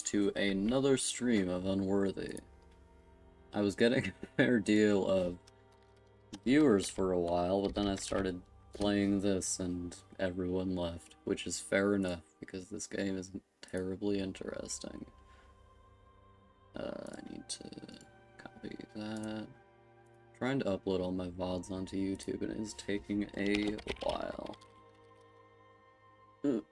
To another stream of Unworthy. I was getting a fair deal of viewers for a while, but then I started playing this and everyone left, which is fair enough because this game isn't terribly interesting. I need to copy that. Trying to upload all my VODs onto YouTube and it is taking a while. Ugh.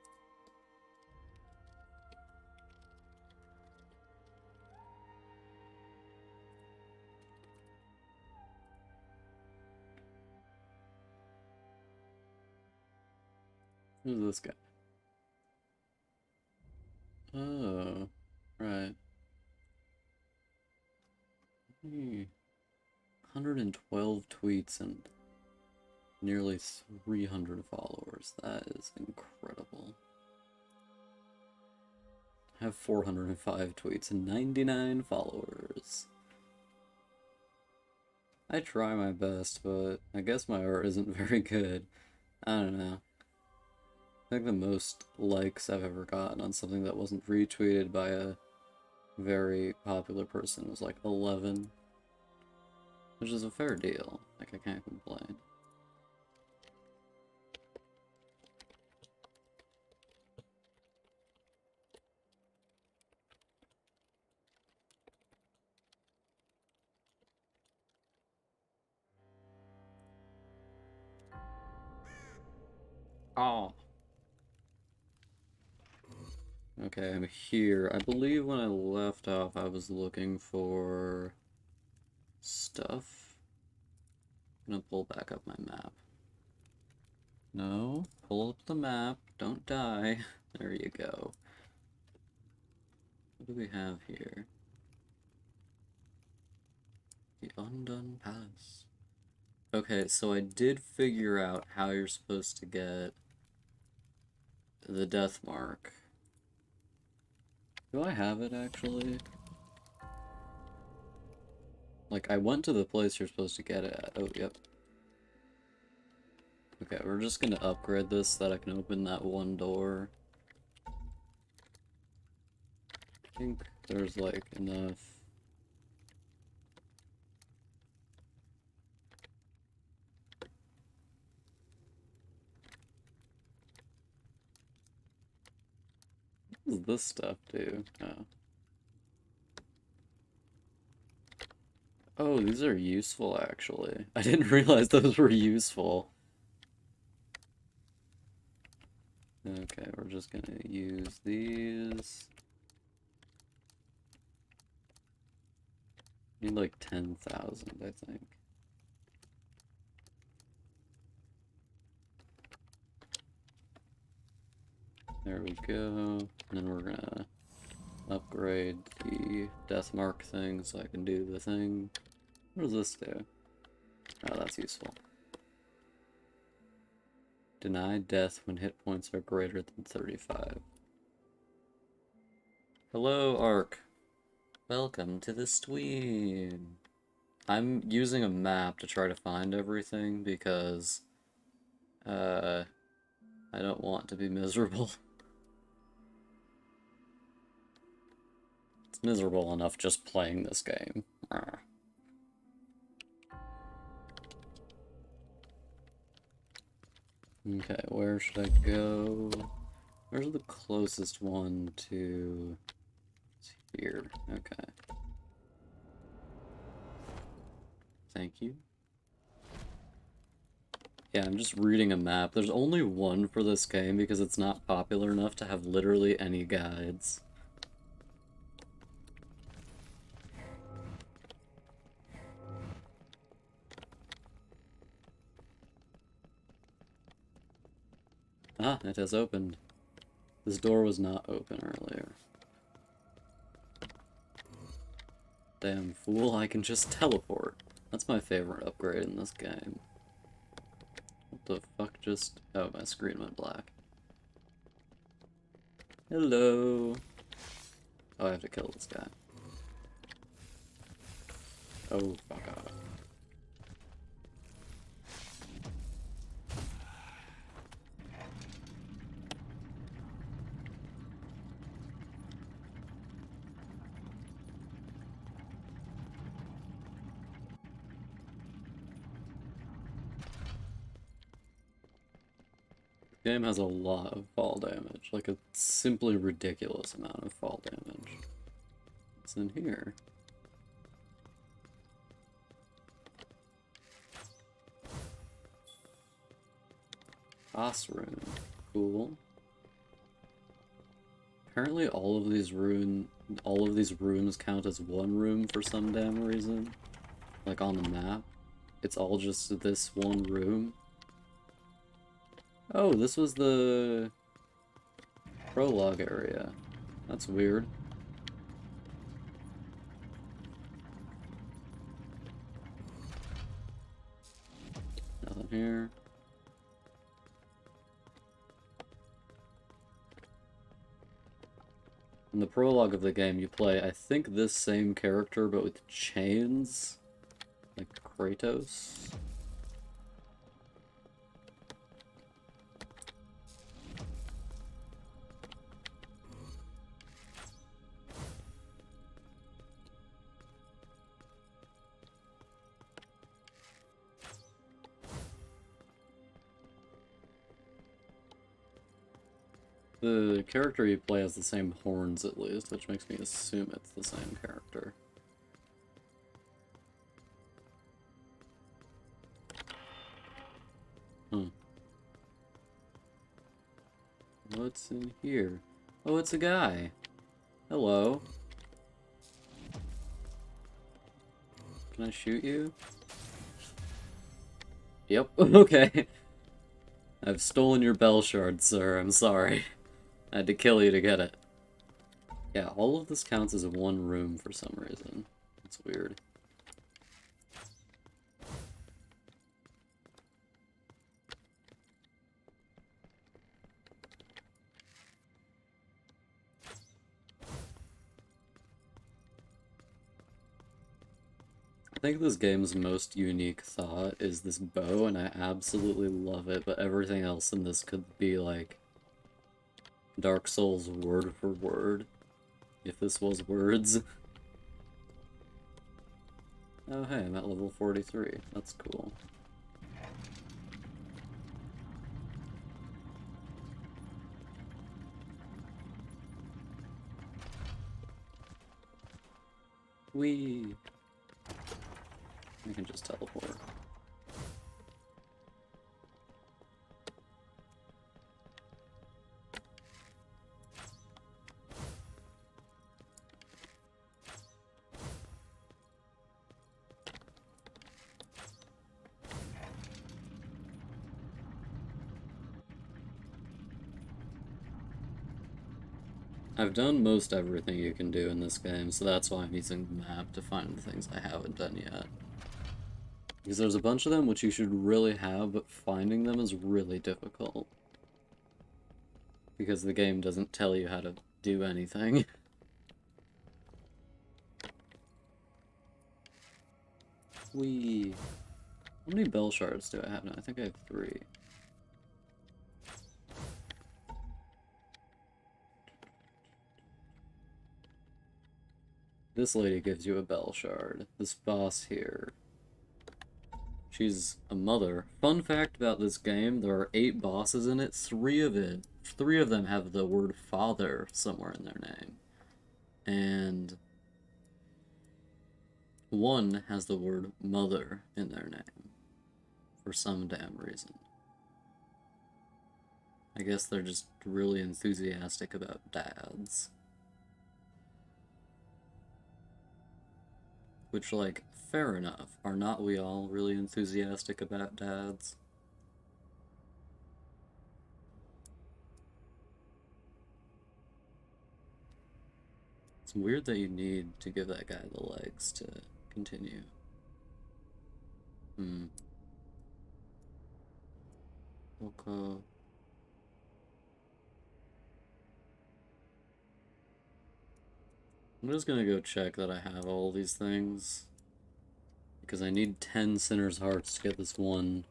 Who's this guy? Oh, right. 112 tweets and nearly 300 followers. That is incredible. I have 405 tweets and 99 followers. I try my best, but I guess my art isn't very good. I don't know. I think the most likes I've ever gotten on something that wasn't retweeted by a very popular person was like 11. Which is a fair deal. Like, I can't complain. Oh. Okay, I'm here. I believe when I left off, I was looking for stuff. I'm gonna pull back up my map. No, pull up the map. Don't die. There you go. What do we have here? The Undone Palace. Okay, so I did figure out how you're supposed to get the death mark. Do I have it, actually? Like, I went to the place you're supposed to get it at. Oh, yep. Okay, we're just gonna upgrade this so that I can open that one door. I think there's, like, enough. What does this stuff do? Oh. Oh, these are useful, actually. I didn't realize those were useful. Okay, we're just gonna use these. Need like 10,000, I think. There we go. And then we're gonna upgrade the death mark thing so I can do the thing. What does this do? Oh, that's useful. Deny death when hit points are greater than 35. Hello, Ark. Welcome to the stream. I'm using a map to try to find everything because, I don't want to be miserable. It's miserable enough just playing this game. Okay, where should I go? Where's the closest one to... It's here. Okay. Thank you. Yeah, I'm just reading a map. There's only one for this game because it's not popular enough to have literally any guides. Ah, it has opened. This door was not open earlier. Damn fool, I can just teleport. That's my favorite upgrade in this game. What the fuck just... Oh, my screen went black. Hello. Oh, I have to kill this guy. Oh, fuck off. game has a lot of fall damage, like a simply ridiculous amount of fall damage. What's in here? Boss room. Cool. Apparently all of these rooms count as one room for some damn reason. Like on the map. It's all just this one room. Oh, this was the prologue area. That's weird. Nothing here. In the prologue of the game, you play, I think, this same character, but with chains. Like Kratos. The character you play has the same horns, at least, which makes me assume it's the same character. Huh. What's in here? Oh, it's a guy. Hello. Can I shoot you? Yep, okay. I've stolen your bell shard, sir. I'm sorry. I had to kill you to get it. Yeah, all of this counts as one room for some reason. It's weird. I think this game's most unique thought is this bow, and I absolutely love it, but everything else in this could be like Dark Souls word for word, if this was words. Oh hey, I'm at level 43. That's cool. Whee! I can just teleport. I've done most everything you can do in this game, so that's why I'm using the map to find the things I haven't done yet. Because there's a bunch of them which you should really have, but finding them is really difficult. Because the game doesn't tell you how to do anything. Whee! How many bell shards do I have now? I think I have 3. This lady gives you a bell shard. This boss here. She's a mother. Fun fact about this game, there are 8 bosses in it. 3 of them have the word father somewhere in their name. And 1 has the word mother in their name. For some damn reason. I guess they're just really enthusiastic about dads. Which, like, fair enough. Are not we all really enthusiastic about dads? It's weird that you need to give that guy the legs to continue. Okay. I'm just gonna go check that I have all these things. Because I need 10 Sinner's Hearts to get this one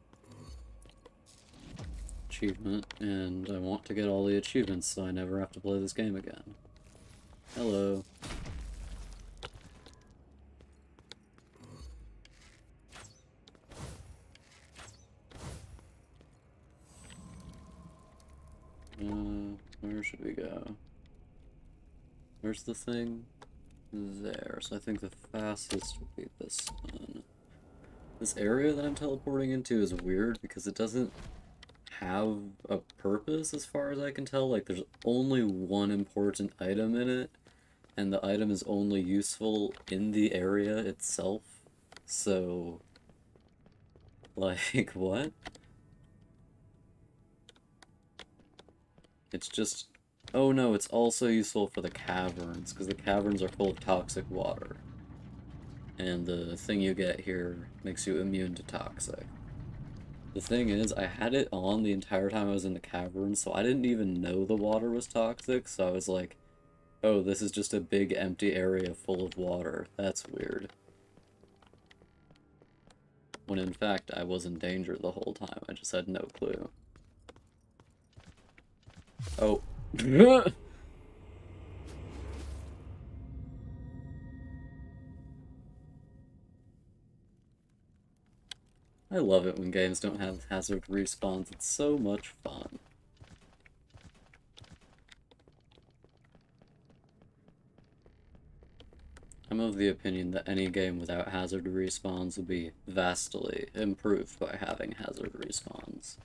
achievement, and I want to get all the achievements so I never have to play this game again. Hello. should we go? Where's the thing? There. So I think the fastest would be this one. This area that I'm teleporting into is weird because it doesn't have a purpose as far as I can tell. Like, there's only one important item in it, and the item is only useful in the area itself. So, like, what? It's just... Oh no, it's also useful for the caverns, because the caverns are full of toxic water. And the thing you get here makes you immune to toxic. The thing is, I had it on the entire time I was in the cavern, so I didn't even know the water was toxic, so I was like, oh, this is just a big empty area full of water. That's weird. When in fact, I was in danger the whole time, I just had no clue. Oh. I love it when games don't have hazard respawns, it's so much fun. I'm of the opinion that any game without hazard respawns would be vastly improved by having hazard respawns.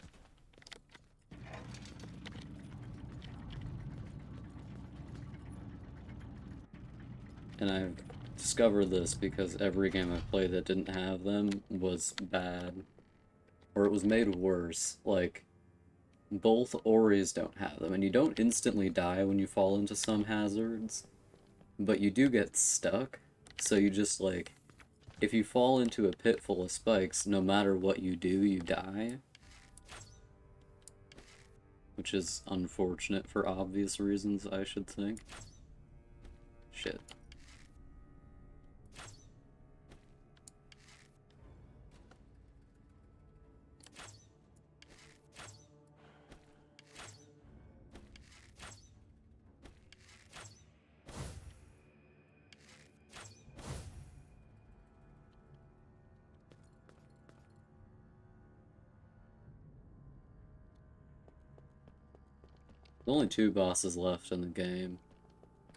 And I've discovered this because every game I've played that didn't have them was bad. Or it was made worse. Like, both Oris don't have them, and you don't instantly die when you fall into some hazards, but you do get stuck, so you just, like, if you fall into a pit full of spikes, no matter what you do, you die. Which is unfortunate for obvious reasons, I should think. Shit. There's only 2 bosses left in the game.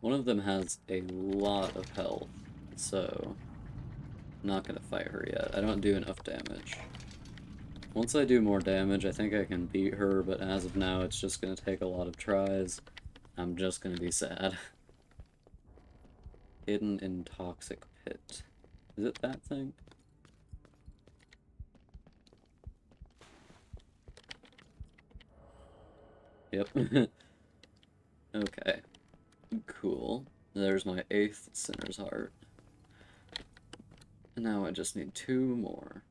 One of them has a lot of health, so I'm not gonna fight her yet. I don't do enough damage. Once I do more damage, I think I can beat her, but as of now, it's just gonna take a lot of tries. I'm just gonna be sad. Hidden in Toxic Pit. Is it that thing? Yep. Okay. Cool. There's my 8th Sinner's Heart. And now I just need 2 more.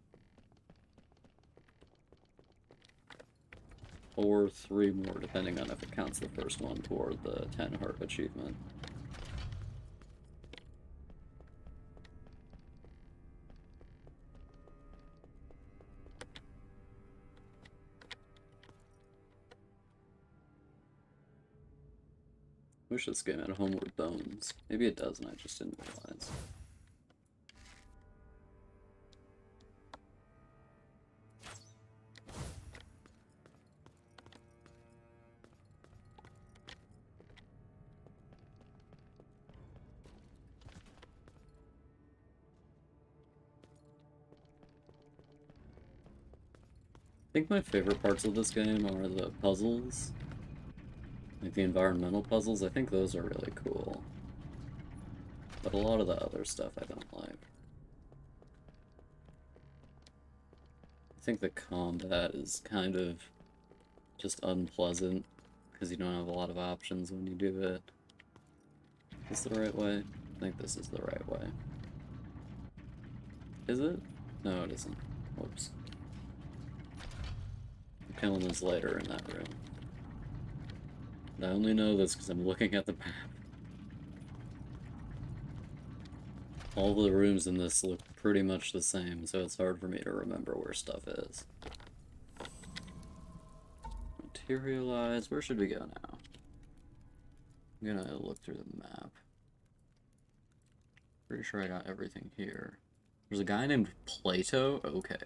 Or 3 more, depending on if it counts the first one toward the 10 heart achievement. Wish this game had Homeward Bones. Maybe it does and I just didn't realize. I think my favorite parts of this game are the puzzles. Like the environmental puzzles, I think those are really cool. But a lot of the other stuff I don't like. I think the combat is kind of just unpleasant, because you don't have a lot of options when you do it. Is this the right way? I think this is the right way. Is it? No, it isn't. Whoops. I'm killing this later in that room. I only know this because I'm looking at the map. All the rooms in this look pretty much the same, so it's hard for me to remember where stuff is. Materialize. Where should we go now? I'm gonna look through the map. Pretty sure I got everything here. There's a guy named Plato? Okay.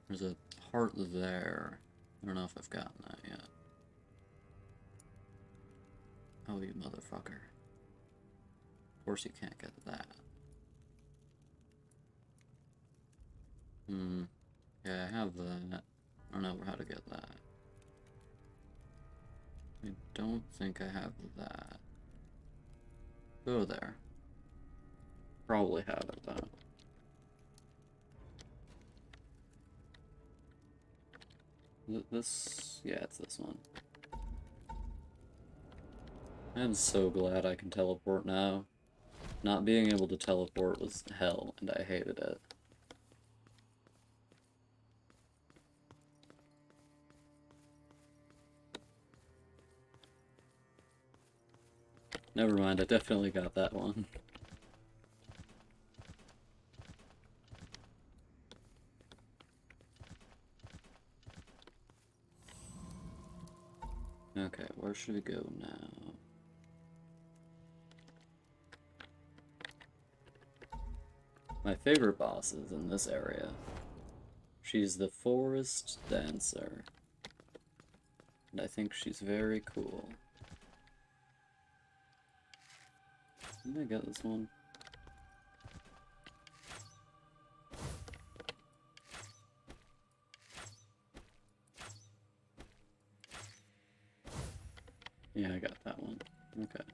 There's a part there. I don't know if I've gotten that yet. Oh, you motherfucker. Of course you can't get that. Yeah, I have that. I don't know how to get that. I don't think I have that. Go there. Probably have it, though. This... yeah, it's this one. I'm so glad I can teleport now. Not being able to teleport was hell, and I hated it. Never mind, I definitely got that one. Okay, where should we go now? My favorite boss is in this area. She's the Forest Dancer. And I think she's very cool. Didn't I get this one? Yeah, I got that one. Okay.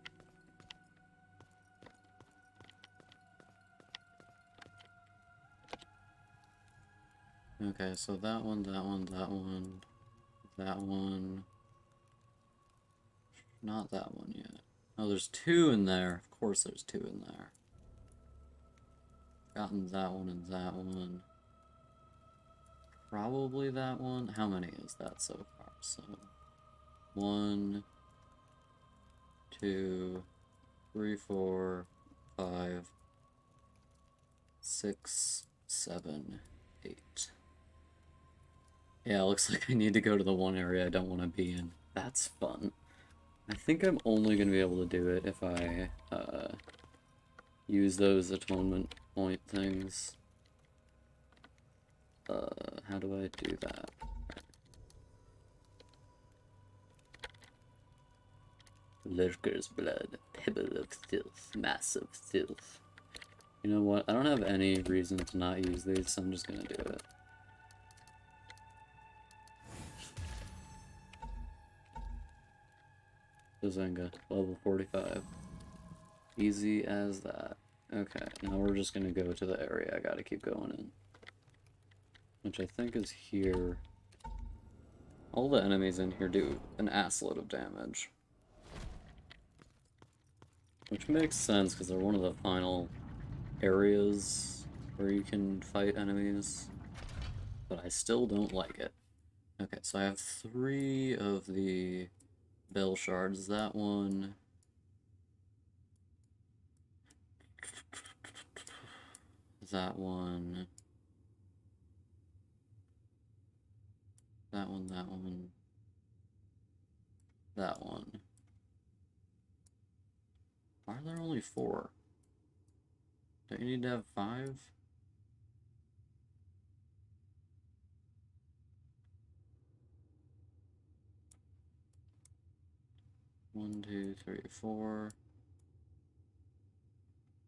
Okay, so that one, that one, that one, that one. Not that one yet. Oh, there's two in there. Of course there's two in there. Gotten that one and that one. Probably that one. How many is that so far? So, 1, 2, 3, 4, 5, 6, 7, 8. Yeah, it looks like I need to go to the one area I don't want to be in. That's fun. I think I'm only going to be able to do it if I use those atonement point things. How do I do that? Lurker's blood, pebble of filth, mass of filth. You know what? I don't have any reason to not use these, so I'm just gonna do it. Bazinga, level 45. Easy as that. Okay, now we're just gonna go to the area I gotta keep going in. Which I think is here. All the enemies in here do an assload of damage. Which makes sense, because they're one of the final areas where you can fight enemies. But I still don't like it. Okay, so I have 3 of the bell shards. That one... that one... that one, that one... that one. Why are there only 4? Don't you need to have 5? One, 2, 3, 4.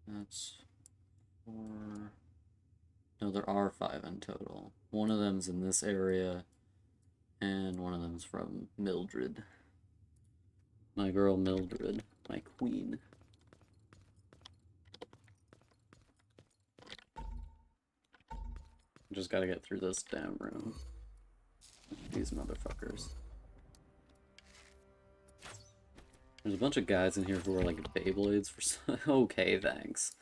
That's 4. No, there are 5 in total. One of them's in this area, and one of them's from Mildred. My girl Mildred, my queen. Just gotta get through this damn room. These motherfuckers. There's a bunch of guys in here who are like Beyblades for some... Okay, thanks.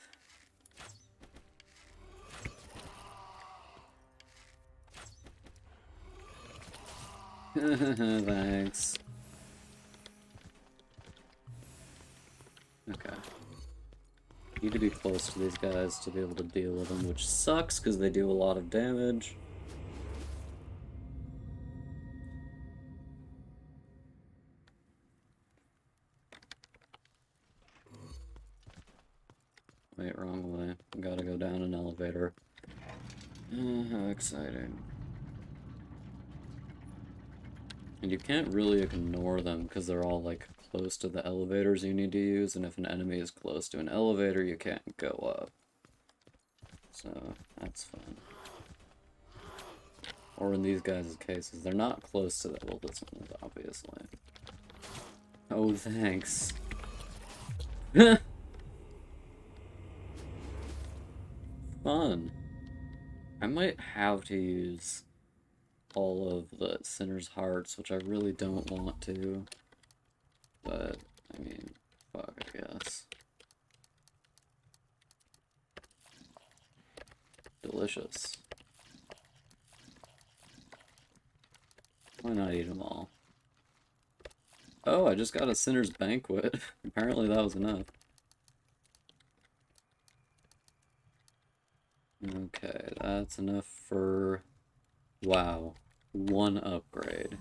Thanks. Okay. Need to be close to these guys to be able to deal with them, which sucks because they do a lot of damage. Wait, wrong way. Gotta go down an elevator. How exciting. And you can't really ignore them because they're all like close to the elevators you need to use, and if an enemy is close to an elevator, you can't go up. So that's fun. Or in these guys' cases, they're not close to that. Well, this one is obviously. Oh, thanks. Fun. I might have to use all of the Sinner's Hearts, which I really don't want to. But, I mean, fuck, I guess. Delicious. Why not eat them all? Oh, I just got a Sinner's Banquet. Apparently that was enough. Okay, that's enough for... Wow. One upgrade.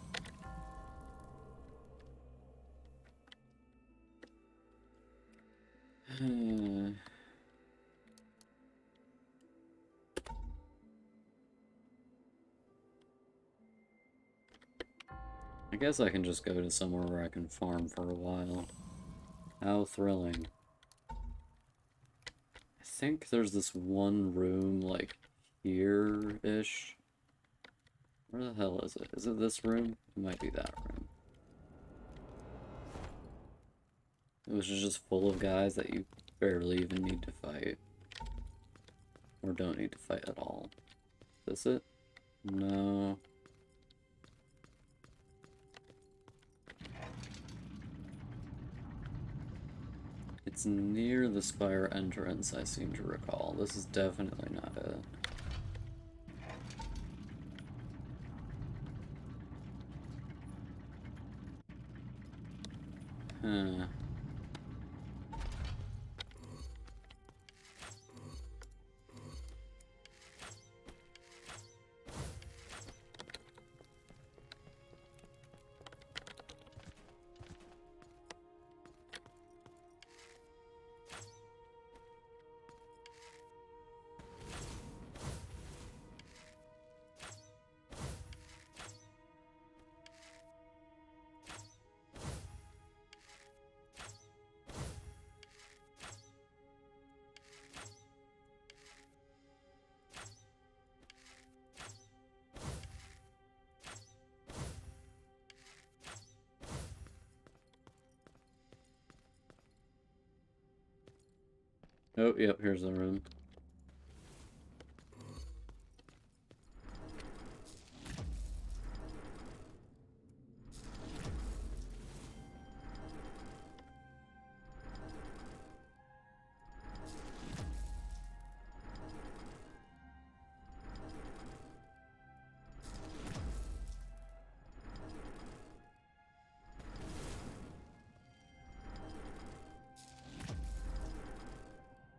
I guess I can just go to somewhere where I can farm for a while. How thrilling. I think there's this one room, like, here-ish. Where the hell is it? Is it this room? It might be that room. Which is just full of guys that you barely even need to fight. Or don't need to fight at all. Is this it? No. It's near the Spire entrance, I seem to recall. This is definitely not it. Huh. Oh, yep, here's the room.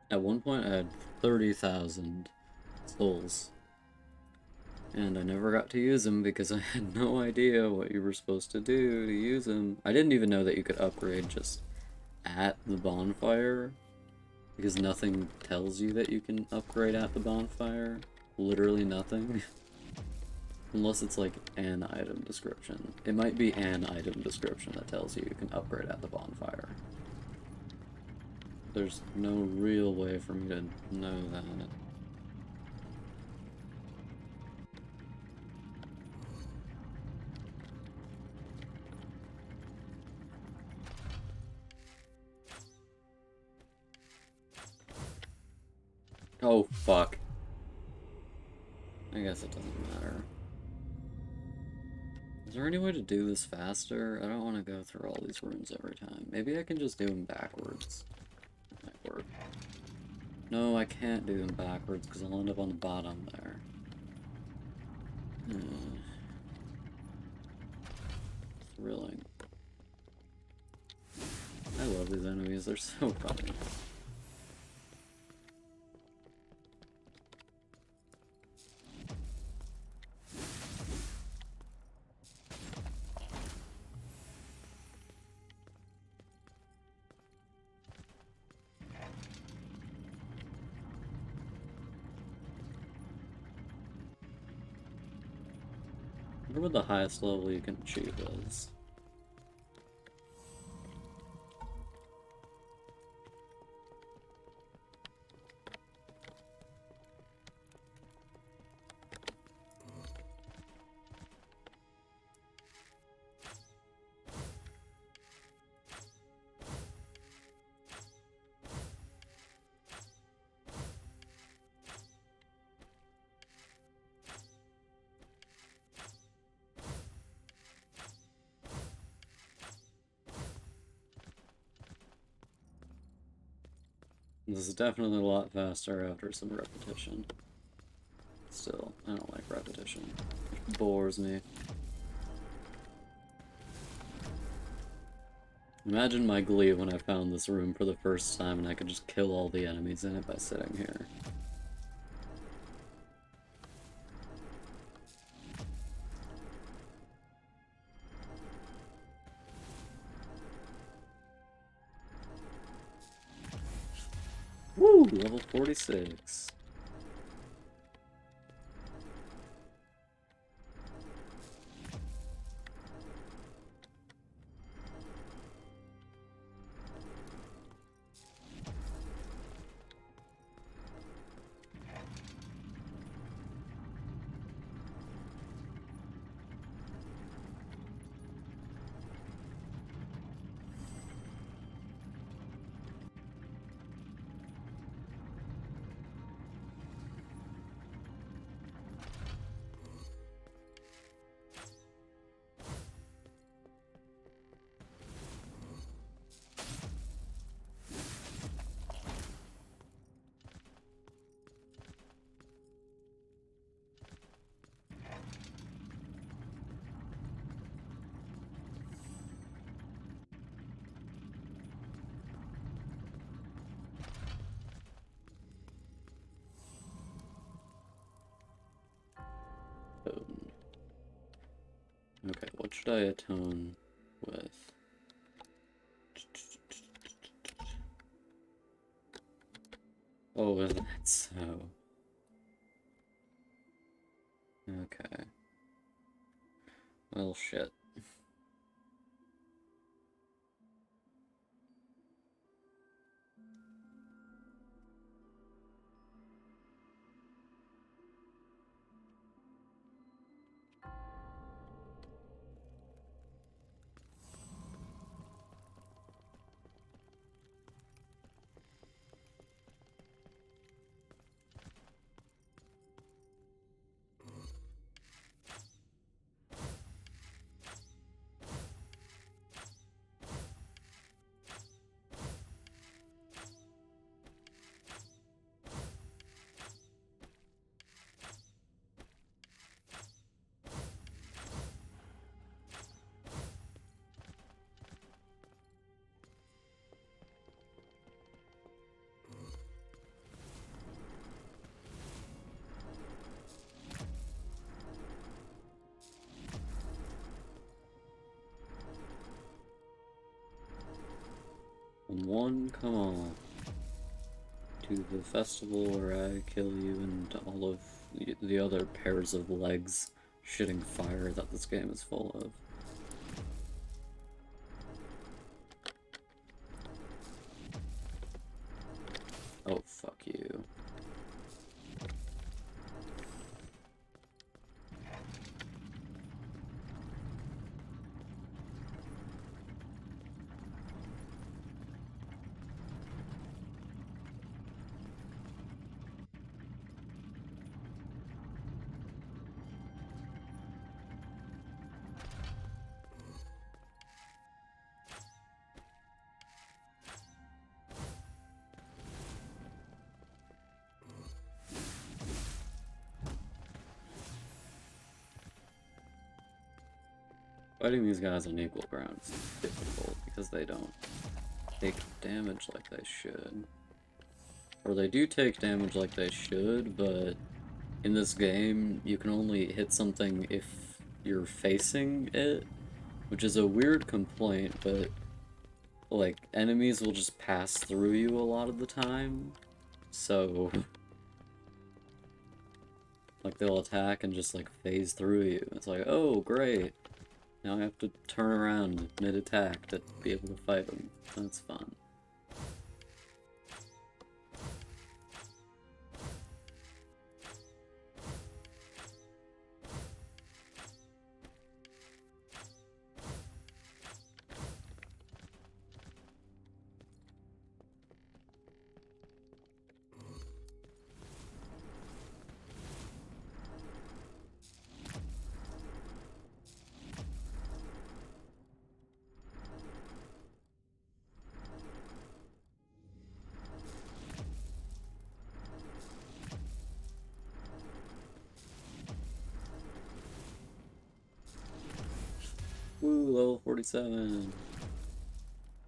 At one point, I had 30,000 souls. And I never got to use them because I had no idea what you were supposed to do to use them. I didn't even know that you could upgrade just at the bonfire. Because nothing tells you that you can upgrade at the bonfire. Literally nothing. Unless it's like an item description. It might be an item description that tells you you can upgrade at the bonfire. There's no real way for me to know that. Oh, fuck. I guess it doesn't matter. Is there any way to do this faster? I don't want to go through all these rooms every time. Maybe I can just do them backwards. That might work. No, I can't do them backwards because I'll end up on the bottom there. Thrilling. I love these enemies, they're so funny. wonder what the highest level you can achieve is. This is definitely a lot faster after some repetition. Still, I don't like repetition. It bores me. Imagine my glee when I found this room for the first time and I could just kill all the enemies in it by sitting here. Woo! Level 46. Okay, what should I atone with? Oh, is that so? Okay. Well, shit. One, come on. To the festival where I kill you and all of the other pairs of legs shitting fire that this game is full of. Oh, fuck you. Fighting these guys on equal ground is difficult because they don't take damage like they should. Or they do take damage like they should, but in this game, you can only hit something if you're facing it, which is a weird complaint, but like, enemies will just pass through you a lot of the time, so Like, they'll attack and just, like, phase through you. It's like, oh, great. Now I have to turn around mid-attack to be able to fight them. That's fun. Woo, level 47.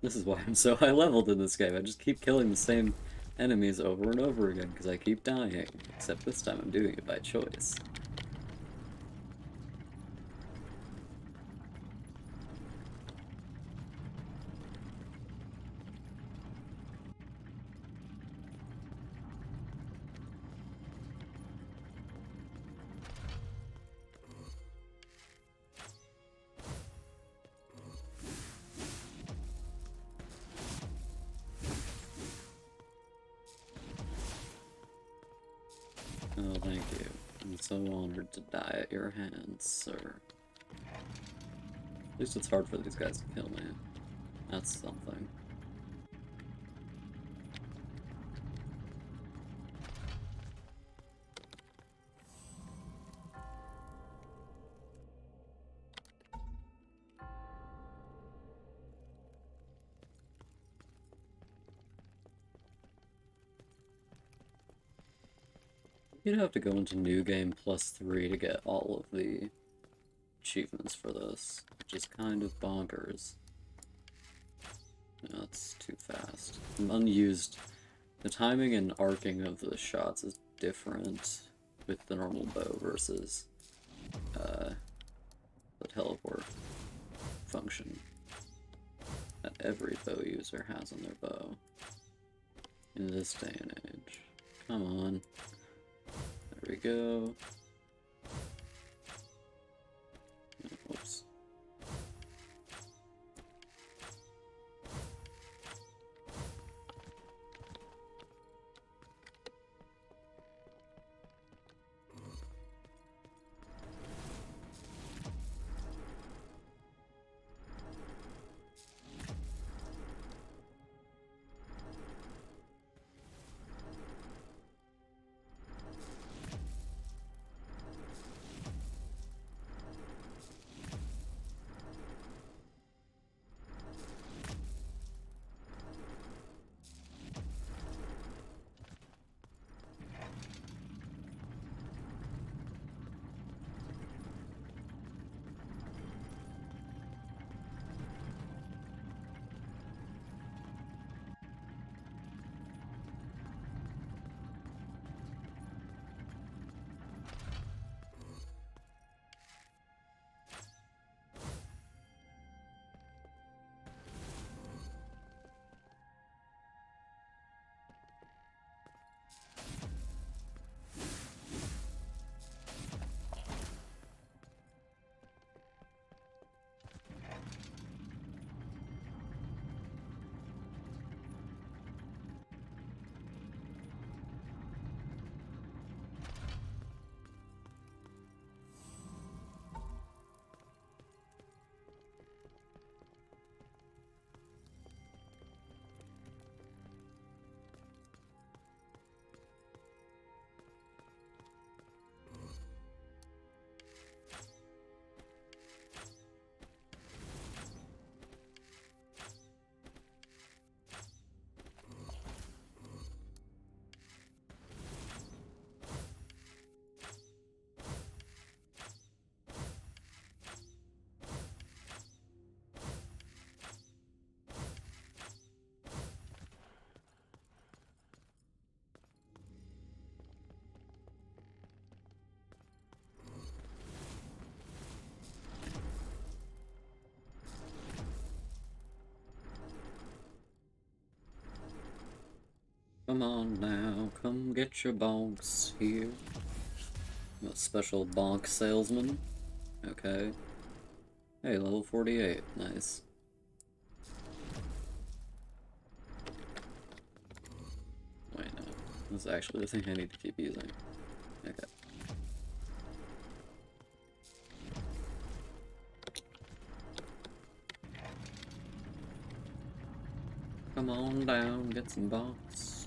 This is why I'm so high leveled in this game. I just keep killing the same enemies over and over again because I keep dying. Except this time I'm doing it by choice. Oh, thank you. I'm so honored to die at your hands, sir. At least it's hard for these guys to kill me. That's something. You'd have to go into New Game +3 to get all of the achievements for this, which is kind of bonkers. No, that's too fast. Unused. The timing and arcing of the shots is different with the normal bow versus the teleport function that every bow user has on their bow in this day and age. Come on. There we go. Oh, whoops. Come on now, come get your bonks here. A special bonk salesman. Okay. Hey, level 48. Nice. Wait, no. This is actually the thing I need to keep using. Okay. Come on down, get some bonks.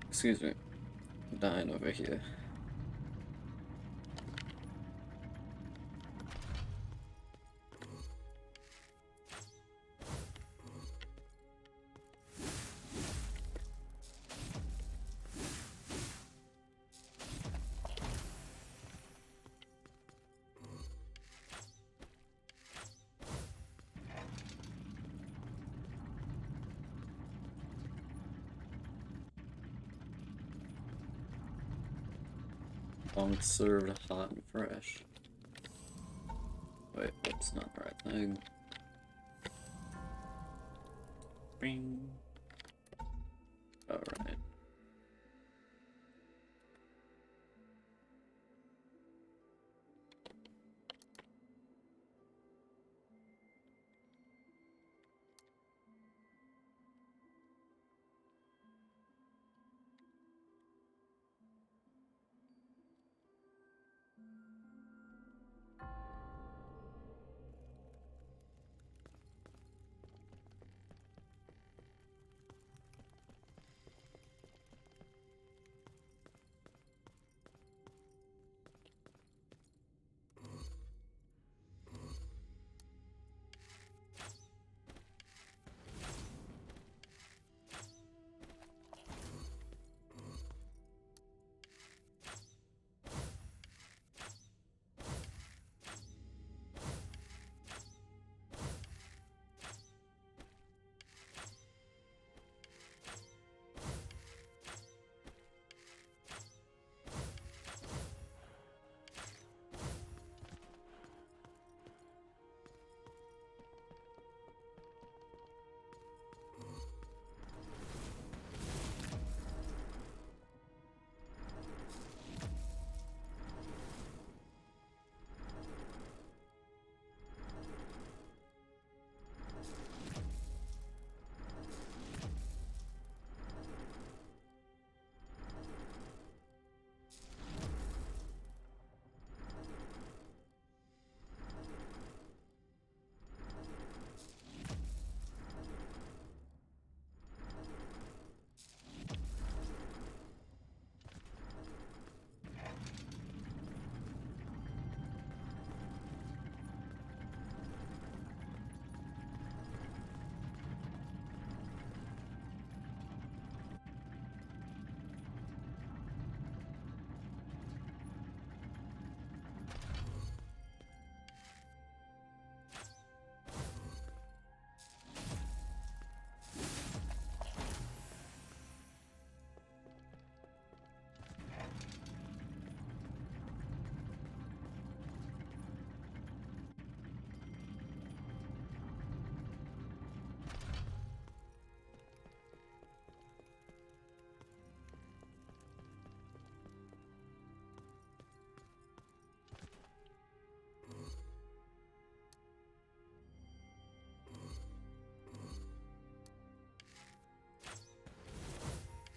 Excuse me. I'm dying over here. Bonks served hot and fresh. Wait, that's not the right thing. Bing. Alright.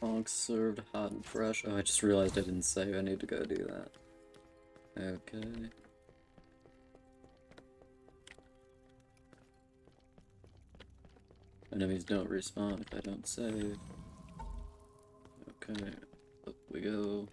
Bonks served hot and fresh. Oh, I just realized I didn't save. I need to go do that. Okay. Enemies don't respawn if I don't save. Okay, up we go.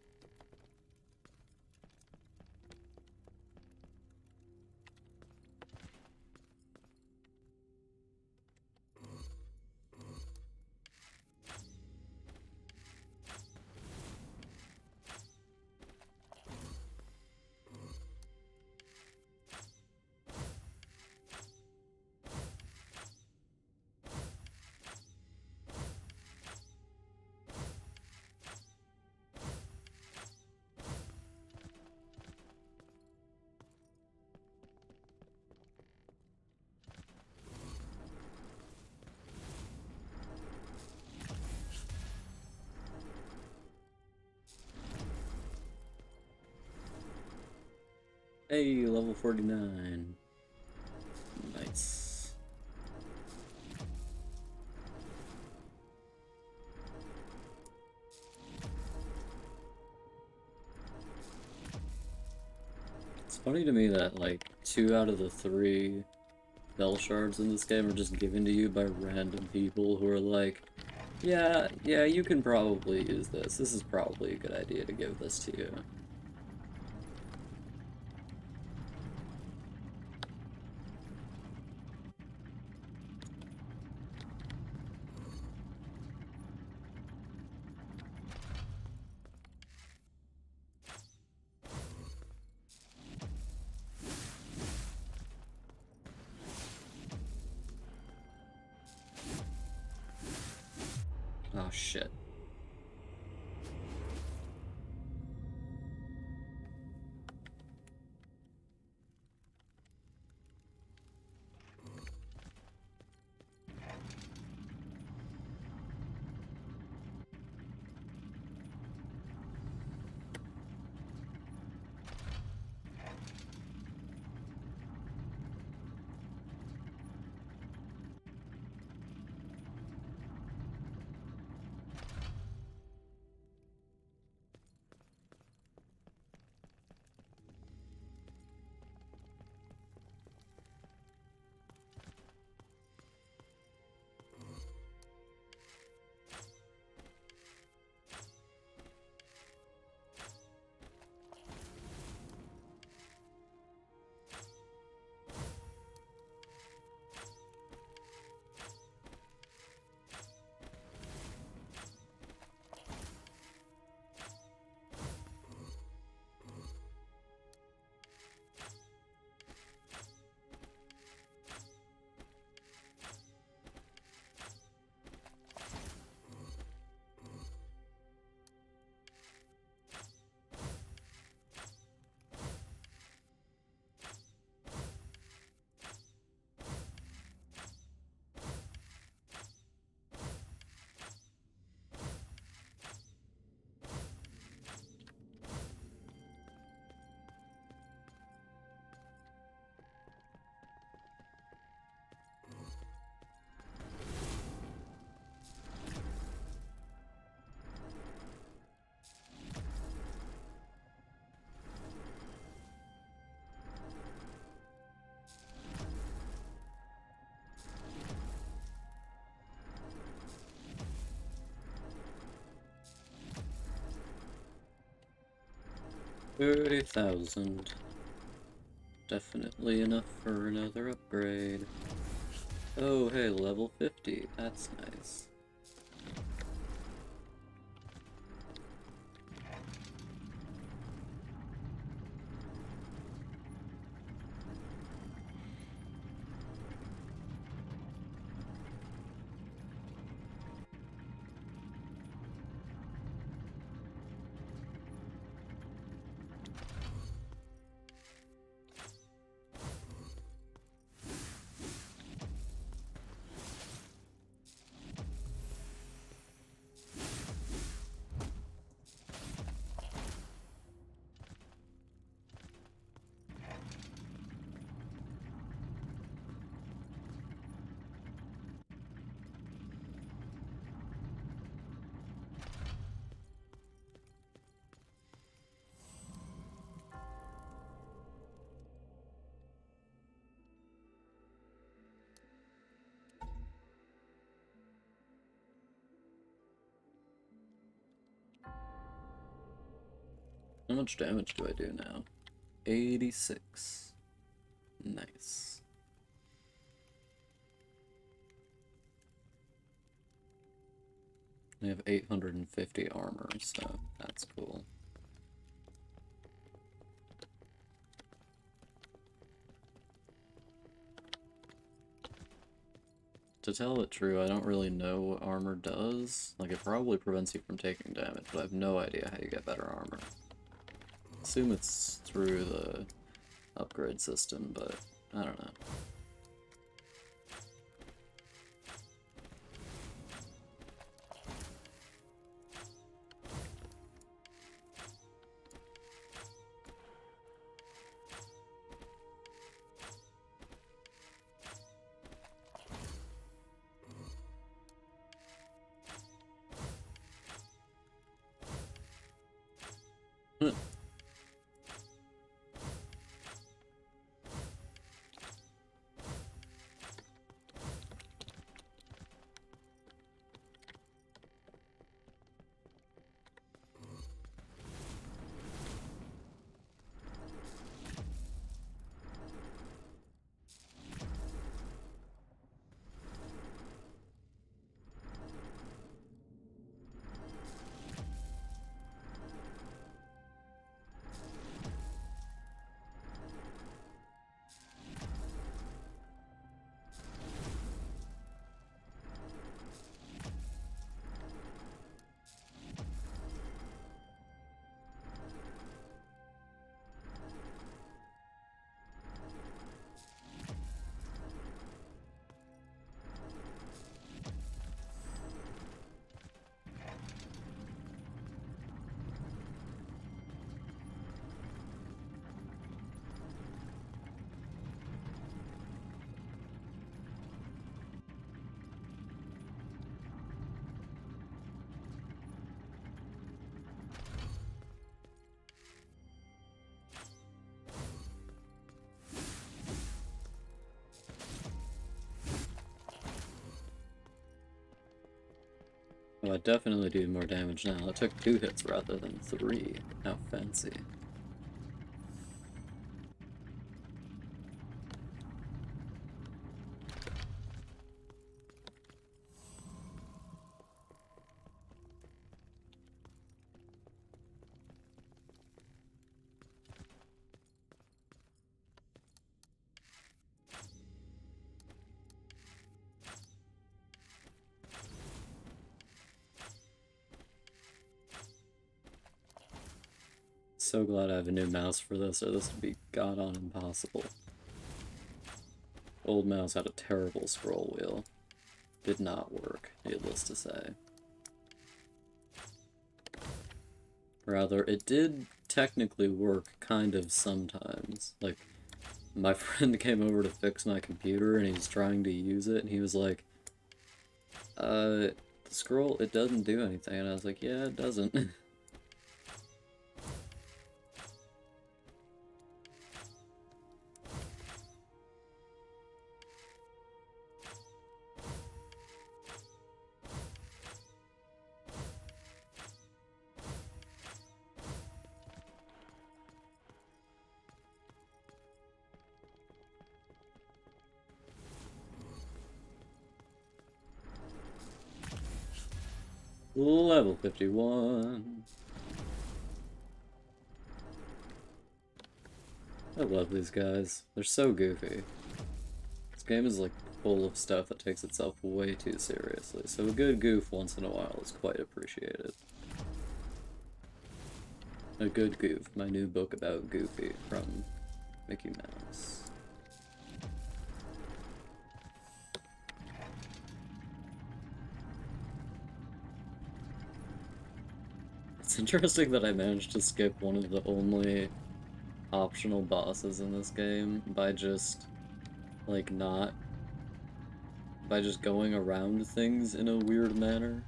Hey, level 49. Nice. It's funny to me that, like, 2 out of the 3 bell shards in this game are just given to you by random people who are like, yeah, you can probably use this. This is probably a good idea to give this to you. Oh, shit. $30,000. Definitely enough for another upgrade. Oh, hey, level 50. That's nice. How much damage do I do now? 86. Nice. I have 850 armor, so that's cool. To tell it true, I don't really know what armor does. Like, it probably prevents you from taking damage, but I have no idea how you get better armor. Assume it's through the upgrade system, but I don't know. Oh, I definitely do more damage now. It took 2 hits rather than 3. How fancy. So glad I have a new mouse for this, or this would be god-on impossible. Old mouse had a terrible scroll wheel. Did not work, needless to say. Rather, it did technically work kind of sometimes. Like, my friend came over to fix my computer and he was trying to use it and he was like, the scroll, it doesn't do anything. And I was like, yeah, it doesn't. Level 51. I love these guys. They're so goofy. This game is like full of stuff that takes itself way too seriously, so a good goof once in a while is quite appreciated. A Good Goof, my new book about Goofy from Mickey Mouse. It's interesting that I managed to skip one of the only optional bosses in this game by just, like, by just going around things in a weird manner.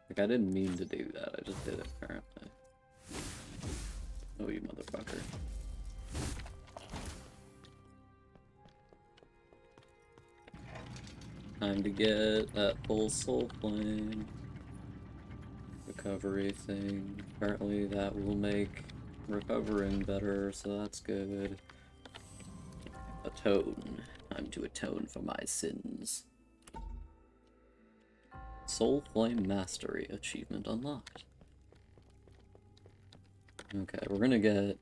Like, I didn't mean to do that, I just did it, apparently. Oh, you motherfucker. Time to get that full soul flame recovery thing. Apparently that will make recovering better, so that's good. Atone. Time to atone for my sins. Soul Flame Mastery achievement unlocked. Okay, we're gonna get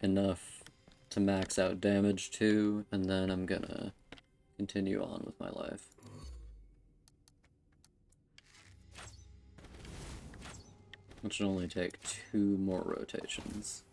enough to max out damage too, and then I'm gonna continue on with my life. Which should only take 2 more rotations.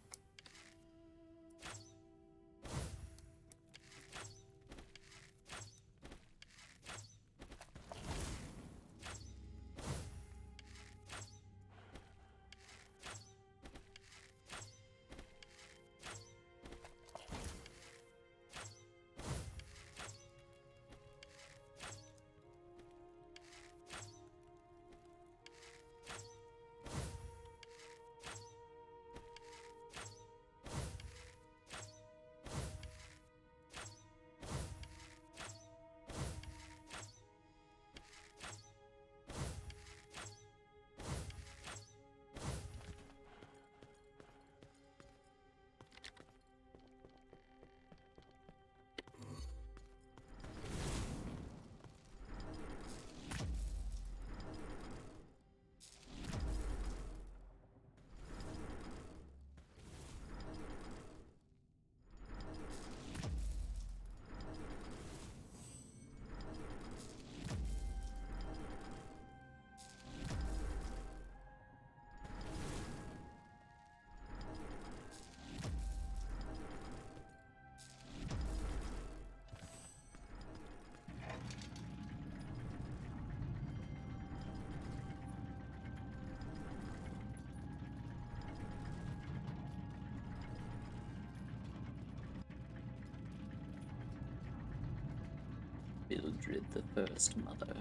Mildred the First Mother.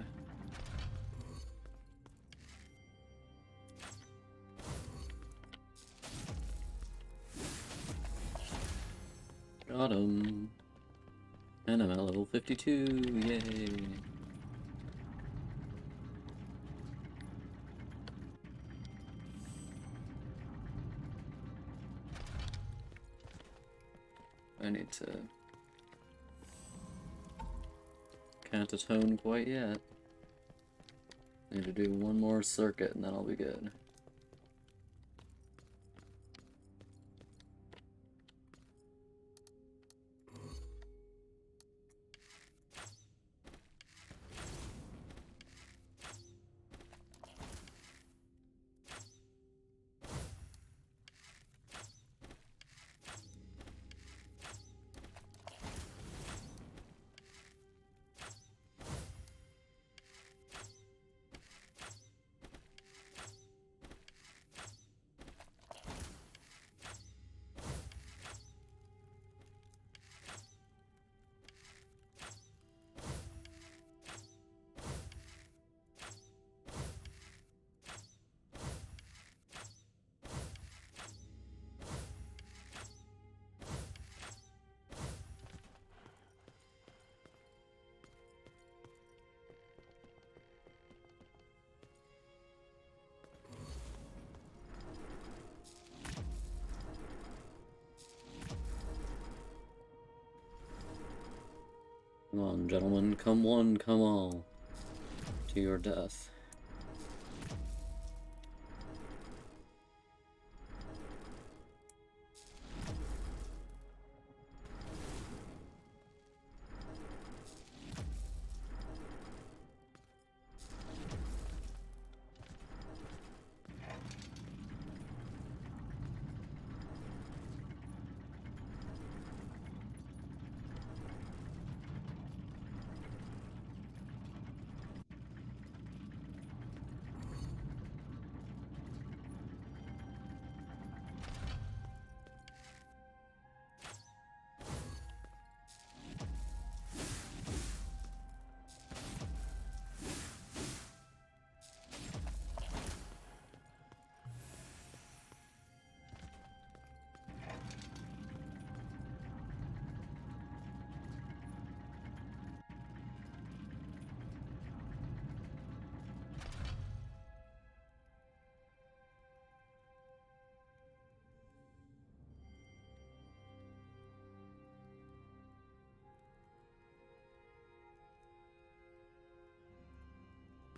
Got him. And I'm at level 52, yay! I need to... Can't atone quite yet. Need to do one more circuit and then I'll be good. Come on, gentlemen. Come one, come all. To your death.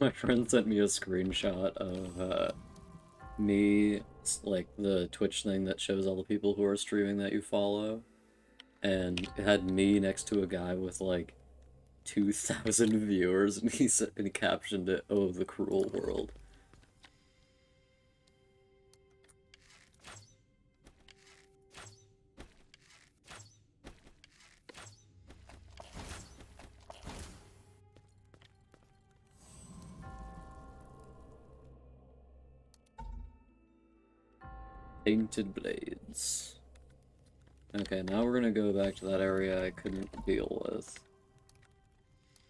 My friend sent me a screenshot of me, like the Twitch thing that shows all the people who are streaming that you follow, and it had me next to a guy with like 2,000 viewers, and he captioned it, "Oh, the cruel world." Painted blades. Okay, now we're gonna go back to that area I couldn't deal with.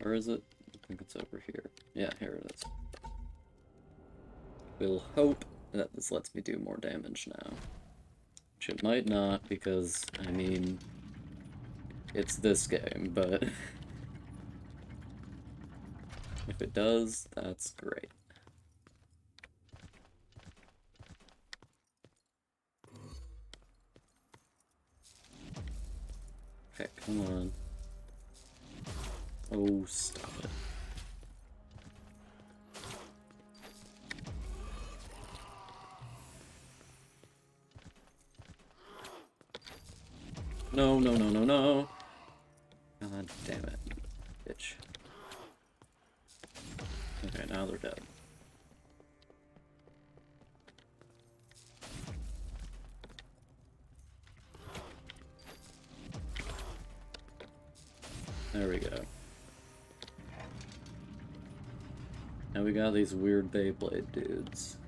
Where is it? I think it's over here. Yeah, here it is. We'll hope that this lets me do more damage now. Which it might not, because, I mean, it's this game, but if it does, that's great. Okay, come on. Oh, stop it. No, no, no, no, no! God damn it, bitch. Okay, now they're dead. There we go. Now we got these weird Beyblade dudes.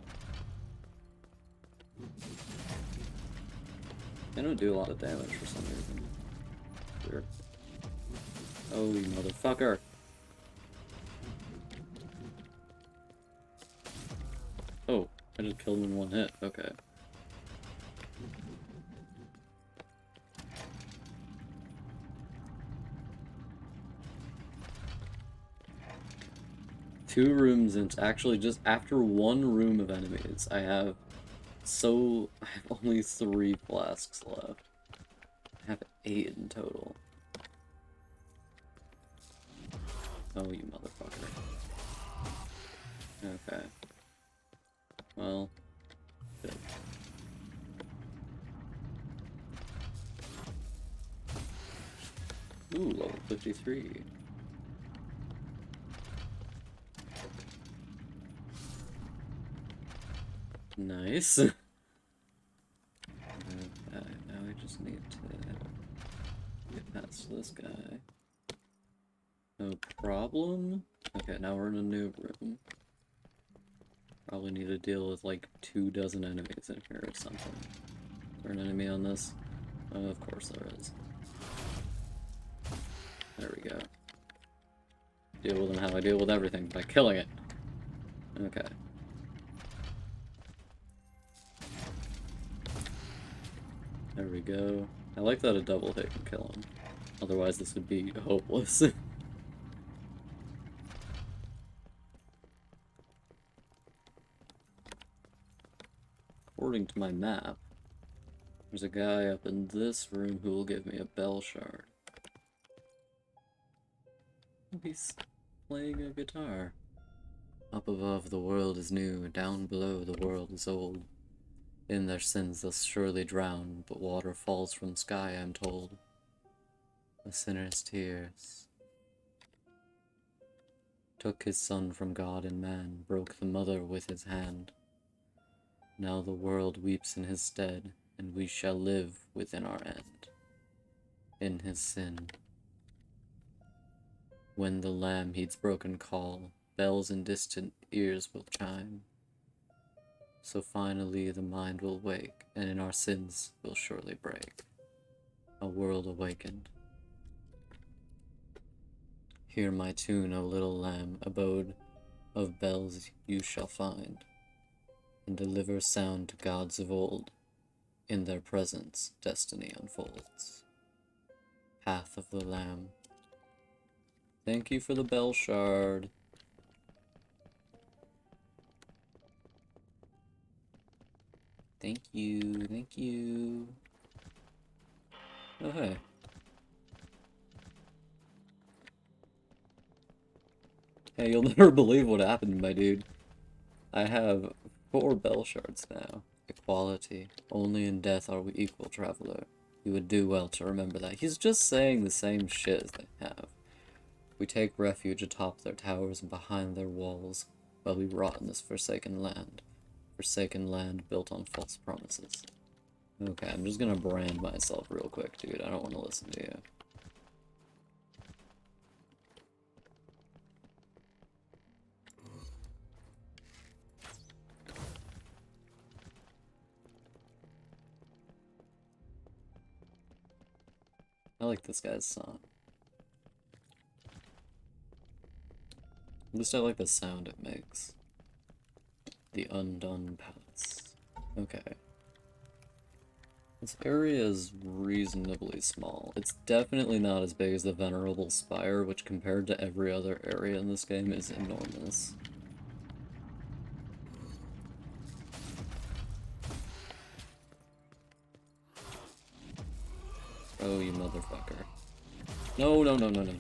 They don't do a lot of damage for some reason. Weird. Oh, you motherfucker! Oh, I just killed him in one hit. Okay. 2 rooms into actually just after 1 room of enemies, I have only 3 flasks left. I have 8 in total. Oh, you motherfucker. Okay. Well, good. Ooh, level 53. Nice. Okay, now I just need to get past this guy. No problem. Okay, now we're in a new room. Probably need to deal with like 24 enemies in here or something. Is there an enemy on this? Oh, of course there is. There we go. Deal with them how I deal with everything, by killing it. Okay. There we go. I like that a double hit can kill him. Otherwise this would be hopeless. According to my map, there's a guy up in this room who will give me a bell shard. He's playing a guitar. Up above the world is new, down below the world is old. In their sins they'll surely drown, but water falls from the sky, I'm told. A sinner's tears took his son from God and man, broke the mother with his hand. Now the world weeps in his stead, and we shall live within our end. In his sin. When the lamb heeds broken call, bells in distant ears will chime. So finally the mind will wake, and in our sins will surely break. A world awakened. Hear my tune, O little lamb, abode of bells you shall find, and deliver sound to gods of old. In their presence destiny unfolds. Path of the Lamb. Thank you for the bell shard. Thank you, thank you. Oh, hey. Hey, you'll never believe what happened, my dude. I have 4 bell shards now. Equality. Only in death are we equal, traveler. You would do well to remember that. He's just saying the same shit as they have. We take refuge atop their towers and behind their walls, while we rot in this forsaken land. Forsaken land built on false promises. Okay, I'm just gonna brand myself real quick, dude. I don't want to listen to you. I like this guy's song. At least I like the sound it makes. The undone palace. Okay. This area is reasonably small. It's definitely not as big as the Venerable Spire, which compared to every other area in this game is enormous. Oh, you motherfucker. No, no, no, no, no.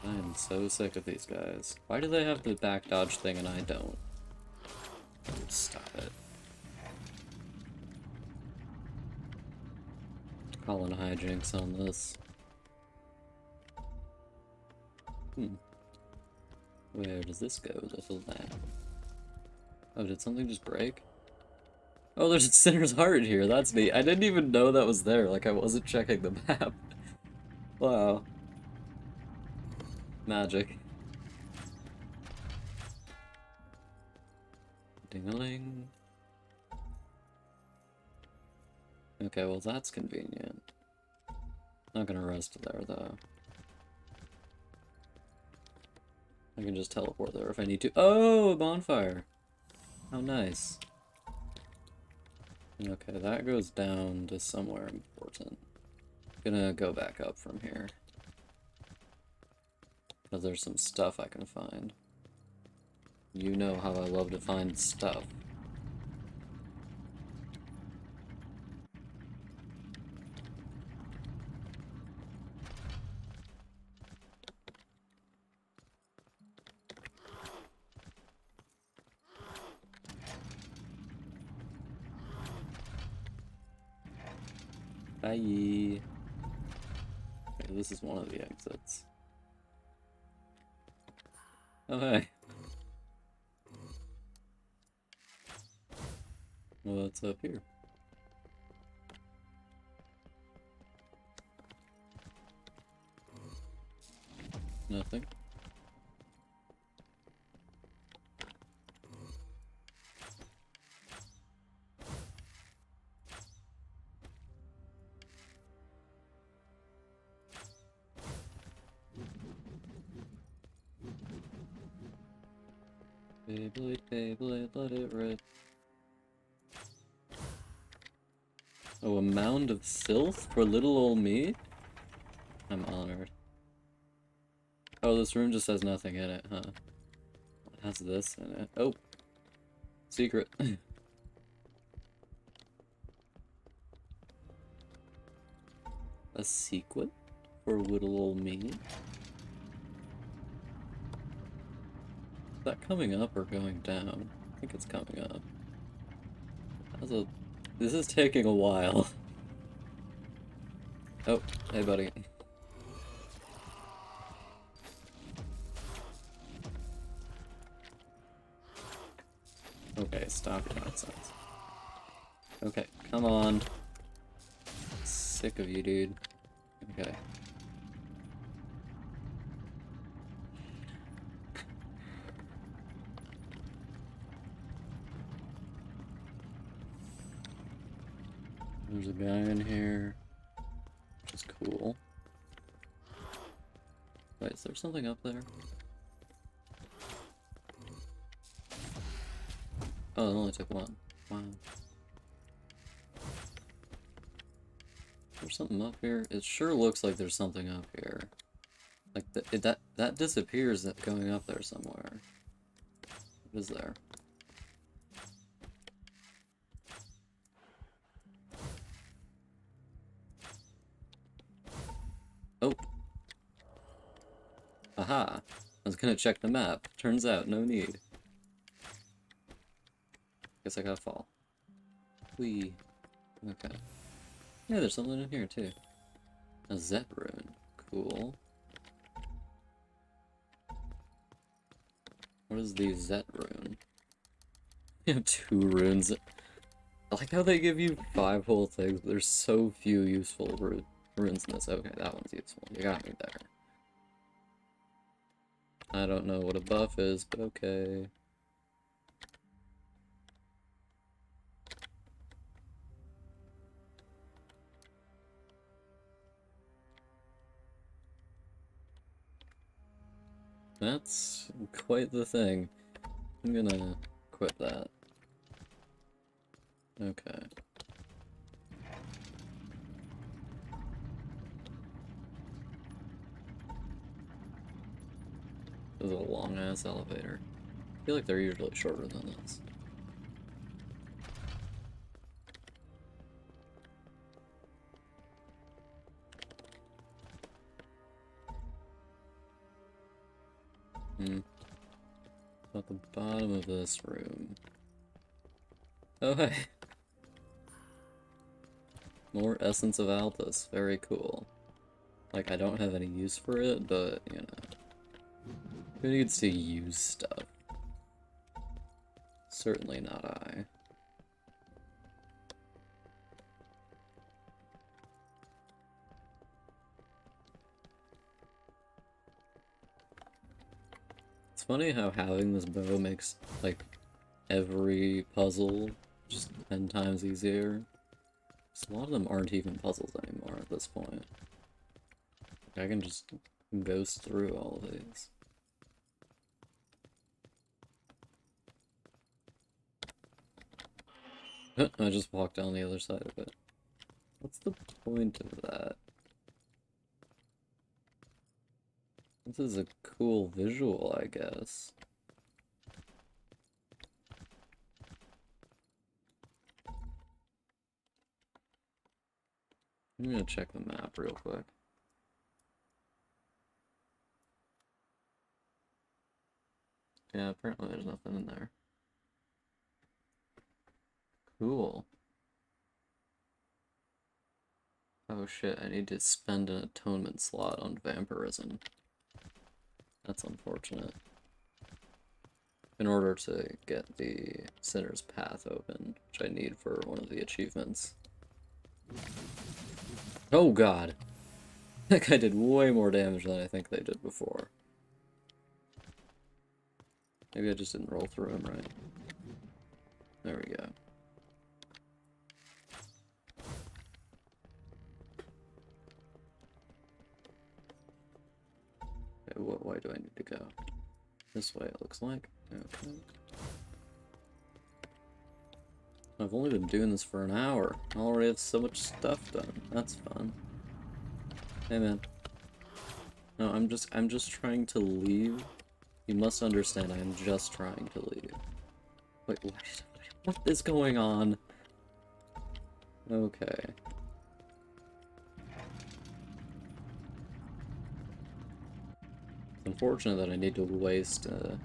I am so sick of these guys. Why do they have the back dodge thing and I don't? Stop it. Calling hijinks on this. Where does this go, little lamb? Oh, did something just break? Oh, there's a Sinner's Heart here, that's neat. I didn't even know that was there, like I wasn't checking the map. Wow. Magic. Ding-a-ling. Okay, well that's convenient. Not gonna rest there, though. I can just teleport there if I need to. Oh, a bonfire! How nice. Okay, that goes down to somewhere important. Gonna go back up from here. Because there's some stuff I can find. You know how I love to find stuff. Bye. Okay, this is one of the exits. Oh, hey. What's up here? Nothing. Beyblade, Beyblade, let it rip. Oh, a mound of filth for little old me? I'm honored. Oh, this room just has nothing in it, huh? It has this in it. Oh! Secret. A secret for little old me? Is that coming up or going down? I think it's coming up. This is taking a while. Oh, hey buddy. Okay, stop your nonsense. Okay, come on. Sick of you, dude. Okay. There's a guy in here, which is cool. Wait, is there something up there? Oh, it only took one. Wow. There's something up here? It sure looks like there's something up here. Like, that disappears going up there somewhere. What is there? Oh! Aha! I was gonna check the map. Turns out, no need. Guess I gotta fall. Whee. Okay. Yeah, there's something in here, too. A Zet rune. Cool. What is the Zet rune? You have 2 runes. I like how they give you 5 whole things, but there's so few useful runes in this. Okay, that one's useful. You got me there. I don't know what a buff is, but okay. That's quite the thing. I'm gonna quit that. Okay. This is a long-ass elevator. I feel like they're usually shorter than this. At the bottom of this room. Oh, hey. More Essence of Altus. Very cool. Like, I don't have any use for it, but, you know. Who needs to use stuff? Certainly not I. It's funny how having this bow makes, like, every puzzle just 10 times easier. A lot of them aren't even puzzles anymore at this point. Like, I can just ghost through all of these. I just walked down the other side of it. What's the point of that? This is a cool visual, I guess. I'm gonna check the map real quick. Yeah, apparently there's nothing in there. Cool. Oh shit, I need to spend an atonement slot on vampirism. That's unfortunate. In order to get the Sinner's Path open, which I need for one of the achievements. Oh god! That guy did way more damage than I think they did before. Maybe I just didn't roll through him right. There we go. Okay, what way do I need to go? This way, it looks like. Okay. I've only been doing this for an hour. I already have so much stuff done. That's fun. Hey man. No, I'm just trying to leave. You must understand I am just trying to leave. Wait, what is going on? Okay. It's unfortunate that I need to waste a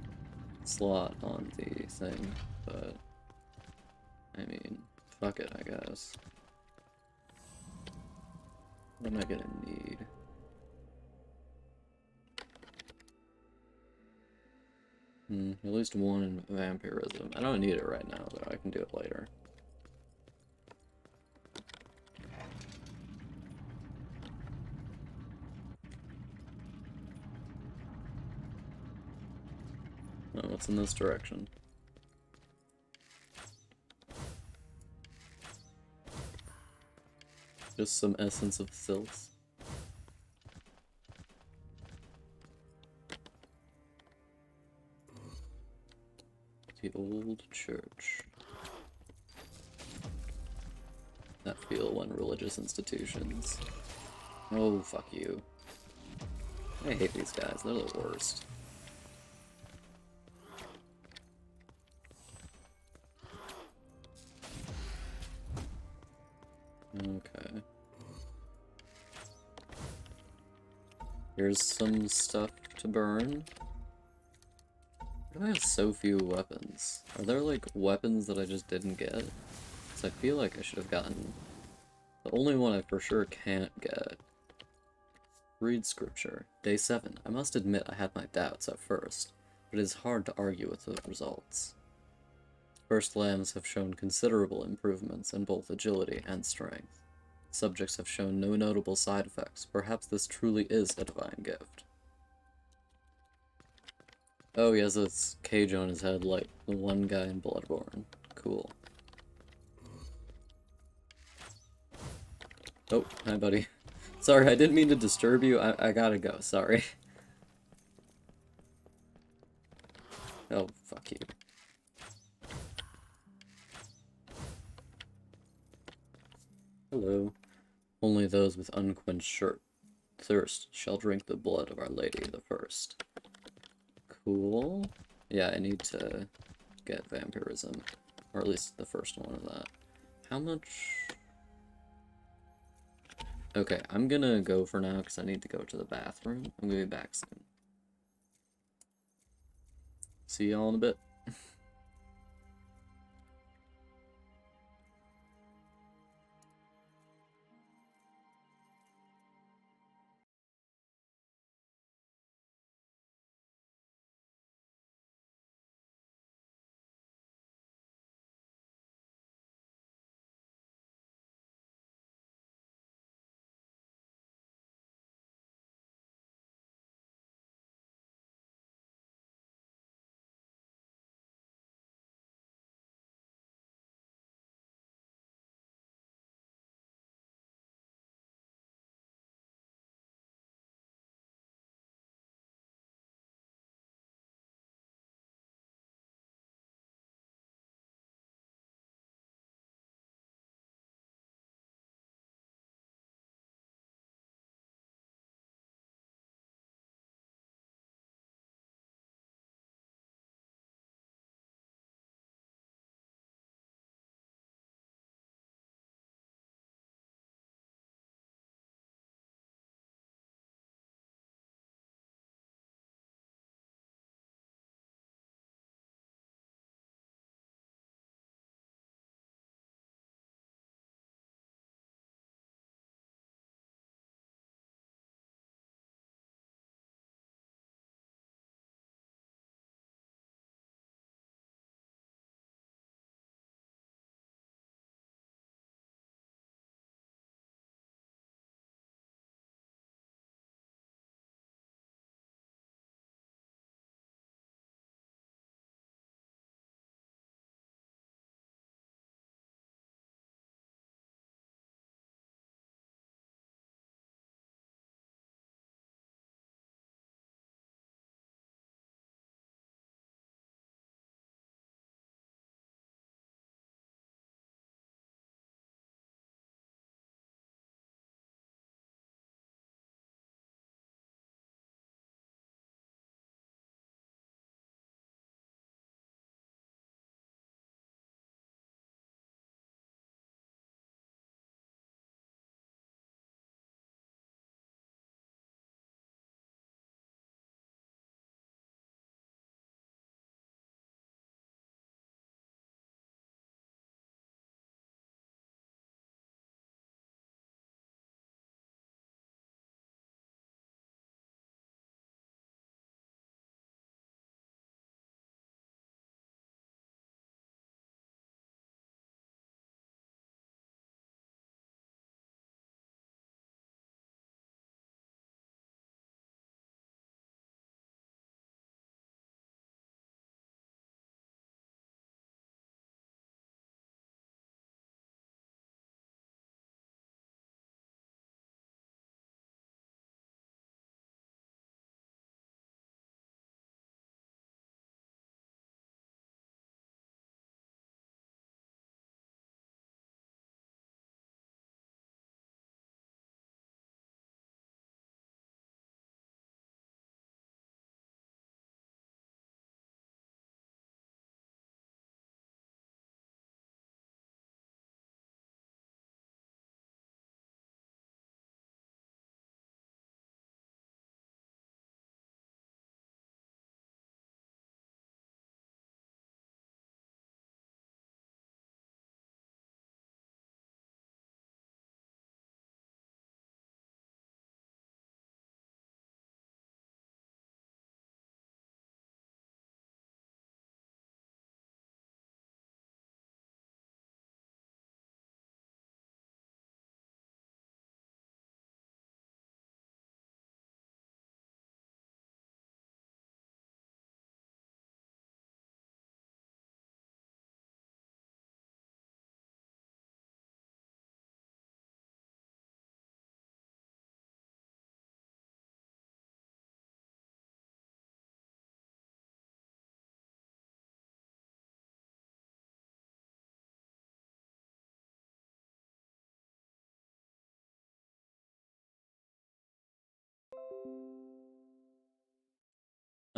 slot on the thing, but I mean, fuck it, I guess. What am I gonna need? At least one vampirism. I don't need it right now, though. I can do it later. Oh, what's in this direction? Just some essence of sylphs. The old church. That feel when religious institutions. Oh, fuck you. I hate these guys, they're the worst. Okay. Here's some stuff to burn. Why do I have so few weapons? Are there, like, weapons that I just didn't get? Because I feel like I should have gotten... The only one I for sure can't get. Read scripture. Day 7. I must admit I had my doubts at first, but it is hard to argue with the results. First lambs have shown considerable improvements in both agility and strength. Subjects have shown no notable side effects. Perhaps this truly is a divine gift. Oh, he has a cage on his head like the one guy in Bloodborne. Cool. Oh, hi buddy. Sorry, I didn't mean to disturb you. I gotta go, sorry. Oh, fuck you. Hello. Only those with unquenched thirst shall drink the blood of Our Lady the First. Cool. Yeah, I need to get vampirism. Or at least the first one of that. How much... Okay, I'm gonna go for now because I need to go to the bathroom. I'm gonna be back soon. See y'all in a bit.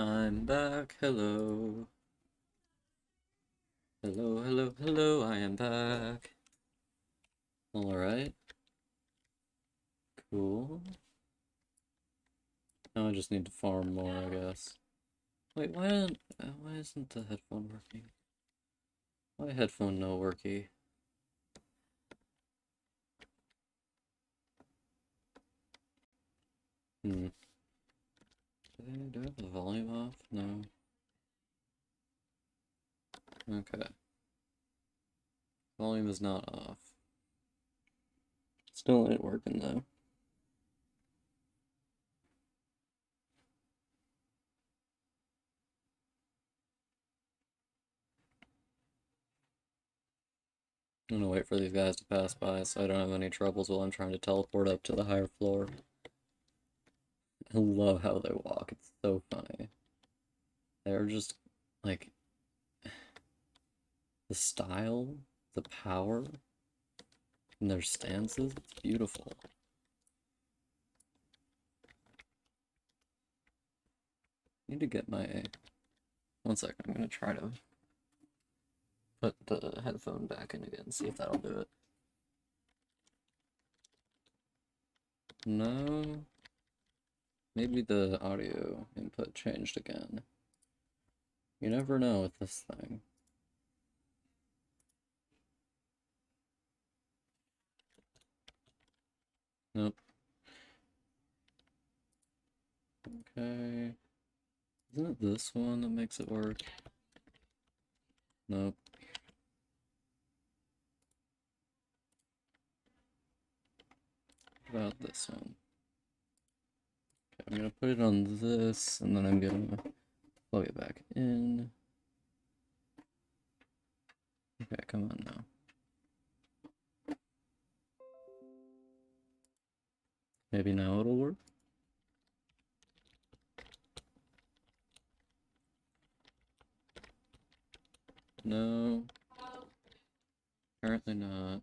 I'm back. Hello. Hello, hello, hello. I am back. Alright. Cool. Now I just need to farm more, I guess. Wait, why isn't the headphone working? Why headphone no worky? Do I have the volume off? No. Okay. Volume is not off. Still ain't working though. I'm gonna wait for these guys to pass by so I don't have any troubles while I'm trying to teleport up to the higher floor. I love how they walk, it's so funny. They're just, like, the style, the power, and their stances, it's beautiful. Need to get my... One second, I'm gonna try to put the headphone back in again, see if that'll do it. No. Maybe the audio input changed again. You never know with this thing. Nope. Okay. Isn't it this one that makes it work? Nope. What about this one? Okay, I'm gonna put it on this, and then I'm gonna plug it back in. Okay, come on now. Maybe now it'll work? No. Apparently not.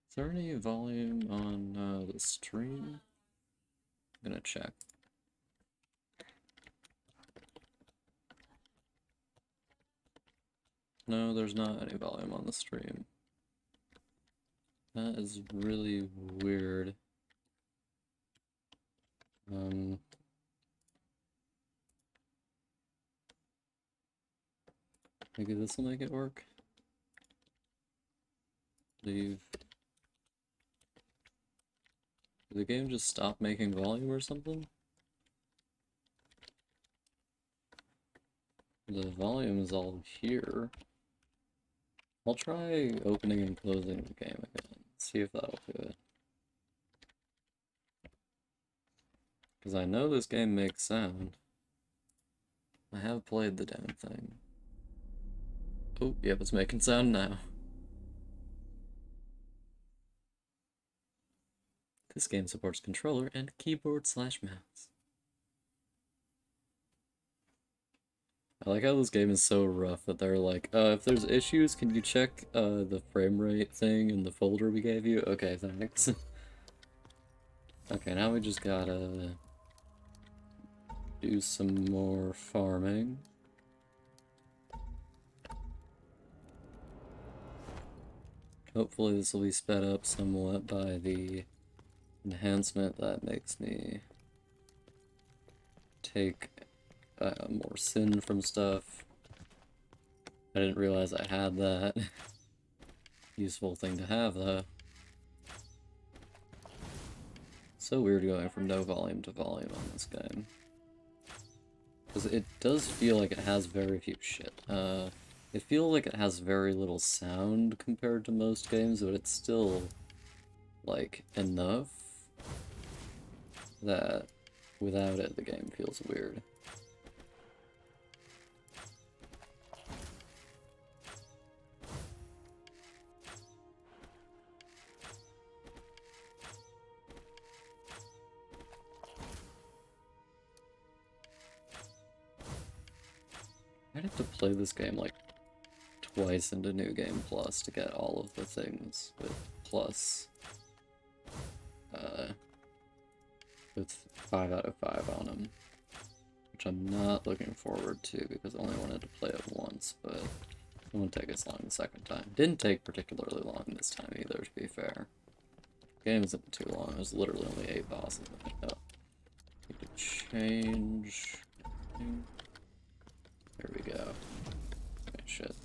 Is there any volume on the stream? I'm gonna check. No, there's not any volume on the stream. That is really weird. Maybe this will make it work. Leave. Did the game just stop making volume or something? The volume is all here. I'll try opening and closing the game again. See if that'll do it. Because I know this game makes sound. I have played the damn thing. Oh, yep, it's making sound now. This game supports controller and keyboard/mouse. I like how this game is so rough that they're like, if there's issues, can you check the frame rate thing in the folder we gave you? Okay, thanks. Okay, now we just gotta do some more farming. Hopefully this will be sped up somewhat by the enhancement that makes me take more sin from stuff. I didn't realize I had that. Useful thing to have, though. So weird going from no volume to volume on this game. Because it does feel like it has very few it feels like it has very little sound compared to most games, but it's still, like, enough that without it, the game feels weird. I'd have to play this game, like, twice into New Game Plus to get all of the things with Plus. With 5 out of 5 on them. which I'm not looking forward to because I only wanted to play it once, but it won't take as long the second time. Didn't take particularly long this time either, to be fair. Game isn't too long, it was literally only 8 bosses. Oh. Need to change. There we go. Okay, shit.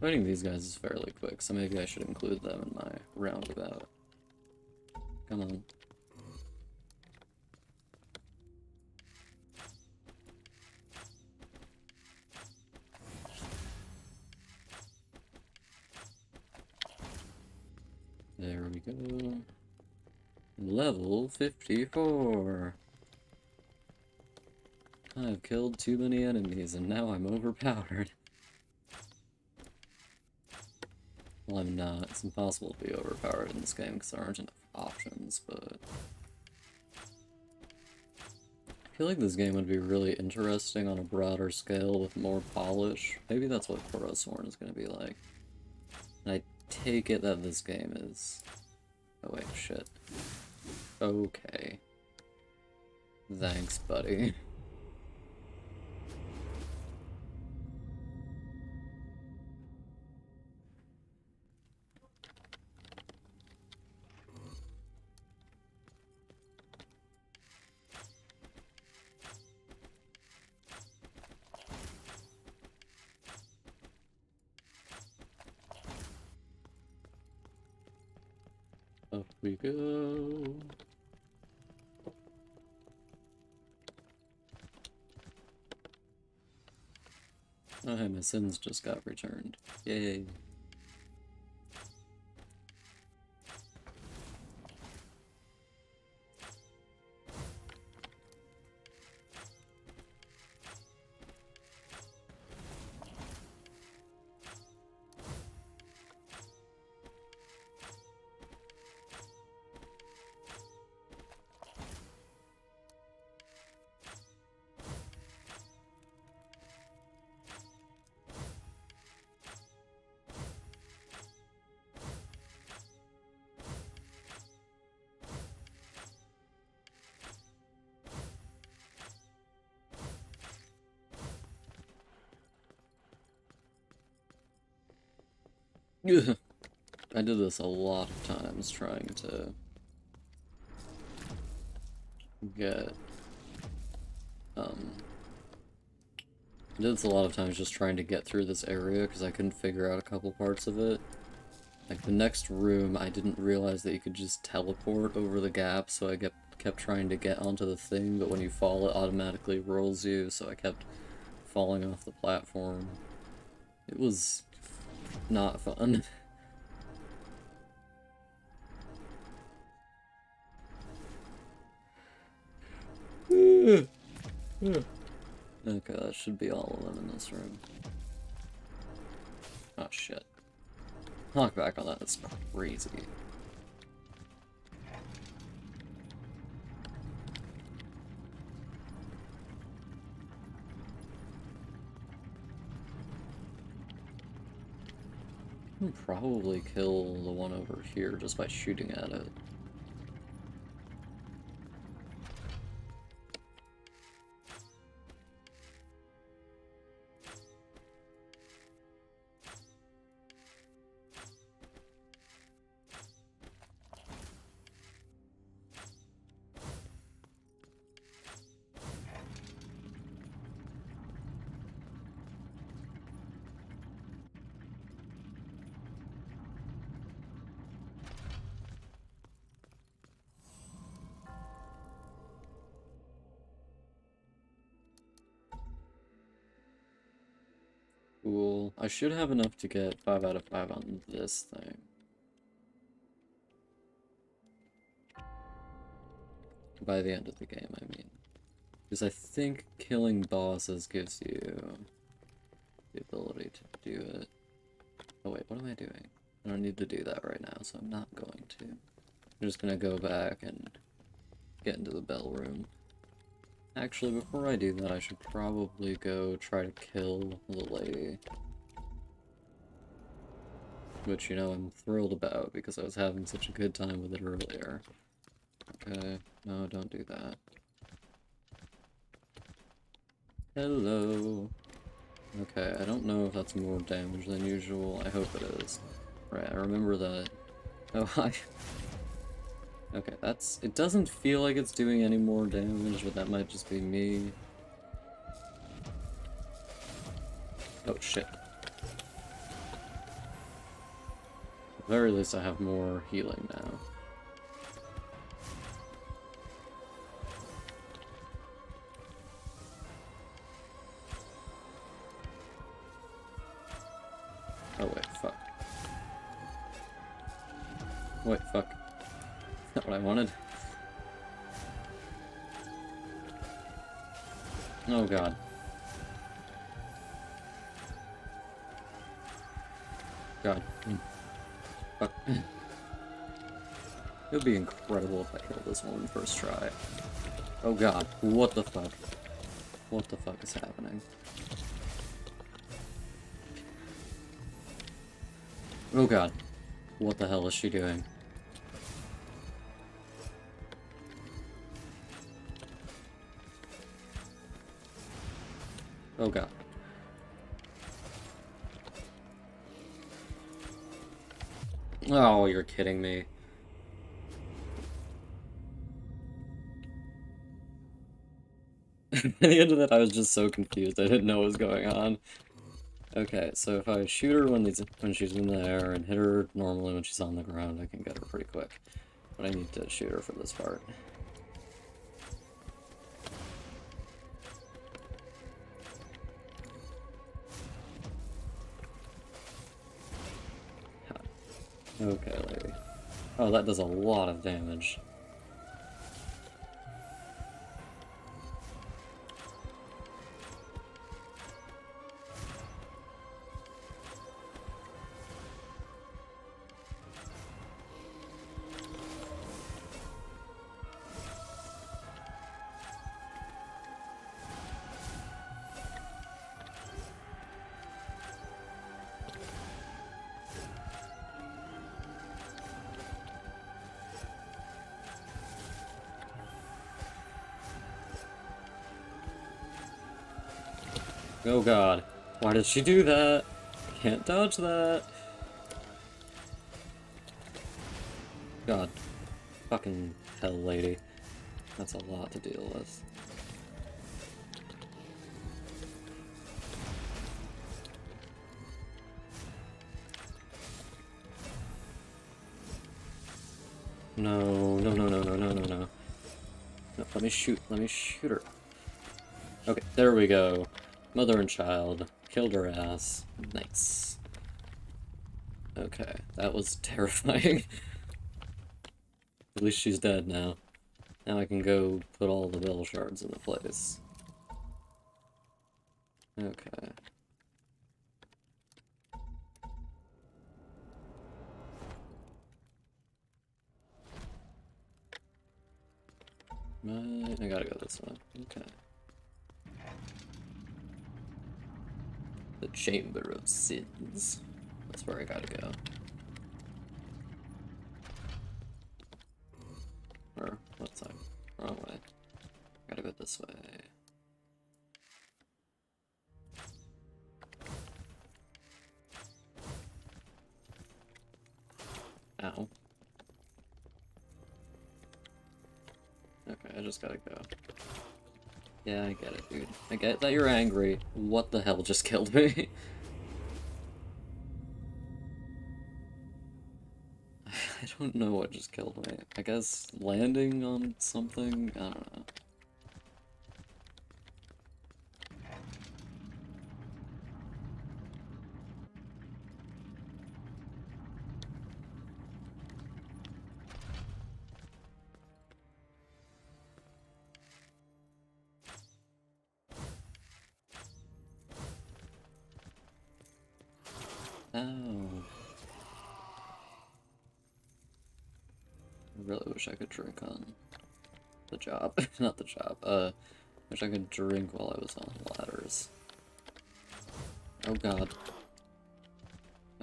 Fighting these guys is fairly quick, so maybe I should include them in my roundabout. Come on. There we go. Level 54. I've killed too many enemies and now I'm overpowered. Well, I'm not. It's impossible to be overpowered in this game because there aren't enough options, but I feel like this game would be really interesting on a broader scale with more polish. Maybe that's what Horror is going to be like. And I take it that this game is... Oh wait, shit. Okay. Thanks, buddy. Up we go. Oh hey, my sins just got returned. Yay. I did this a lot of times trying to get, I did this a lot of times just trying to get through this area because I couldn't figure out a couple parts of it. Like the next room, I didn't realize that you could just teleport over the gap, so I kept trying to get onto the thing, but when you fall it automatically rolls you, so I kept falling off the platform. It was not fun. Okay, that should be all of them in this room. Oh shit. Knock back on that, that's crazy. I can probably kill the one over here just by shooting at it. cool. I should have enough to get 5 out of 5 on this thing. By the end of the game, I mean. Because I think killing bosses gives you the ability to do it. Oh wait, what am I doing? I don't need to do that right now, so I'm not going to. I'm just gonna go back and get into the bell room. Actually, before I do that, I should probably go try to kill the lady. Which, you know, I'm thrilled about because I was having such a good time with it earlier. Okay, no, don't do that. Hello. Okay, I don't know if that's more damage than usual. I hope it is. Right, I remember that. Oh, hi. Okay, that's... It doesn't feel like it's doing any more damage, but that might just be me. Oh, shit. At the very least, I have more healing now. Oh, wait, fuck. Wait, fuck. Is that what I wanted? Oh, God. God. Fuck. It would be incredible if I killed this one first try. Oh, God. What the fuck? What the fuck is happening? Oh, God. What the hell is she doing? Oh, God. Oh, you're kidding me. At the end of that, I was just so confused. I didn't know what was going on. Okay, so if I shoot her when she's in the air and hit her normally when she's on the ground, I can get her pretty quick. But I need to shoot her for this part. Okay, lady. Oh, that does a lot of damage. Oh God, why did she do that? I can't dodge that. God, fucking hell, lady. That's a lot to deal with. No, no, no, no, no, no, no, no. No, let me shoot her. Okay, there we go. Mother and child. Killed her ass. Nice. Okay, that was terrifying. At least she's dead now. Now I can go put all the bell shards into place. Okay. I gotta go this way. Okay. The Chamber of Sins. That's where I gotta go. Or, what's that? Wrong way. Gotta go this way. Ow. Okay, I just gotta go. Yeah, I get it, dude. I get that you're angry. What the hell just killed me? I don't know what just killed me. I guess landing on something? I don't know. Ow. I really wish I could drink on the job. Not the job. Wish I could drink while I was on ladders. Oh god.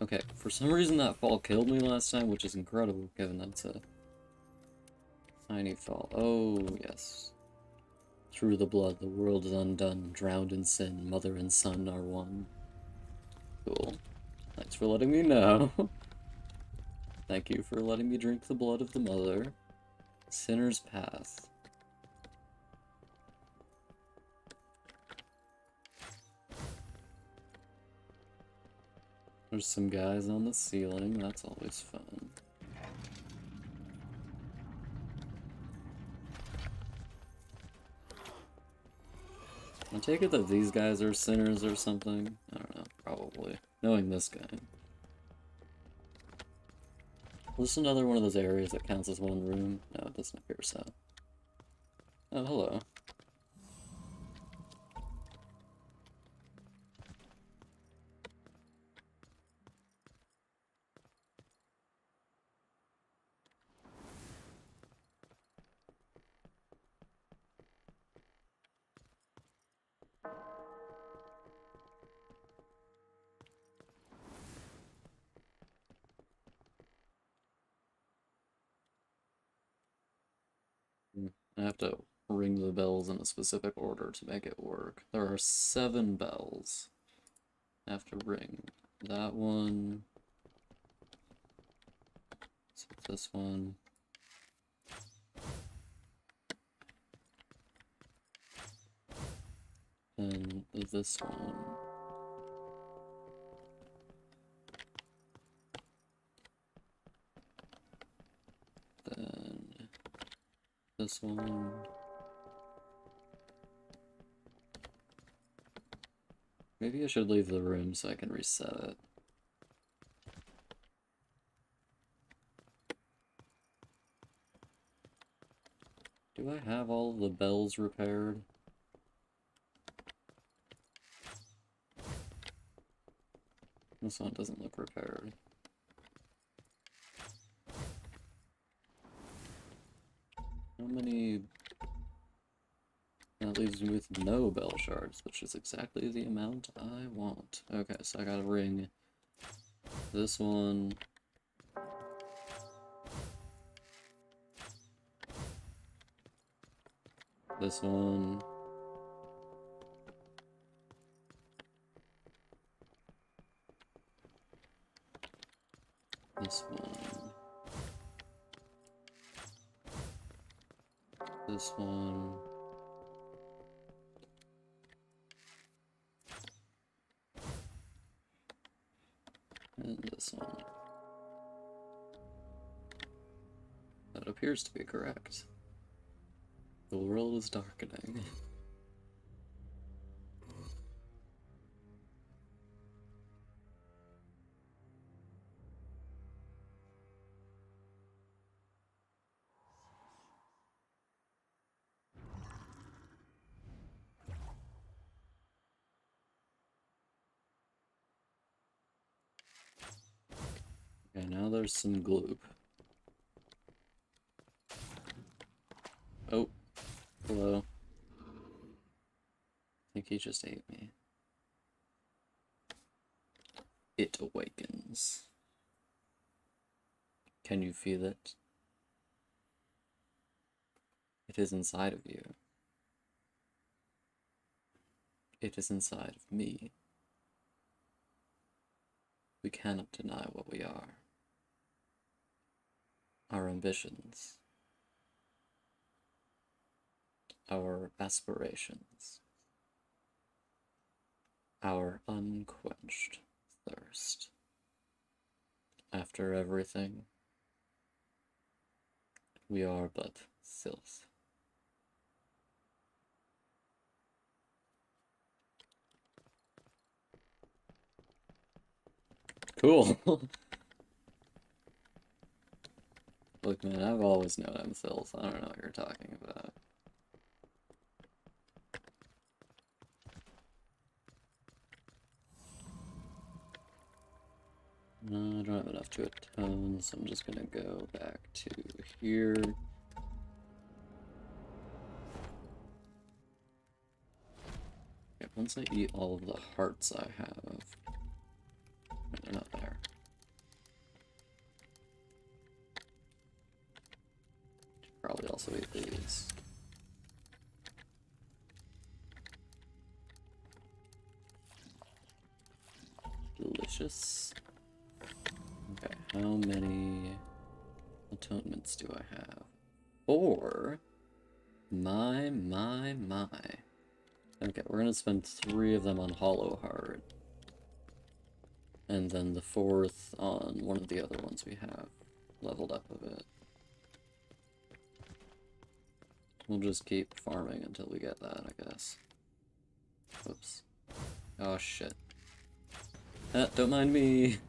Okay, for some reason that fall killed me last time, which is incredible, given that's a tiny fall. Oh, yes. Through the blood, the world is undone, drowned in sin, mother and son are one. Cool. Thanks for letting me know. Thank you for letting me drink the blood of the mother. Sinner's Path. There's some guys on the ceiling, that's always fun. I take it that these guys are sinners or something? I don't know, probably. Knowing this guy. Is this another one of those areas that counts as one room? No, it doesn't appear so. Oh, hello. I have to ring the bells in a specific order to make it work. There are 7 bells. I have to ring that one. So this one. Then this one. Then this one. Maybe I should leave the room so I can reset it. Do I have all of the bells repaired? This one doesn't look repaired. How many... That leaves me with no bell shards, which is exactly the amount I want. Okay, so I gotta ring this one. This one. This one. This one. And this one. That appears to be correct. The world is darkening. Okay, now there's some gloop. Oh, hello. I think he just ate me. It awakens. Can you feel it? It is inside of you. It is inside of me. We cannot deny what we are. Our ambitions. Our aspirations. Our unquenched thirst. After everything, we are but filth. Cool. Look, man, I've always known I'm filth. I don't know what you're talking about. So I'm just gonna go back to here. Okay, once I eat all of the hearts I have... No, they're not there. Probably also eat these. Delicious. Okay, how many atonements do I have? 4? My. Okay, we're gonna spend 3 of them on Hollow Heart. And then the 4th on one of the other ones we have leveled up a bit. We'll just keep farming until we get that, I guess. Oops. Oh shit. Don't mind me!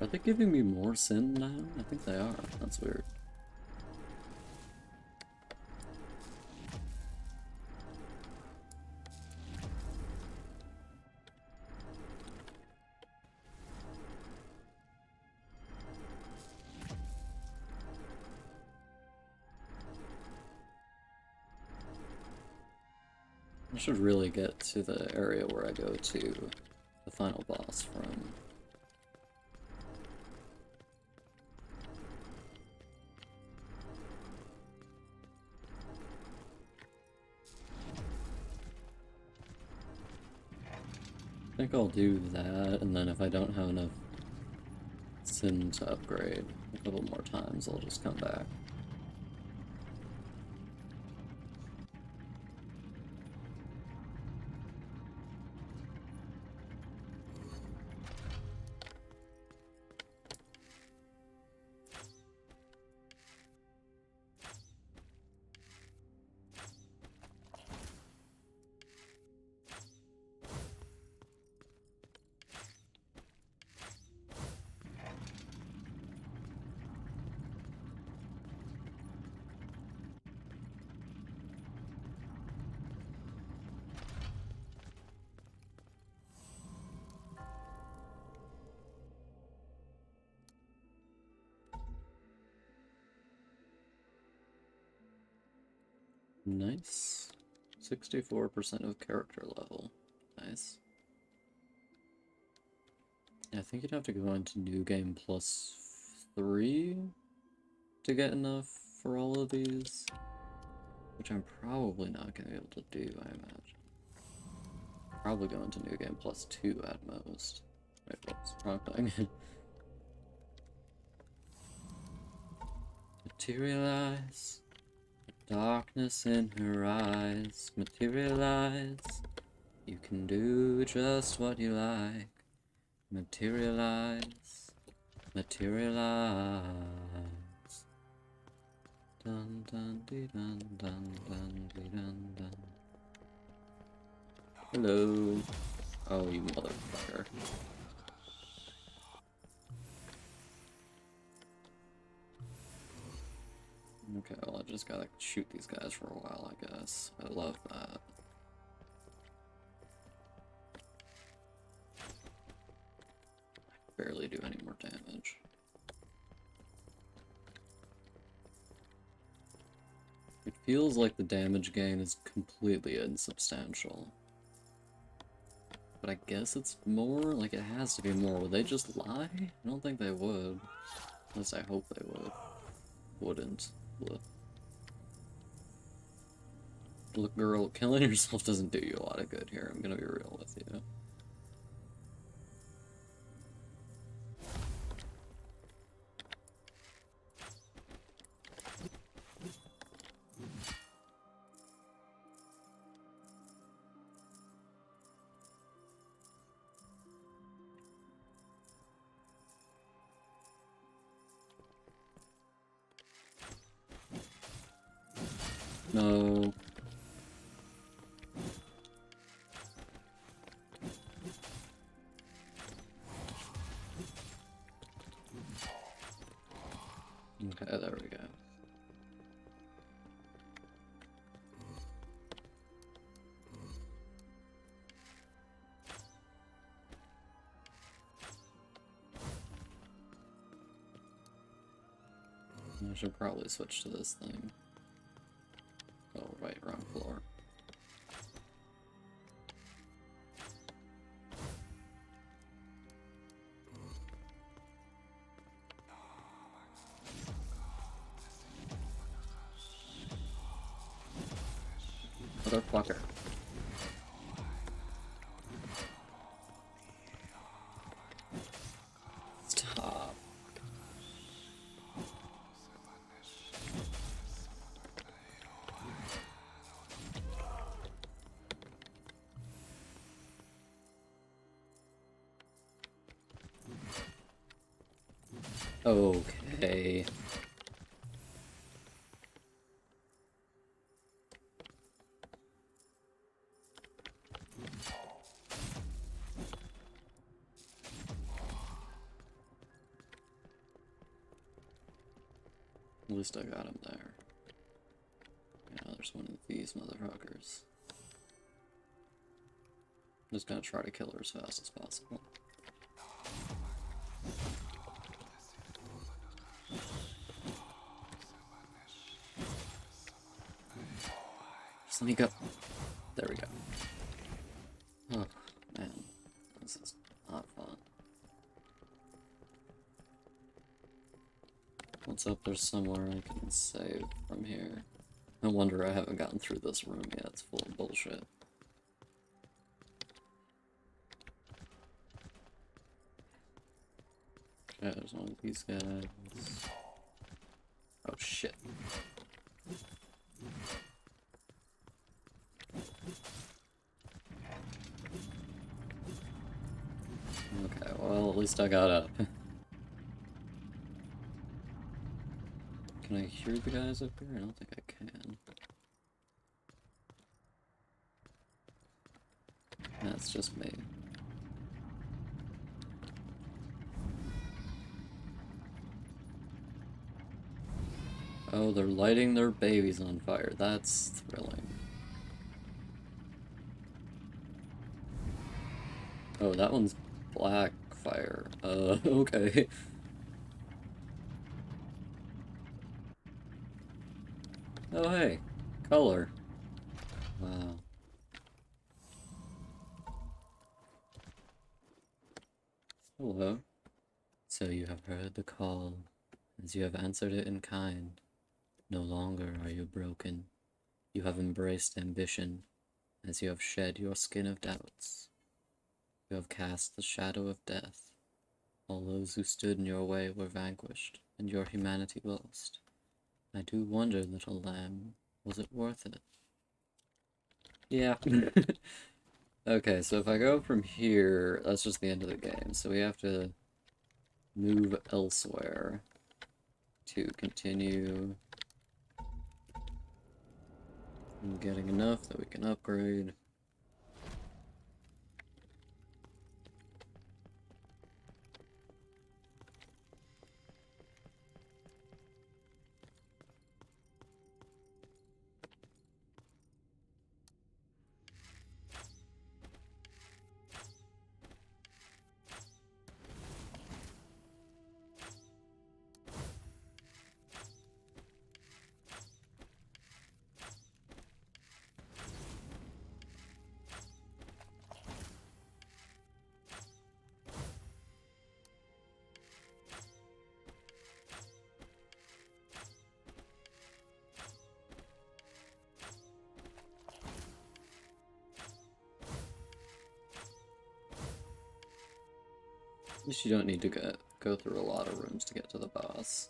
Are they giving me more sin now? I think they are. That's weird. I should really get to the area where I go to the final boss from. I think I'll do that, and then if I don't have enough sin to upgrade a couple more times, I'll just come back. Nice. 64% of character level. Nice. I think you'd have to go into New Game plus 3 to get enough for all of these. Which I'm probably not going to be able to do, I imagine. Probably go into New Game plus 2 at most. Wait, whoops, wrong thing. Materialize. Darkness in her eyes. Materialize. You can do just what you like. Materialize. Materialize. Dun dun dee dun dun dun dee dun dun. Hello. Oh, you motherfucker. Okay, well I just gotta shoot these guys for a while, I guess. I love that. I barely do any more damage. It feels like the damage gain is completely insubstantial. But I guess it's more, like it has to be more. Would they just lie? I don't think they would. At least I hope they would. Wouldn't. Look. Look, girl, killing yourself doesn't do you a lot of good here. I'm gonna be real with you. No. Okay, there we go. I should probably switch to this thing. Oh, right, wrong floor. Motherfucker. Stop. Okay. At least I got him there. Yeah, there's one of these motherfuckers. I'm just gonna try to kill her as fast as possible. Just let me go. There we go. Oh, man. This is not fun. What's up? There's somewhere I can save from here. No wonder I haven't gotten through this room yet. It's full of bullshit. Yeah, there's one of these guys. Oh shit. Okay, well, at least I got up. Can I hear the guys up here? I don't think I can. That's just me. Oh, they're lighting their babies on fire. That's thrilling. Oh, that one's black fire. Okay. Oh, hey. Color. Wow. Hello. So you have heard the call, as you have answered it in kind. No longer are you broken. You have embraced ambition, as you have shed your skin of doubts. You have cast the shadow of death. All those who stood in your way were vanquished, and your humanity lost. I do wonder, little lamb, was it worth it? Yeah. Okay, so if I go from here, that's just the end of the game, so we have to move elsewhere to continue getting enough that we can upgrade. least you don't need to go through a lot of rooms to get to the boss.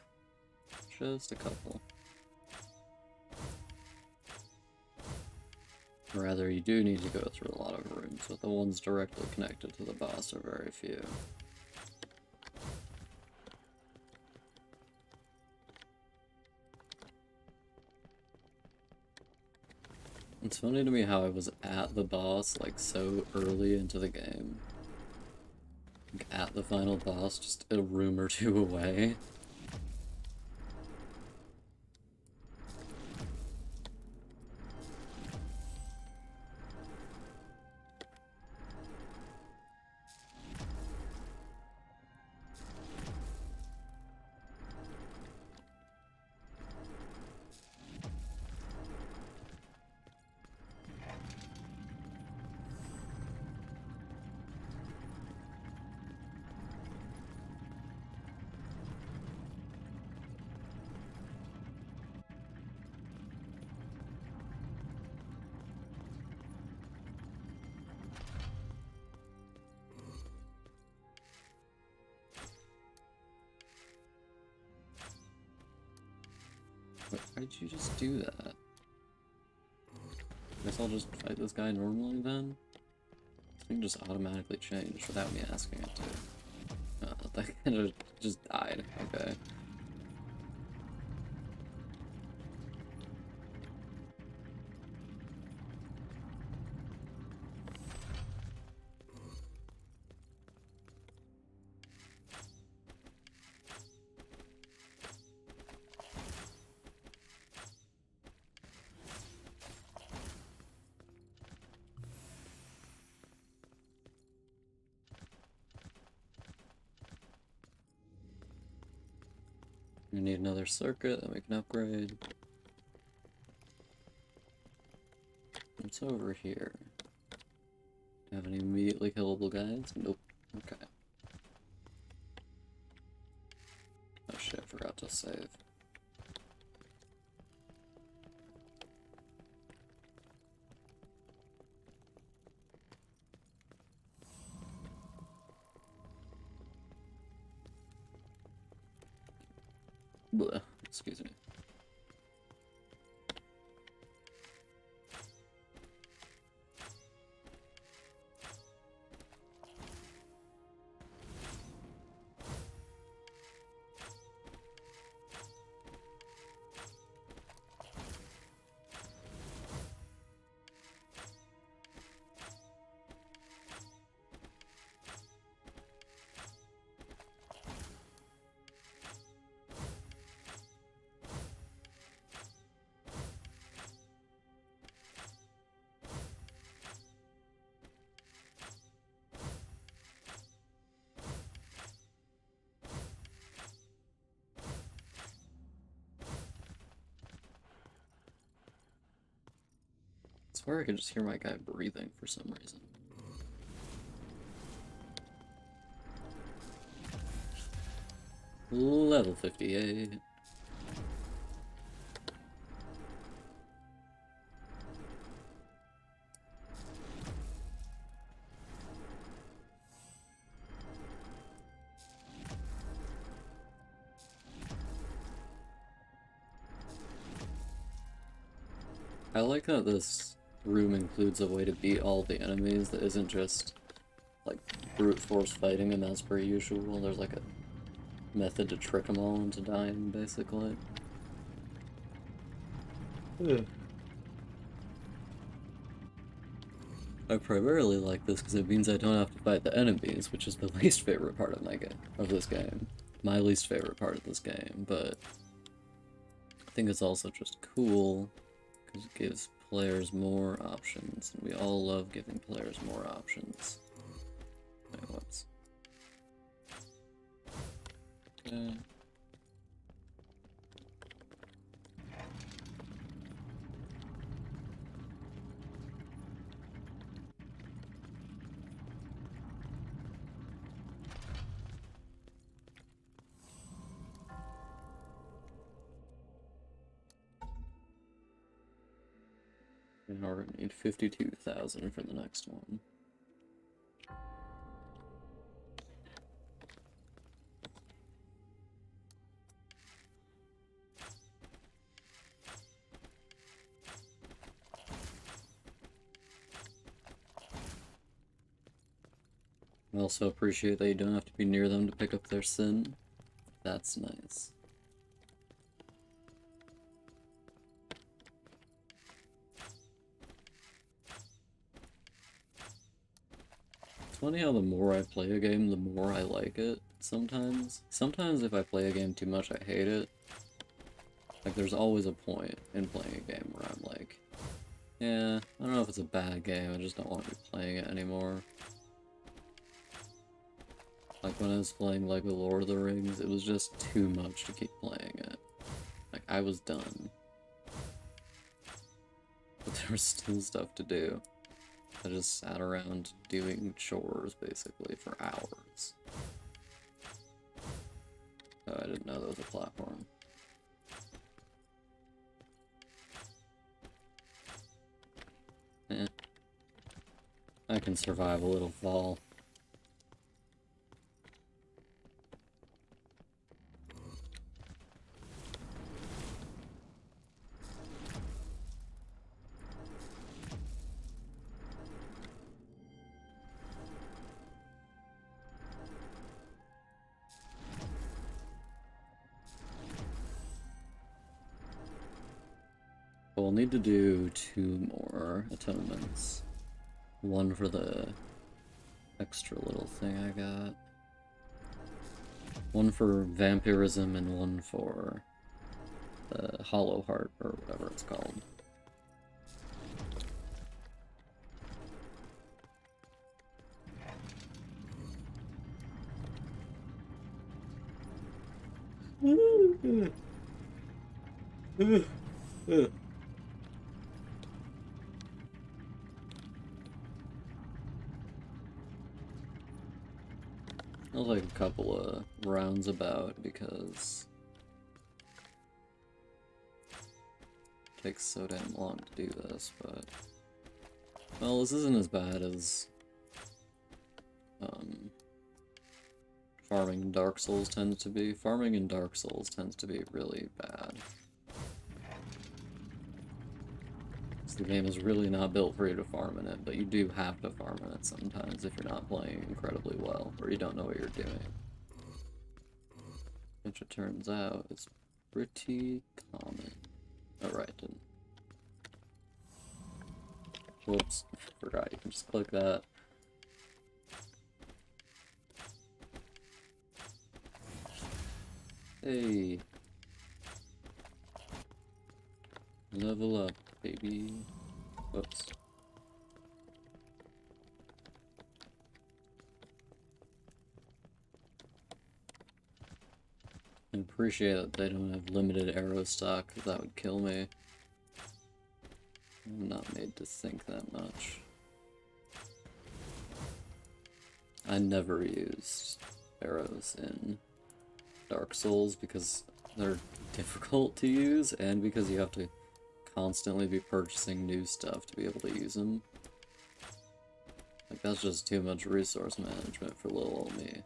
Just a couple. Or rather, you do need to go through a lot of rooms, but the ones directly connected to the boss are very few. It's funny to me how I was at the boss, like, so early into the game. Like, at the final boss, just a room or two away. Why did you just do that? Guess I'll just fight this guy normally then? This thing just automatically changed without me asking it to. Oh, that guy just died. Okay. We need another circuit that we can upgrade. What's over here? Do you have any immediately killable guys? Nope. Okay. Oh shit, I forgot to save. Blech. Excuse me. I swear I could just hear my guy breathing for some reason. Level 58. I like that this room includes a way to beat all the enemies that isn't just, like, brute force fighting them as per usual. There's, like, a method to trick them all into dying, basically. I primarily like this because it means I don't have to fight the enemies, which is the least favorite part of this game. My least favorite part of this game, but I think it's also just cool because it gives players more options, and we all love giving players more options. Wait, whoops. Okay. And we're gonna need 52,000 for the next one. I also appreciate that you don't have to be near them to pick up their sin. That's nice. It's funny how the more I play a game, the more I like it sometimes. Sometimes if I play a game too much, I hate it. Like, there's always a point in playing a game where I'm like, yeah, I don't know if it's a bad game, I just don't want to be playing it anymore. Like, when I was playing Lego Lord of the Rings, it was just too much to keep playing it. Like, I was done. But there was still stuff to do. I just sat around doing chores, basically, for hours. Oh, I didn't know there was a platform. Eh. I can survive a little fall. We'll need to do 2 more atonements. One for the extra little thing I got. One for vampirism and one for the hollow heart, or whatever it's called. I'll take a couple of rounds about because it takes so damn long to do this, but well, this isn't as bad as farming in Dark Souls tends to be. Farming in Dark Souls tends to be really bad. The game is really not built for you to farm in it, but you do have to farm in it sometimes if you're not playing incredibly well, or you don't know what you're doing. Which it turns out is pretty common. Oh, right, didn't. Whoops, forgot you can just click that. Hey. Level up, baby. Whoops. I appreciate that they don't have limited arrow stock, because that would kill me. I'm not made to think that much. I never used arrows in Dark Souls because they're difficult to use, and because you have to constantly be purchasing new stuff to be able to use them. Like, that's just too much resource management for little old me.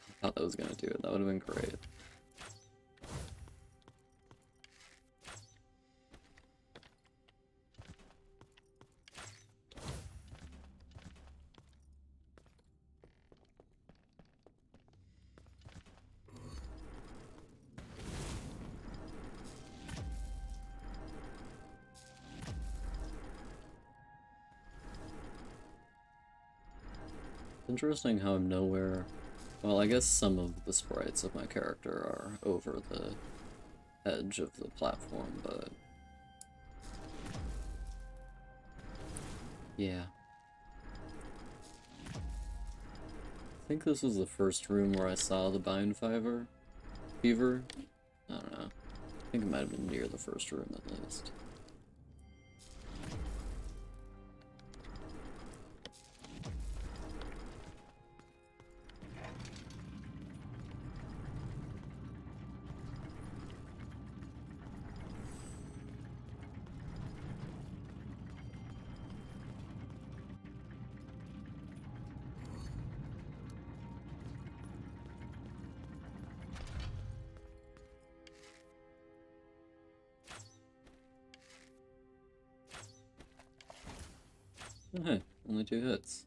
I thought that was gonna do it. That would have been great. Interesting how I'm nowhere... Well, I guess some of the sprites of my character are over the edge of the platform, but... yeah. I think this was the first room where I saw the Bind Fever? I don't know. I think it might have been near the first room at least. Oh, hey, only 2 hits.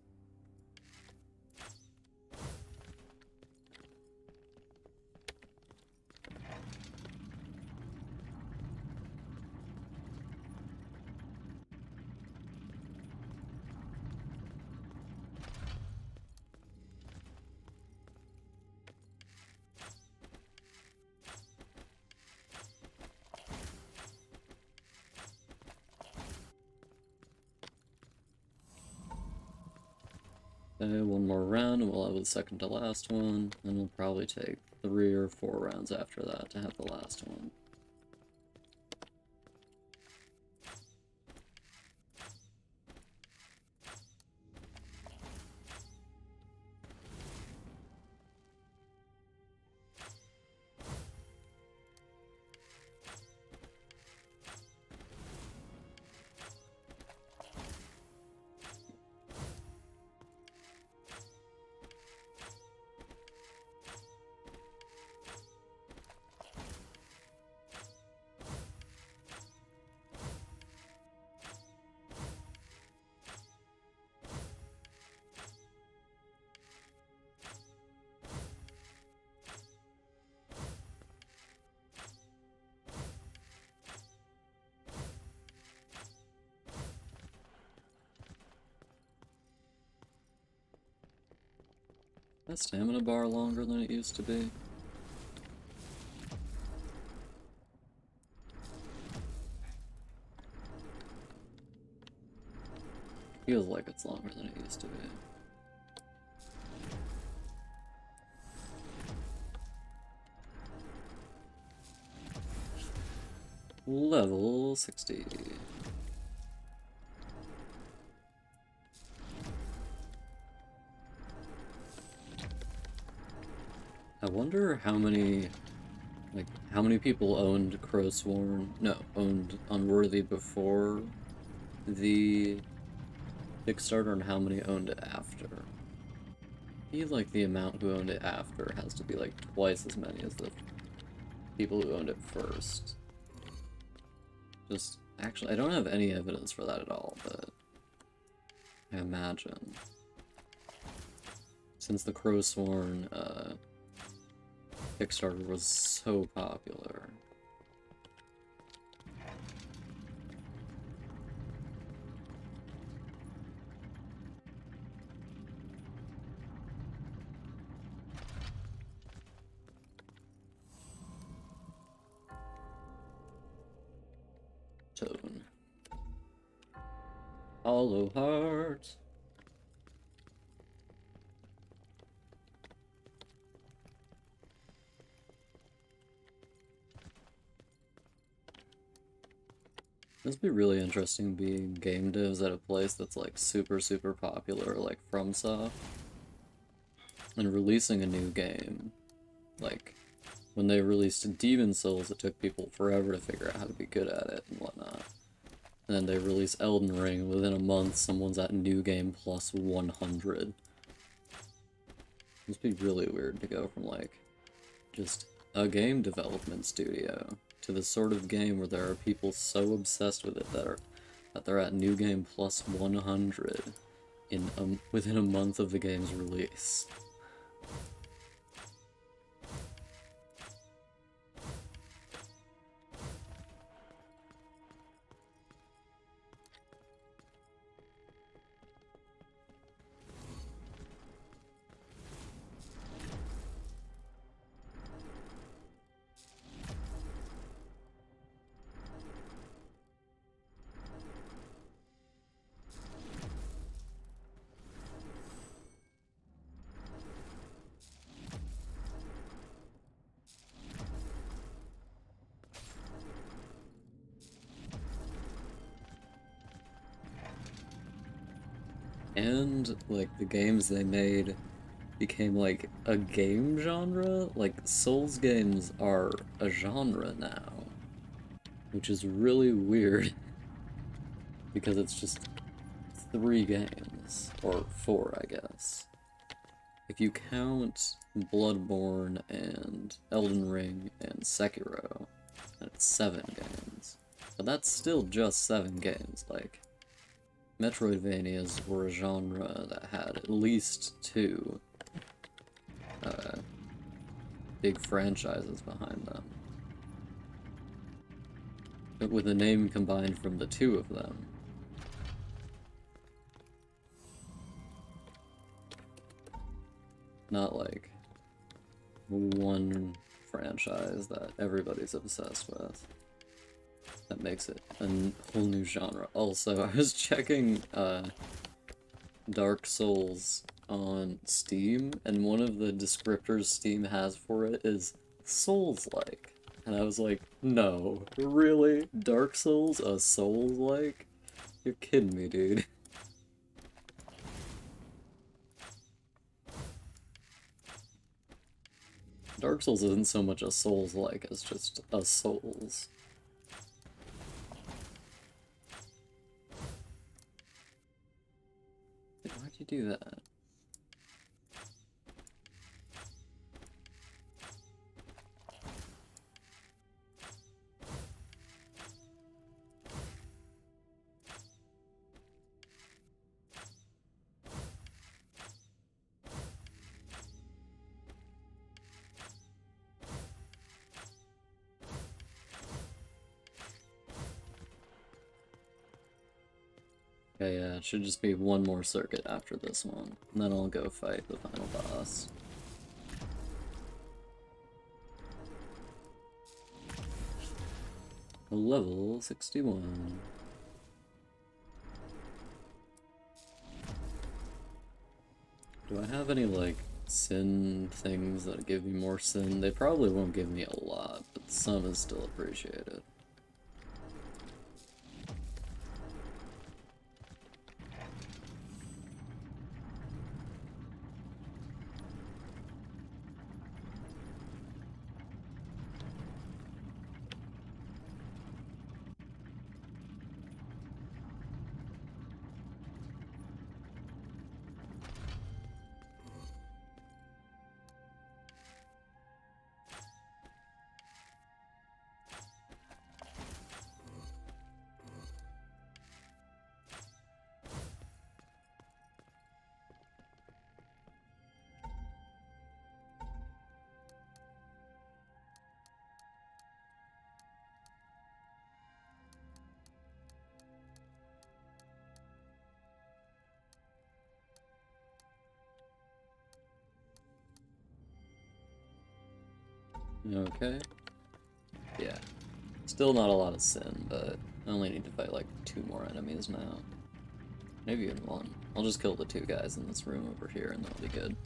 One more round and we'll have the second to last one, and we'll probably take 3 or 4 rounds after that to have the last one. That stamina bar longer than it used to be? Feels like it's longer than it used to be. Level 60. I wonder how many people owned owned Unworthy before the Kickstarter and how many owned it after. I feel like the amount who owned it after has to be like twice as many as the people who owned it first. Just, actually, I don't have any evidence for that at all, but I imagine. Since the Crowsworn, Kickstarter was so popular. Tone. Hollow Heart. This would be really interesting being game devs at a place that's like super popular, like FromSoft, and releasing a new game. Like, when they released Demon Souls, it took people forever to figure out how to be good at it and whatnot. And then they release Elden Ring, within a month someone's at New Game Plus 100. Must be really weird to go from like, just a game development studio to the sort of game where there are people so obsessed with it that they're at New Game Plus 100 within a month of the game's release. And, like, the games they made became, like, a game genre? Like, Souls games are a genre now. Which is really weird. Because it's just 3 games. Or 4, I guess. If you count Bloodborne and Elden Ring and Sekiro, then it's 7 games. But that's still just 7 games, like... Metroidvanias were a genre that had at least two uh, big franchises behind them, with a name combined from the two of them. Not like one franchise that everybody's obsessed with. That makes it a whole new genre. Also, I was checking Dark Souls on Steam, and one of the descriptors Steam has for it is Souls-like. And I was like, no, really? Dark Souls a Souls-like? You're kidding me, dude. Dark Souls isn't so much a Souls-like as just a Souls. Why'd you do that? Okay, yeah, it should just be one more circuit after this one, and then I'll go fight the final boss. Level 61. Do I have any, like, sin things that give me more sin? They probably won't give me a lot, but some is still appreciated. Okay. Yeah. Still not a lot of sin, but I only need to fight like 2 more enemies now. Maybe even 1. I'll just kill the 2 guys in this room over here and that'll be good.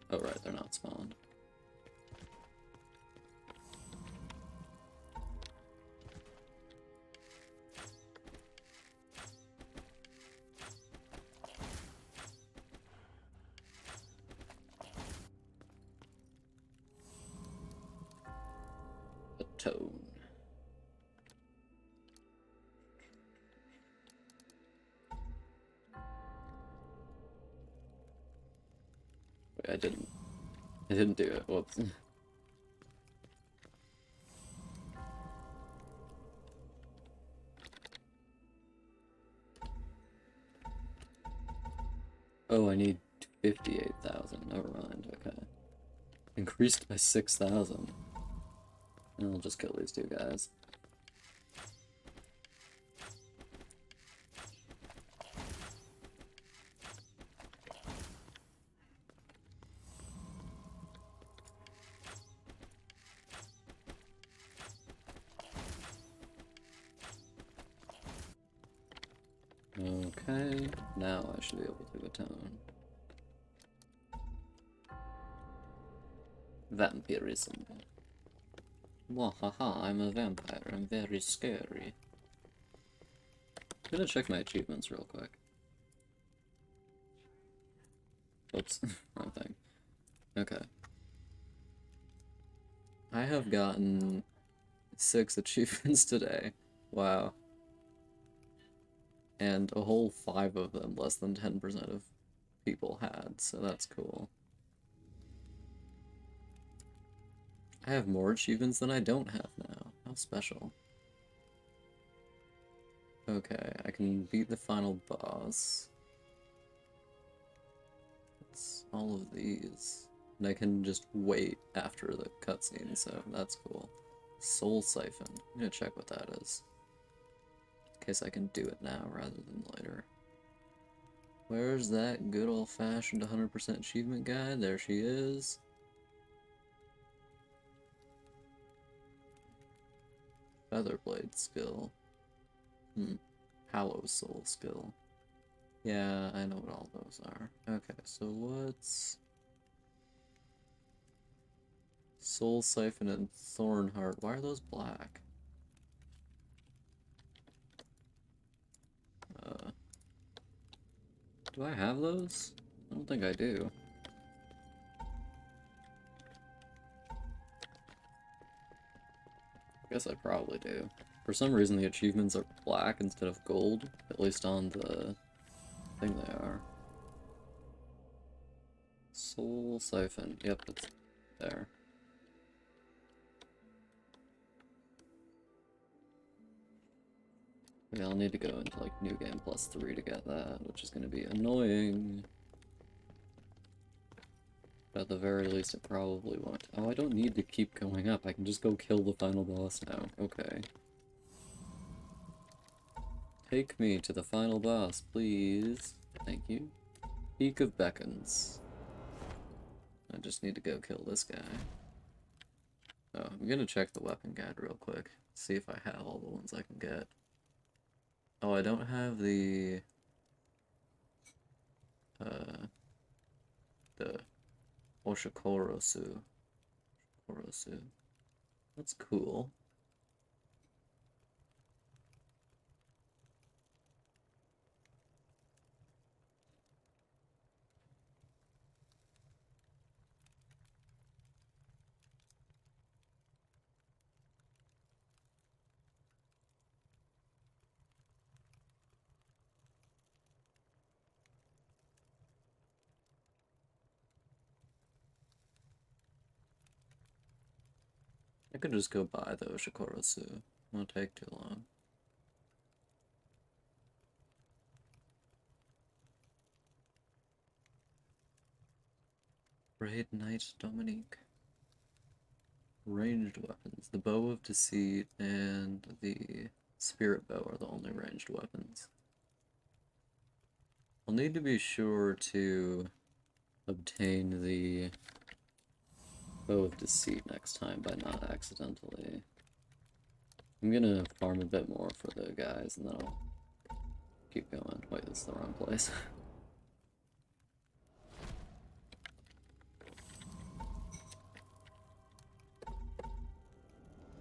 Oh right, they're not spawned. A tone. Wait, I didn't do it. Whoops. Oh, I need 58,000. Never mind. Okay. Increased by 6,000. And I'll just kill these 2 guys. Okay, now I should be able to atone. Vampirism. Wahaha, I'm a vampire. I'm very scary. I'm gonna check my achievements real quick. Oops, wrong thing. Okay. I have gotten 6 achievements today. Wow. And a whole 5 of them less than 10% of people had, so that's cool. I have more achievements than I don't have now. How special. Okay, I can beat the final boss. It's all of these. And I can just wait after the cutscene, so that's cool. Soul Siphon. I'm gonna check what that is. In case I can do it now rather than later. Where's that good old-fashioned 100% achievement guide? There she is. Featherblade skill. Hallow Soul skill. Yeah, I know what all those are. Okay, so what's... Soul Siphon and Thornheart. Why are those black? Do I have those? I don't think I do. I guess I probably do. For some reason the achievements are black instead of gold, at least on the thing they are. Soul Siphon. Yep, it's there. Yeah, I'll need to go into like New Game Plus 3 to get that, which is going to be annoying. But at the very least it probably won't. Oh, I don't need to keep going up. I can just go kill the final boss now. Okay. Take me to the final boss, please. Thank you. Peak of Beacons. I just need to go kill this guy. Oh, I'm gonna check the weapon guide real quick. See if I have all the ones I can get. Oh, I don't have the Oshikorosu. That's cool. I could just go buy the Oshikorosu. Won't take too long. Raid Knight Dominique. Ranged weapons. The Bow of Deceit and the Spirit Bow are the only ranged weapons. I'll need to be sure to obtain the Bow of Deceit next time by not accidentally. I'm gonna farm a bit more for the guys and then I'll keep going. Wait, this is the wrong place.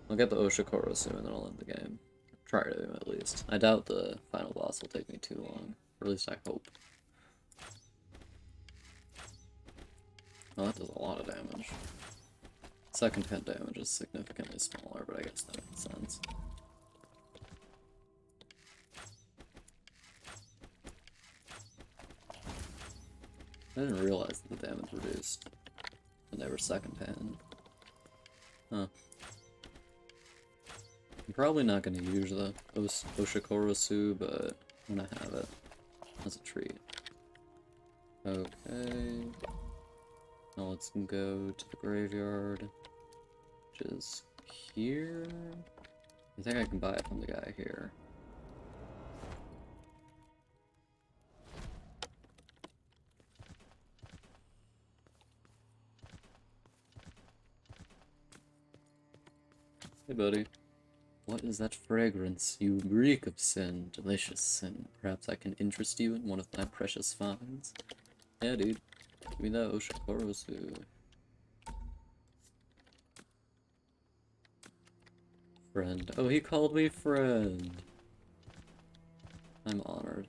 I'll get the Oshikorosu and then I'll end the game. Try to, at least. I doubt the final boss will take me too long. Or at least I hope. Oh, that does a lot of damage. Second hit damage is significantly smaller, but I guess that makes sense. I didn't realize that the damage reduced when they were second hand. Huh. I'm probably not going to use the Oshikorosu, but I'm going to have it as a treat. Okay. Now let's go to the graveyard, which is here. I think I can buy it from the guy here. Hey, buddy. What is that fragrance? You reek of sin, delicious sin. Perhaps I can interest you in one of my precious finds? Yeah, dude. Give me that Oshikorosu. Friend. Oh, he called me friend. I'm honored.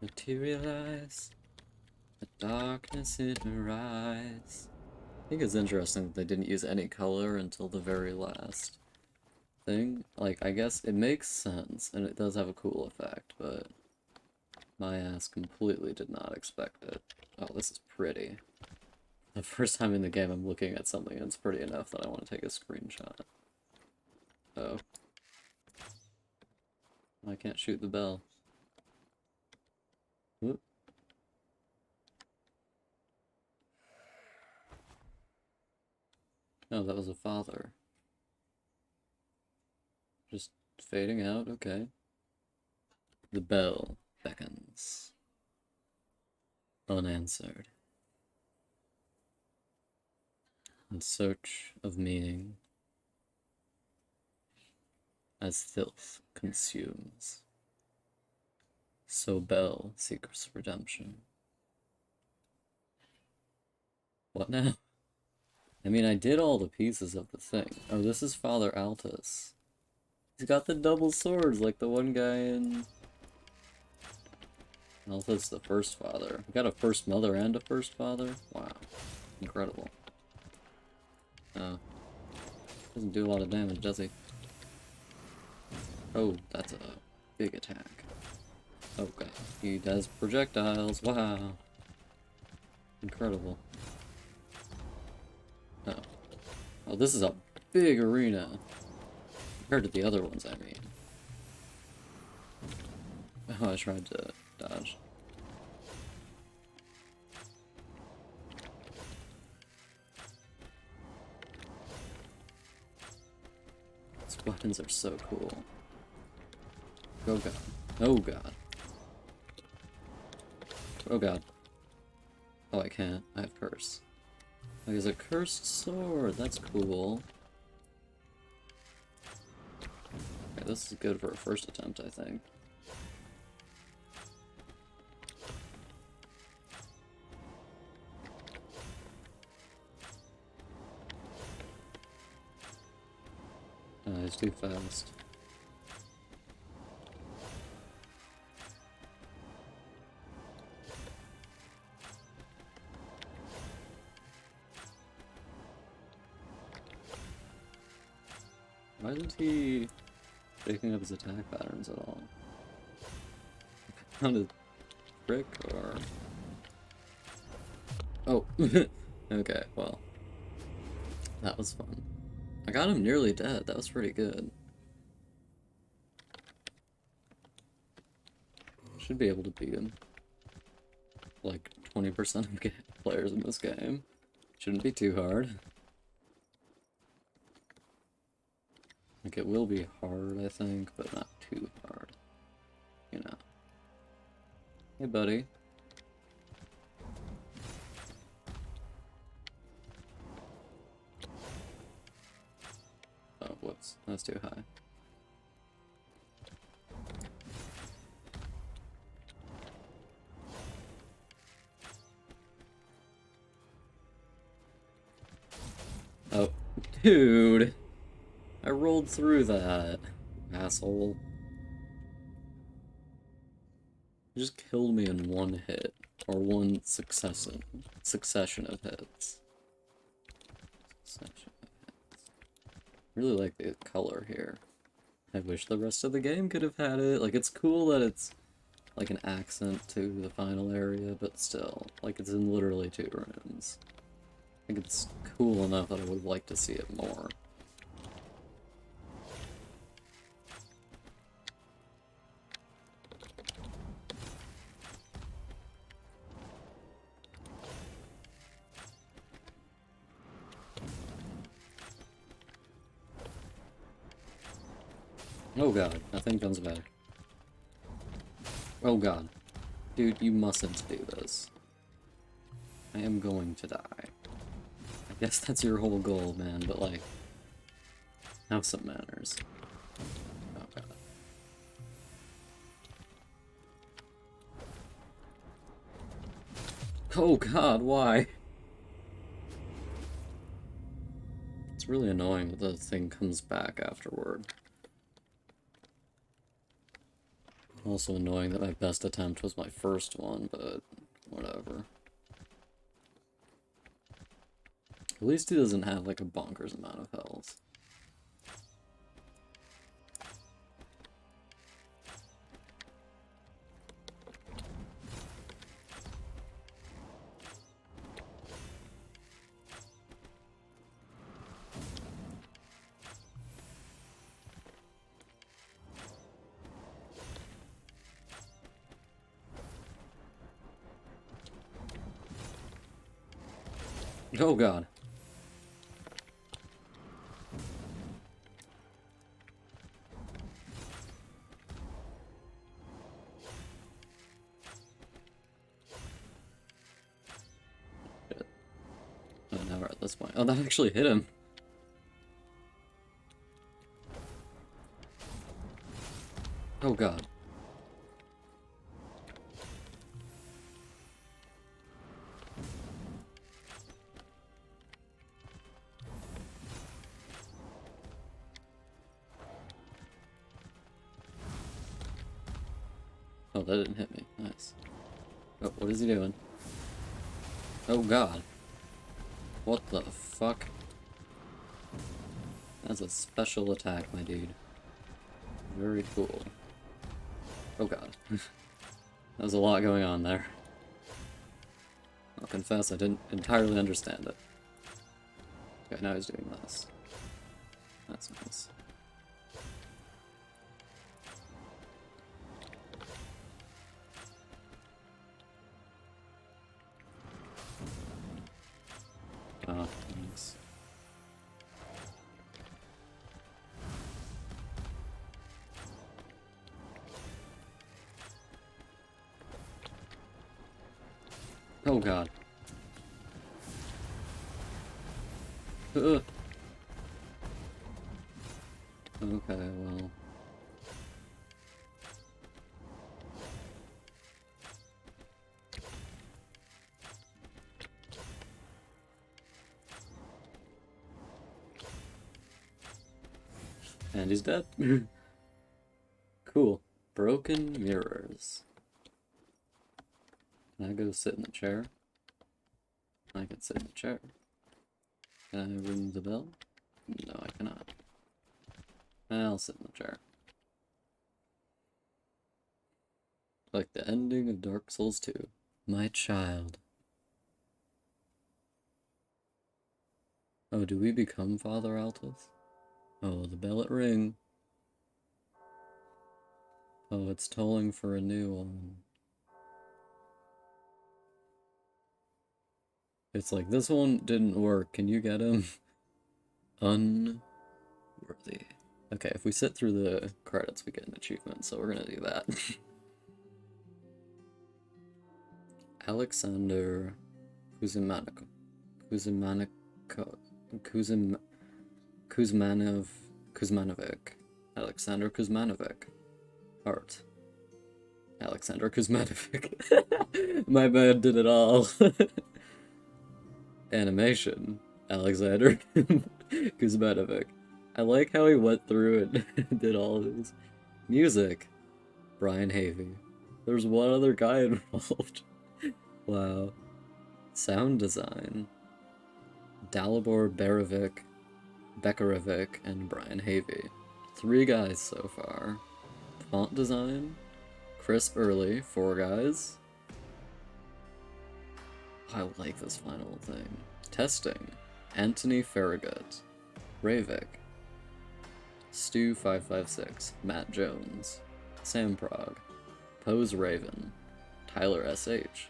Materialize. The darkness in her eyes. I think it's interesting that they didn't use any color until the very last thing. Like, I guess it makes sense, and it does have a cool effect, but my ass completely did not expect it. Oh, this is pretty. The first time in the game I'm looking at something and it's pretty enough that I want to take a screenshot. Oh. I can't shoot the bell. Whoop. No, that was a father. Just fading out, okay. The bell beckons. Unanswered. In search of meaning, as filth consumes, so bell seeks redemption. What now? I mean, I did all the pieces of the thing. Oh, this is Father Altus. He's got the double swords like the one guy in... Altus, the first father. We got a first mother and a first father? Wow. Incredible. Doesn't do a lot of damage, does he? Oh, that's a big attack. Oh god. He does projectiles. Wow. Incredible. Oh. Oh, this is a big arena. Compared to the other ones, I mean. Oh, I tried to dodge. These weapons are so cool. Oh god. Oh god. Oh god. Oh, I can't. I have curse. Like, it's a cursed sword. That's cool. Okay, this is good for a first attempt, I think. It's too fast. Why isn't he picking up his attack patterns at all? Found a trick or... Oh, okay, well. That was fun. I got him nearly dead, that was pretty good. Should be able to beat him. Like 20% of players in this game. Shouldn't be too hard. Like, it will be hard, I think, but not too hard. You know. Hey, buddy. Oh, whoops. That's too high. Oh, dude! I rolled through that, asshole. You just killed me in one hit, or one succession of hits. Succession of hits. Really like the color here. I wish the rest of the game could have had it. Like, it's cool that it's like an accent to the final area, but still, like, it's in literally 2 rooms. I think it's cool enough that I would like to see it more. Oh god, that thing comes back. Oh god. Dude, you mustn't do this. I am going to die. I guess that's your whole goal, man, but like... have some manners. Oh god. Oh god, why? It's really annoying that the thing comes back afterward. Also annoying that my best attempt was my first one, but whatever. At least he doesn't have like a bonkers amount of health. Oh god. Shit. Oh, now we're at this point. Oh, that actually hit him. Oh god. Oh, that didn't hit me. Nice. Oh, what is he doing? Oh god. What the fuck? That's a special attack, my dude. Very cool. Oh god. There's a lot going on there. I'll confess I didn't entirely understand it. Okay, now he's doing this. That's nice. Ah, thanks. Oh god. Ugh. Okay, well. And he's dead. Cool. Broken mirrors. Can I go sit in the chair? I can sit in the chair. Can I ring the bell? No, I cannot. I'll sit in the chair. Like the ending of Dark Souls 2. My child. Oh, do we become Father Altus? Oh, the bell at ring. Oh, it's tolling for a new one. It's like, this one didn't work. Can you get him? Unworthy. Okay, if we sit through the credits, we get an achievement, so we're gonna do that. Alexander Kuzmanov. Kuzmanovic. Alexander Kuzmanovic. Art. Alexander Kuzmanovic. My bad, did it all. Animation. Alexander Kuzmanovic. I like how he went through and did all of these. Music. Brian Havey. There's one other guy involved. Wow. Sound design. Dalibor Bekarevic, and Brian Havey. 3 guys so far. Font design. Chris Early, 4 guys. I like this final thing. Testing. Anthony Farragut. Ravik. Stu556. Matt Jones. Sam Prog. Pose Raven. Tyler SH.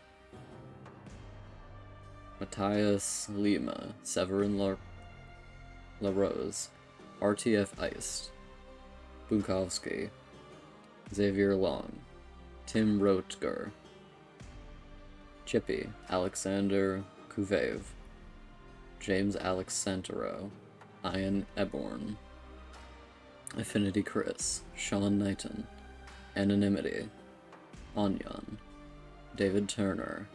Matthias Lima. Severin LaRose. RTF Iced. Bunkovsky. Xavier Long. Tim Rotger. Chippy. Alexander Kuvev. James Alex Santoro. Ian Eborn. Affinity Chris. Sean Knighton. Anonymity. Onyon. David Turner.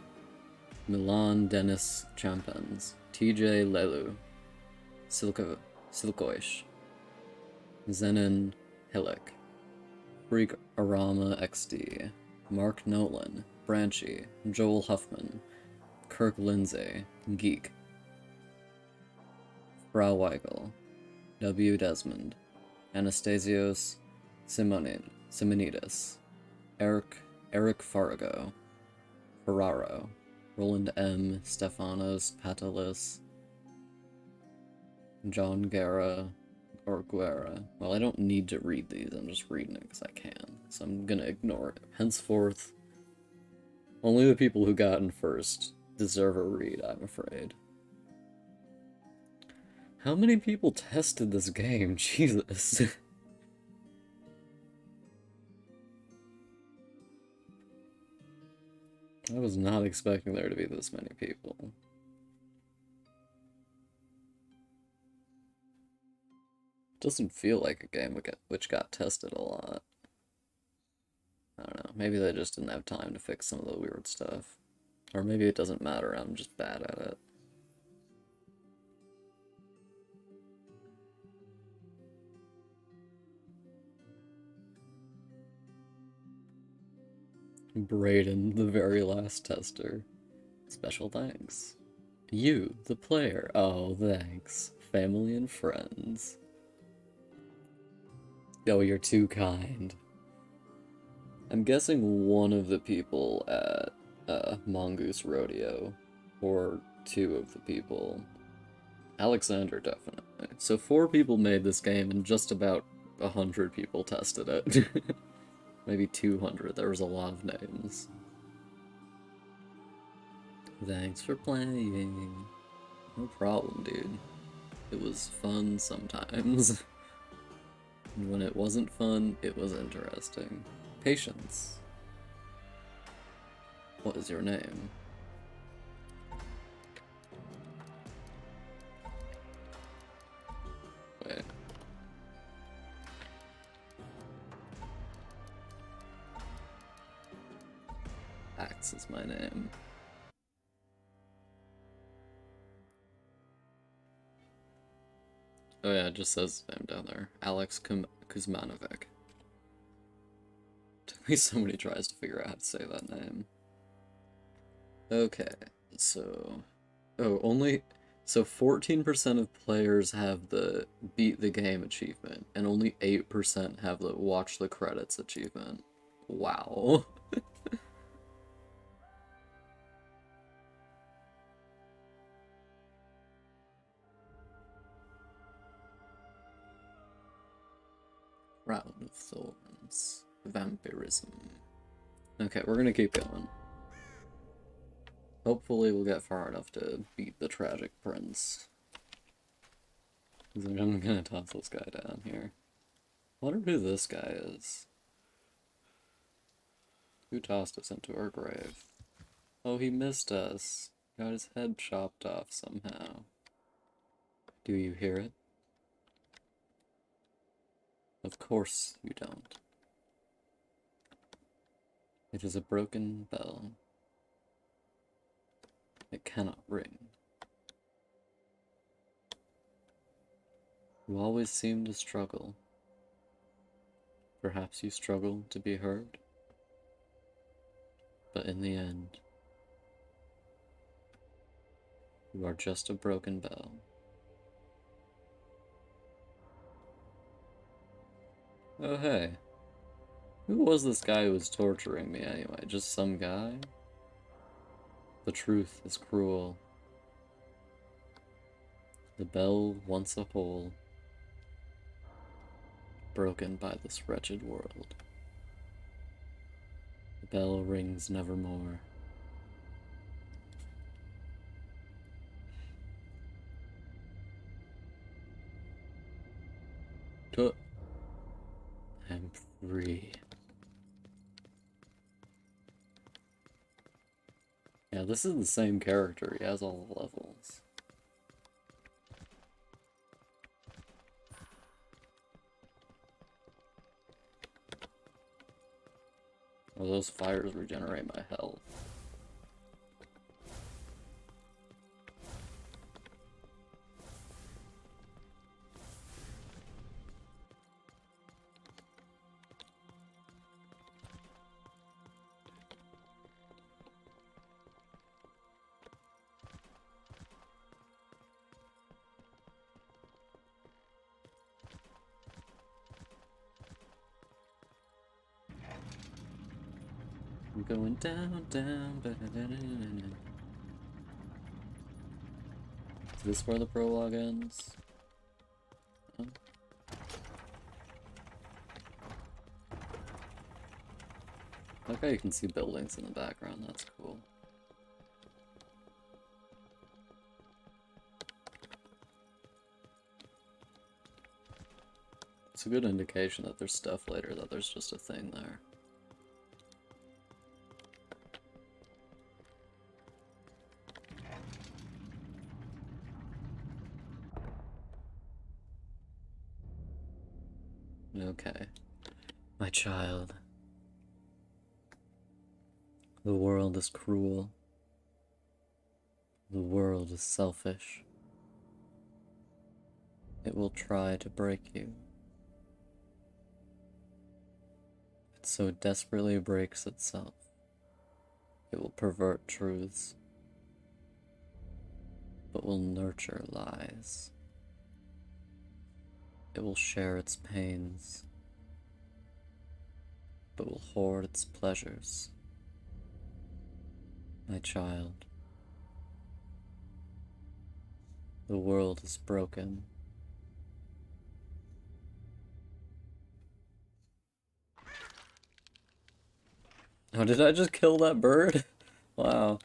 Milan Dennis Champens. TJ Lelu. Silkoish. Zenon Hillick. Freak Arama XD. Mark Nolan. Branchy. Joel Huffman. Kirk Lindsay. Geek. Frau Weigel. W. Desmond. Anastasios Simonides. Eric Farrago. Ferraro. Roland M. Stefanos Patalis. John Guerra. Or Guerra. Well, I don't need to read these, I'm just reading it because I can. So I'm gonna ignore it. Henceforth, only the people who got in first deserve a read, I'm afraid. How many people tested this game? Jesus. I was not expecting there to be this many people. Doesn't feel like a game which got tested a lot. I don't know, maybe they just didn't have time to fix some of the weird stuff. Or maybe it doesn't matter, I'm just bad at it. Brayden, the very last tester. Special thanks. You, the player. Oh, thanks. Family and friends. Oh, you're too kind. I'm guessing one of the people at Mongoose Rodeo, or two of the people. Alexander, definitely. So 4 people made this game, and just about 100 people tested it. Maybe 200, there was a lot of names. Thanks for playing. No problem, dude. It was fun sometimes. And when it wasn't fun, it was interesting. Patience. What is your name? Wait. Axe is my name. Oh yeah, it just says his name down there. Alex Kuzmanovic. Took me so many tries to figure out how to say that name. Okay, so... Oh, only... So 14% of players have the beat the game achievement, and only 8% have the watch the credits achievement. Wow. Round of Thorns. Vampirism. Okay, we're gonna keep going. Hopefully we'll get far enough to beat the Tragic Prince. I'm gonna toss this guy down here. Wonder who this guy is. Who tossed us into our grave? Oh, he missed us. Got his head chopped off somehow. Do you hear it? Of course you don't. It is a broken bell. It cannot ring. You always seem to struggle. Perhaps you struggle to be heard? But in the end, you are just a broken bell. Oh hey. Who was this guy who was torturing me anyway? Just some guy? The truth is cruel. The bell once a whole, broken by this wretched world. The bell rings nevermore. I'm free. Yeah, this is the same character. He has all the levels. Oh, those fires regenerate my health. I'm going down, down, Is this where the prologue ends? Oh. Okay, you can see buildings in the background, that's cool. It's a good indication that there's stuff later, that there's just a thing there. Okay. My child. The world is cruel. The world is selfish. It will try to break you. It so desperately breaks itself. It will pervert truths, but will nurture lies. It will share its pains, but will hoard its pleasures. My child, the world is broken. Oh, did I just kill that bird? Wow.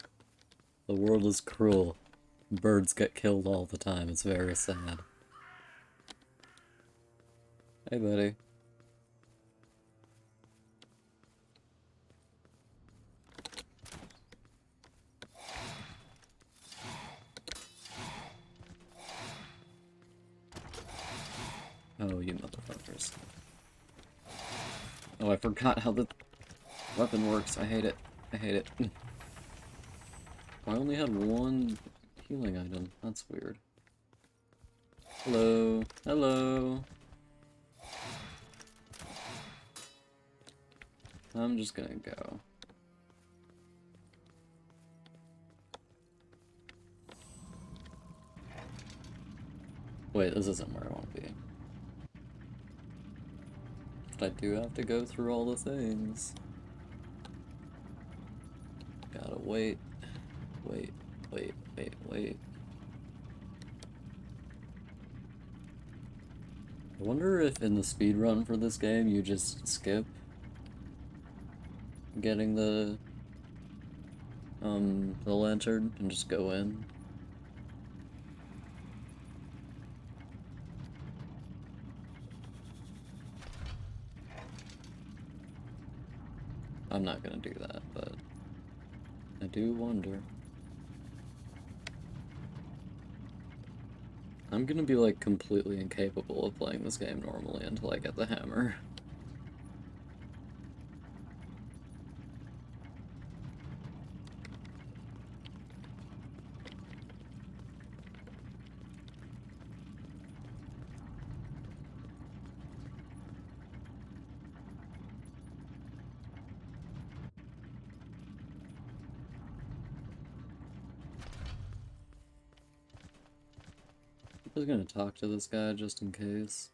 The world is cruel. Birds get killed all the time. It's very sad. Hey, buddy. Oh, you motherfuckers. Oh, I forgot how the weapon works. I hate it. I hate it. I only had one healing item. That's weird. Hello. Hello. I'm just gonna go. Wait, this isn't where I want to be. But I do have to go through all the things. Gotta wait. Wait, wait, wait, wait. I wonder if in the speedrun for this game you just skip getting the lantern and just go in. I'm not gonna do that, but I do wonder. I'm gonna be like completely incapable of playing this game normally until I get the hammer. I was gonna talk to this guy just in case.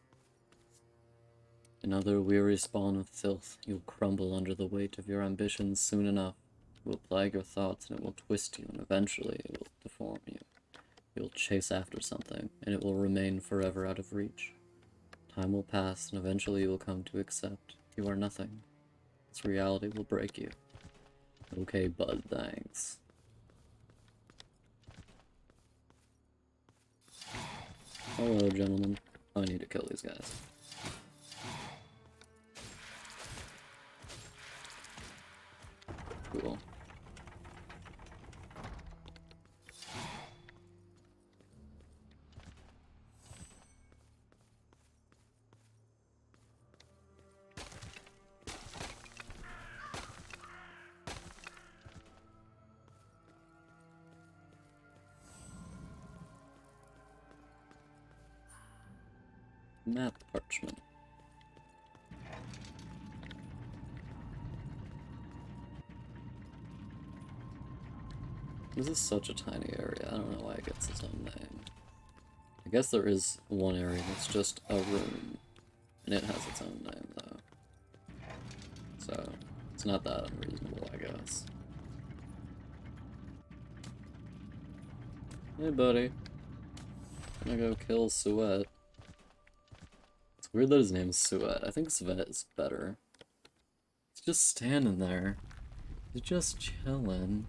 Another weary spawn of filth, you'll crumble under the weight of your ambitions soon enough. It will plague your thoughts and it will twist you and eventually it will deform you. You'll chase after something and it will remain forever out of reach. Time will pass and eventually you will come to accept you are nothing. This reality will break you. Okay, bud, thanks. Hello, gentlemen. I need to kill these guys. Cool. Map parchment. This is such a tiny area. I don't know why it gets its own name. I guess there is one area that's just a room, and it has its own name, though. So, it's not that unreasonable, I guess. Hey, buddy. I'm gonna go kill Suet. It's weird that his name is Suet. I think Svet is better. He's just standing there. He's just chilling.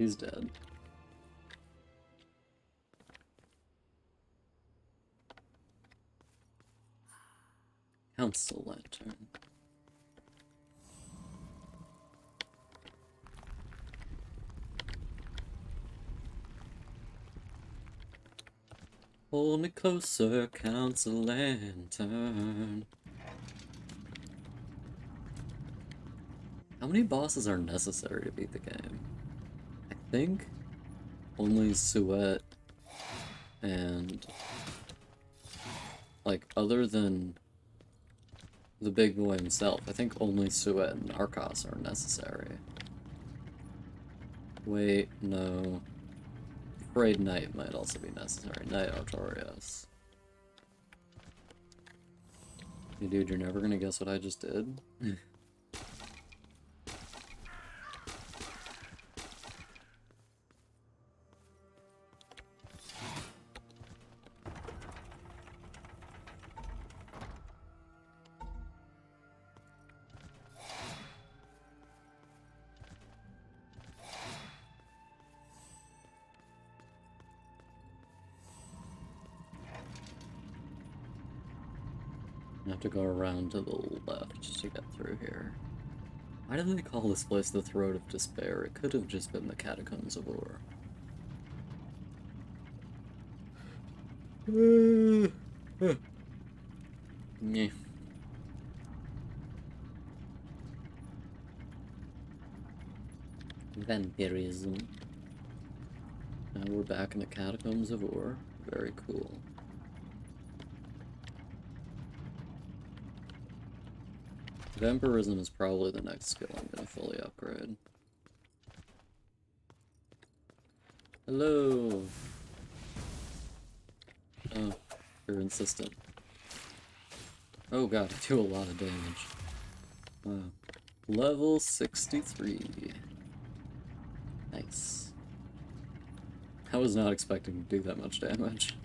He's dead. Council Lantern. Hold me closer, Council Lantern. How many bosses are necessary to beat the game? I think only Suet and, like, other than the big boy himself, I think only Suet and Arcos are necessary. Wait, no. Afraid Knight might also be necessary. Knight Artorias. Hey dude, you're never gonna guess what I just did? I have to go around to the left to get through here. Why did they call this place the Throat of Despair? It could have just been the Catacombs of Ur. Yeah. Vampirism. Now we're back in the Catacombs of Ur. Very cool. Vampirism is probably the next skill I'm gonna fully upgrade. Hello! Oh, you're insistent. Oh god, I do a lot of damage. Wow. Level 63. Nice. I was not expecting to do that much damage.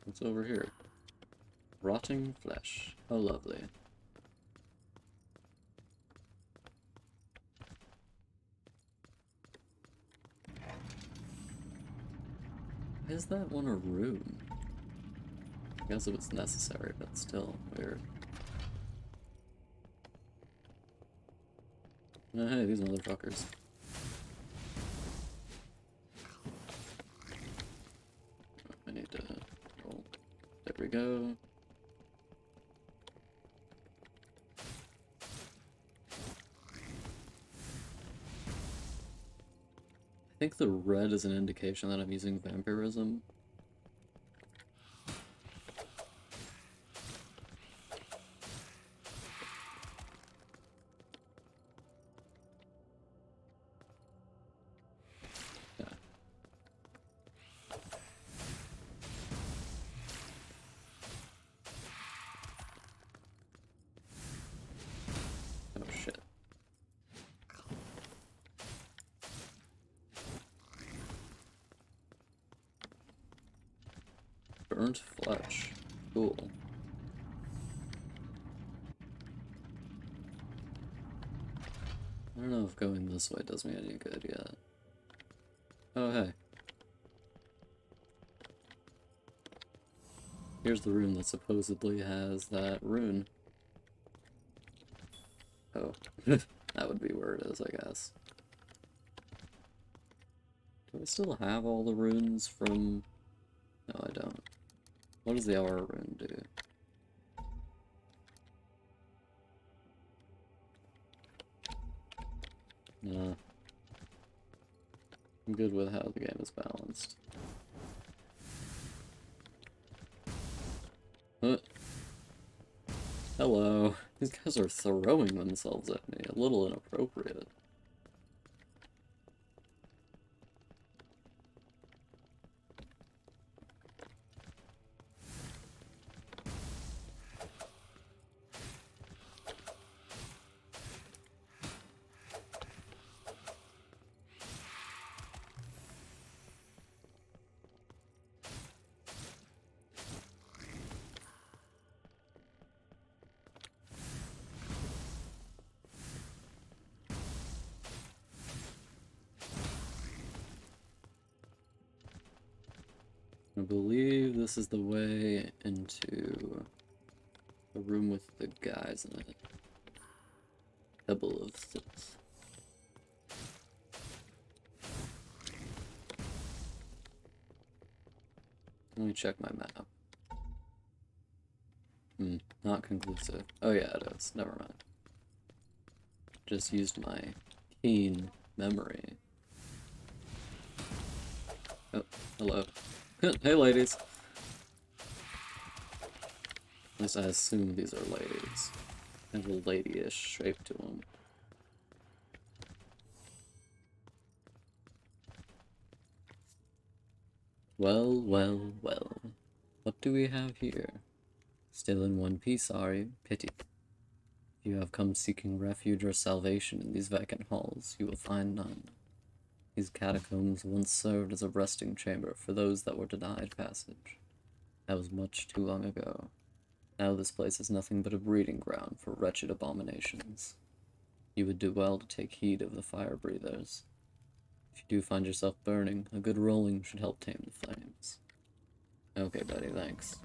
What's over here? Rotting flesh. Oh, lovely. Why is that one a rune? I guess it was necessary, but still weird. Oh, hey, these motherfuckers. I need to roll. There we go. I think the red is an indication that I'm using vampirism. Yeah. Oh shit. Burnt flesh. Cool. I don't know if going this way does me any good yet. Oh, hey. Here's the room that supposedly has that rune. Oh. That would be where it is, I guess. Do I still have all the runes from... No, I don't. What does the aura rune do? Nah. I'm good with how the game is balanced. Hello. These guys are throwing themselves at me. A little inappropriate. I believe this is the way into the room with the guys in it. Couple of six. Let me check my map. Not conclusive. Oh yeah, it is. Never mind. Just used my keen memory. Oh, hello. Hey, ladies. At least I assume these are ladies. They have a ladyish shape to them. Well, well, well. What do we have here? Still in one piece, are you? Pity. If you have come seeking refuge or salvation in these vacant halls, you will find none. These catacombs once served as a resting chamber for those that were denied passage. That was much too long ago. Now this place is nothing but a breeding ground for wretched abominations. You would do well to take heed of the fire breathers. If you do find yourself burning, a good rolling should help tame the flames. Okay, buddy, thanks.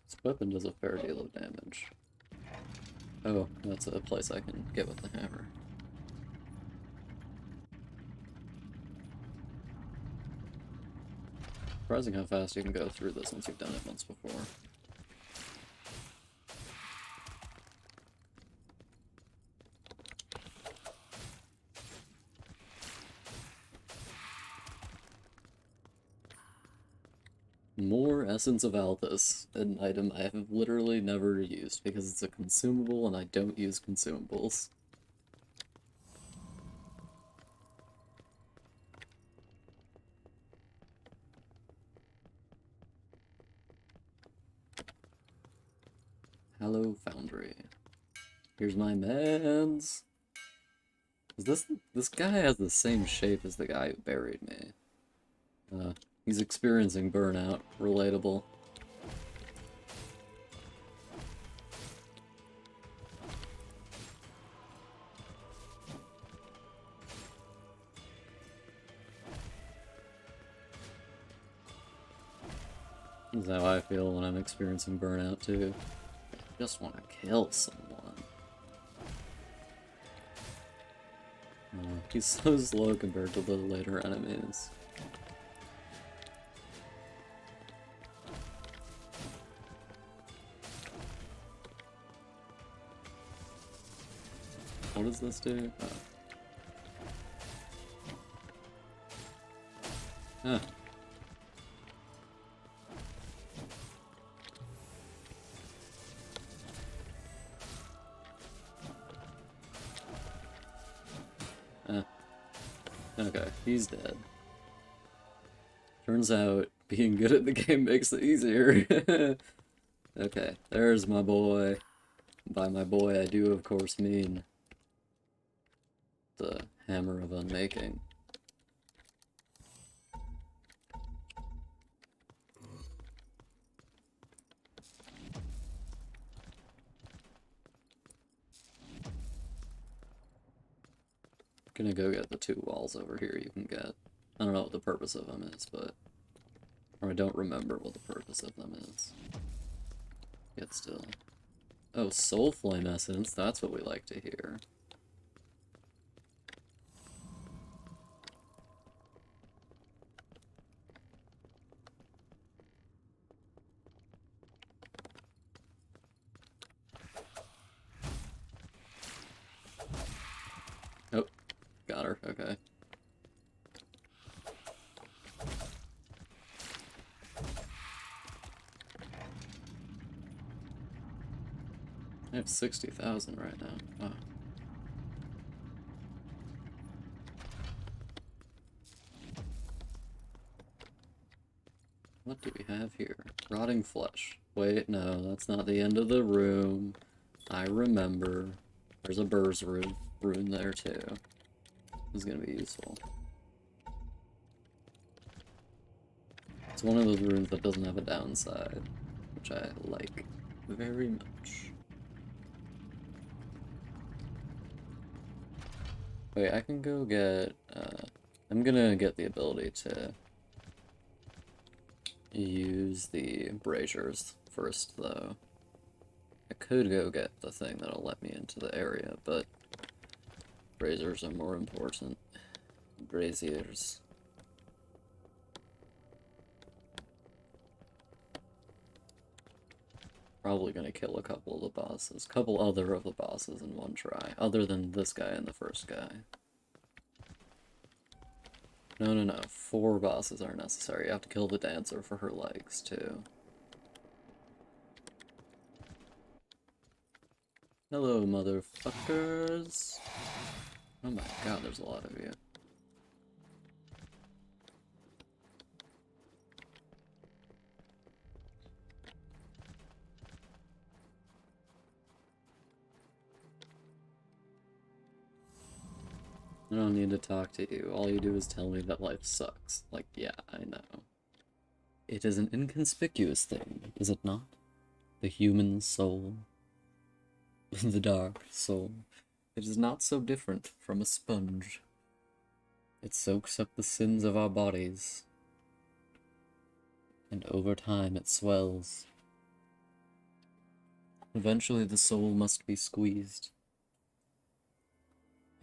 This weapon does a fair deal of damage. Oh, that's a place I can get with the hammer. Surprising how fast you can go through this once you've done it once before. More Essence of Althus, an item I have literally never used because it's a consumable and I don't use consumables. Hello, Foundry. Here's my meds. This guy has the same shape as the guy who buried me. He's experiencing burnout. Relatable. This is how I feel when I'm experiencing burnout too. I just want to kill someone. He's so slow compared to the later enemies. What does this do? Oh. Huh. Okay, he's dead. Turns out being good at the game makes it easier. Okay, there's my boy. By my boy, I do of course mean the Hammer of Unmaking. Gonna go get the two walls over here you can get. I don't know what the purpose of them is, but... Or I don't remember what the purpose of them is. Yet still. Oh, Soul Flame Essence, that's what we like to hear. Oh, got her, okay. I have 60,000 right now. Wow. What do we have here? Rotting flesh. Wait, no, that's not the end of the room. I remember. There's a Burr's rune there too. This is gonna be useful. It's one of those rooms that doesn't have a downside, which I like very much. Wait, I can go get, I'm gonna get the ability to use the braziers first, though. I could go get the thing that'll let me into the area, but braziers are more important. Braziers. Probably gonna kill a couple of the bosses. Couple other of the bosses in one try, other than this guy and the first guy. No, no, no. 4 bosses are necessary. You have to kill the dancer for her legs, too. Hello, motherfuckers. Oh my god, there's a lot of you. I don't need to talk to you. All you do is tell me that life sucks. Like, yeah, I know. It is an inconspicuous thing, is it not? The human soul. The dark soul. It is not so different from a sponge. It soaks up the sins of our bodies. And over time it swells. Eventually the soul must be squeezed.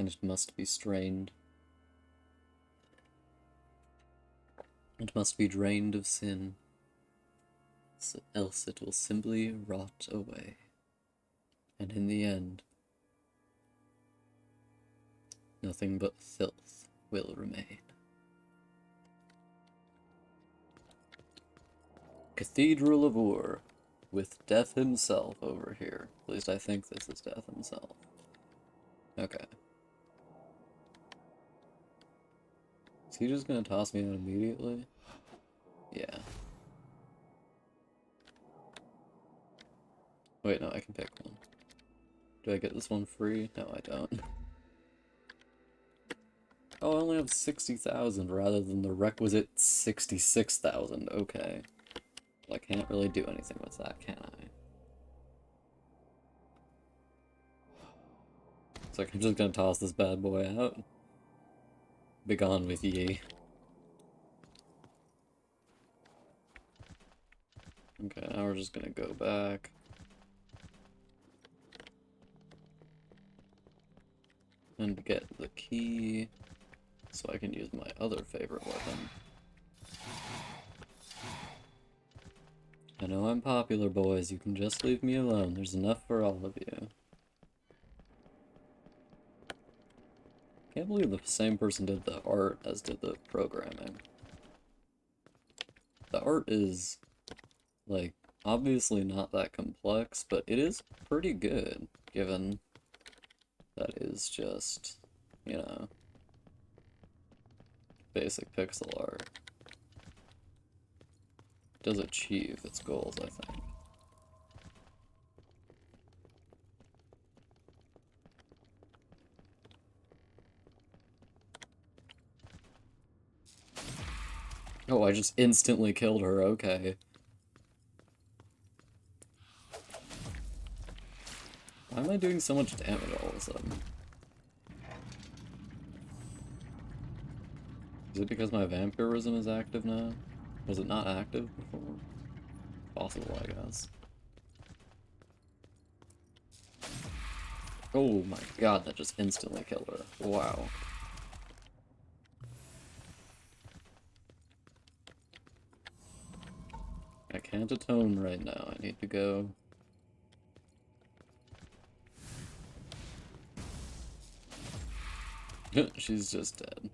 And it must be strained. It must be drained of sin, else it will simply rot away. And in the end, nothing but filth will remain. Cathedral of Ur, with Death himself over here. At least I think this is Death himself. Okay. Is he just gonna toss me out immediately? Yeah. Wait, no, I can pick one. Do I get this one free? No, I don't. Oh, I only have 60,000 rather than the requisite 66,000. Okay. Well, I can't really do anything with that, can I? It's like I'm just gonna toss this bad boy out. Begone with ye. Okay, now we're just gonna go back. And get the key, so I can use my other favorite weapon. I know I'm popular, boys. You can just leave me alone. There's enough for all of you. Can't believe the same person did the art as did the programming. The art is, like, obviously not that complex, but it is pretty good, given that is just, you know, basic pixel art. It does achieve its goals, I think. Oh, I just instantly killed her, okay. Why am I doing so much damage all of a sudden? Is it because my vampirism is active now? Was it not active before? Possible, I guess. Oh my god, that just instantly killed her. Wow. I can't atone right now. I need to go. She's just dead.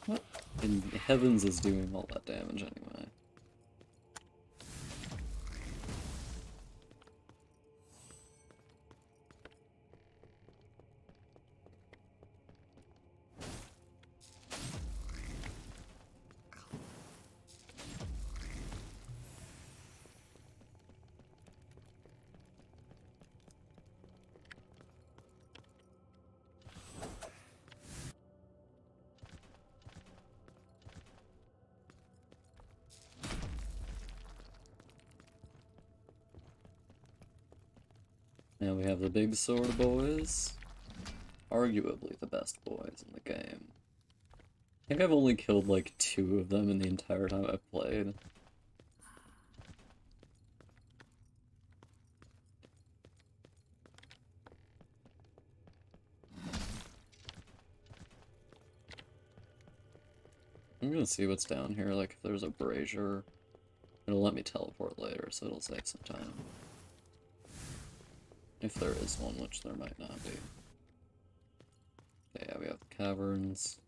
What in heavens is doing all that damage anyway? Now we have the big sword boys. Arguably the best boys in the game. I think I've only killed like 2 of them in the entire time I've played. I'm gonna see what's down here, like if there's a brazier. It'll let me teleport later, so it'll save some time. If there is one, which there might not be. Okay, yeah, we have the caverns.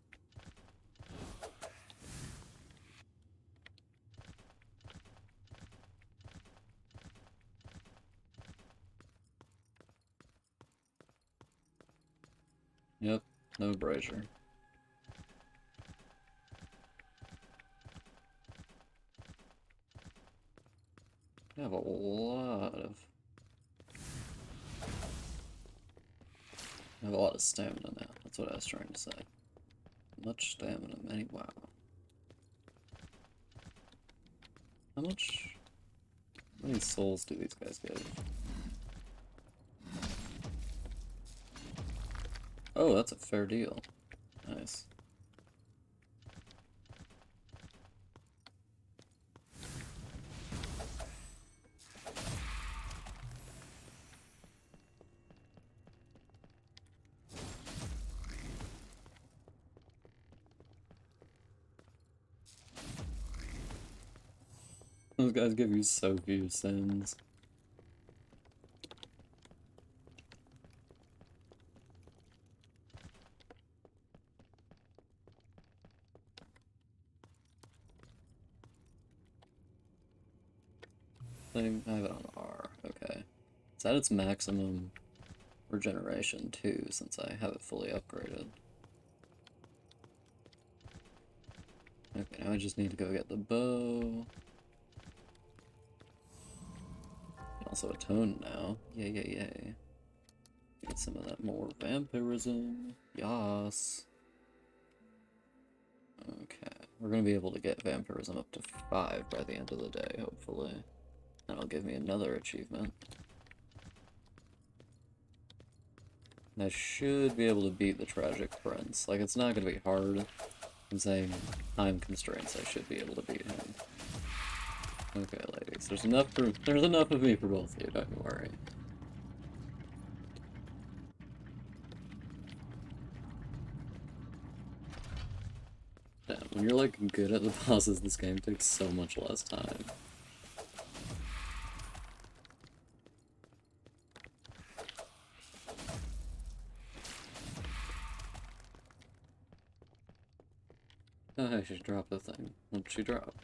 Yep, no brazier. I have a lot of... I have a lot of stamina now, that's what I was trying to say. Much stamina, many... wow. How many souls do these guys give? Oh, that's a fair deal. Nice. Those guys give you so few sins. I have it on R, okay. It's at its maximum regeneration too, since I have it fully upgraded. Okay, now I just need to go get the bow. Also atone now. Yay, yay, yay. Get some of that more vampirism. Yas. Okay, we're gonna be able to get vampirism up to 5 by the end of the day, hopefully. That'll give me another achievement. And I should be able to beat the Tragic Prince. Like, it's not gonna be hard. I'm saying time constraints, I should be able to beat him. Okay, ladies, there's enough of me for both of you, don't you worry. Damn, when you're like good at the bosses, this game takes so much less time. Oh, I should drop the thing. What did she drop?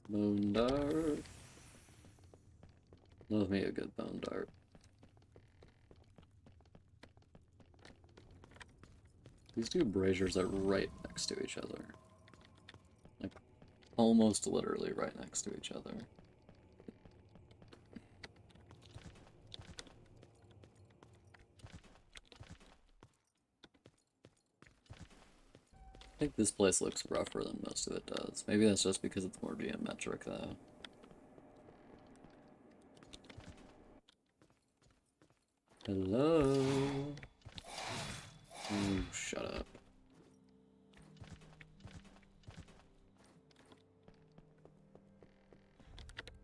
Bone dart. Love me a good bone dart. These 2 braziers are right next to each other. Like, almost literally right next to each other. I think this place looks rougher than most of it does. Maybe that's just because it's more geometric, though. Hello? Ooh, shut up.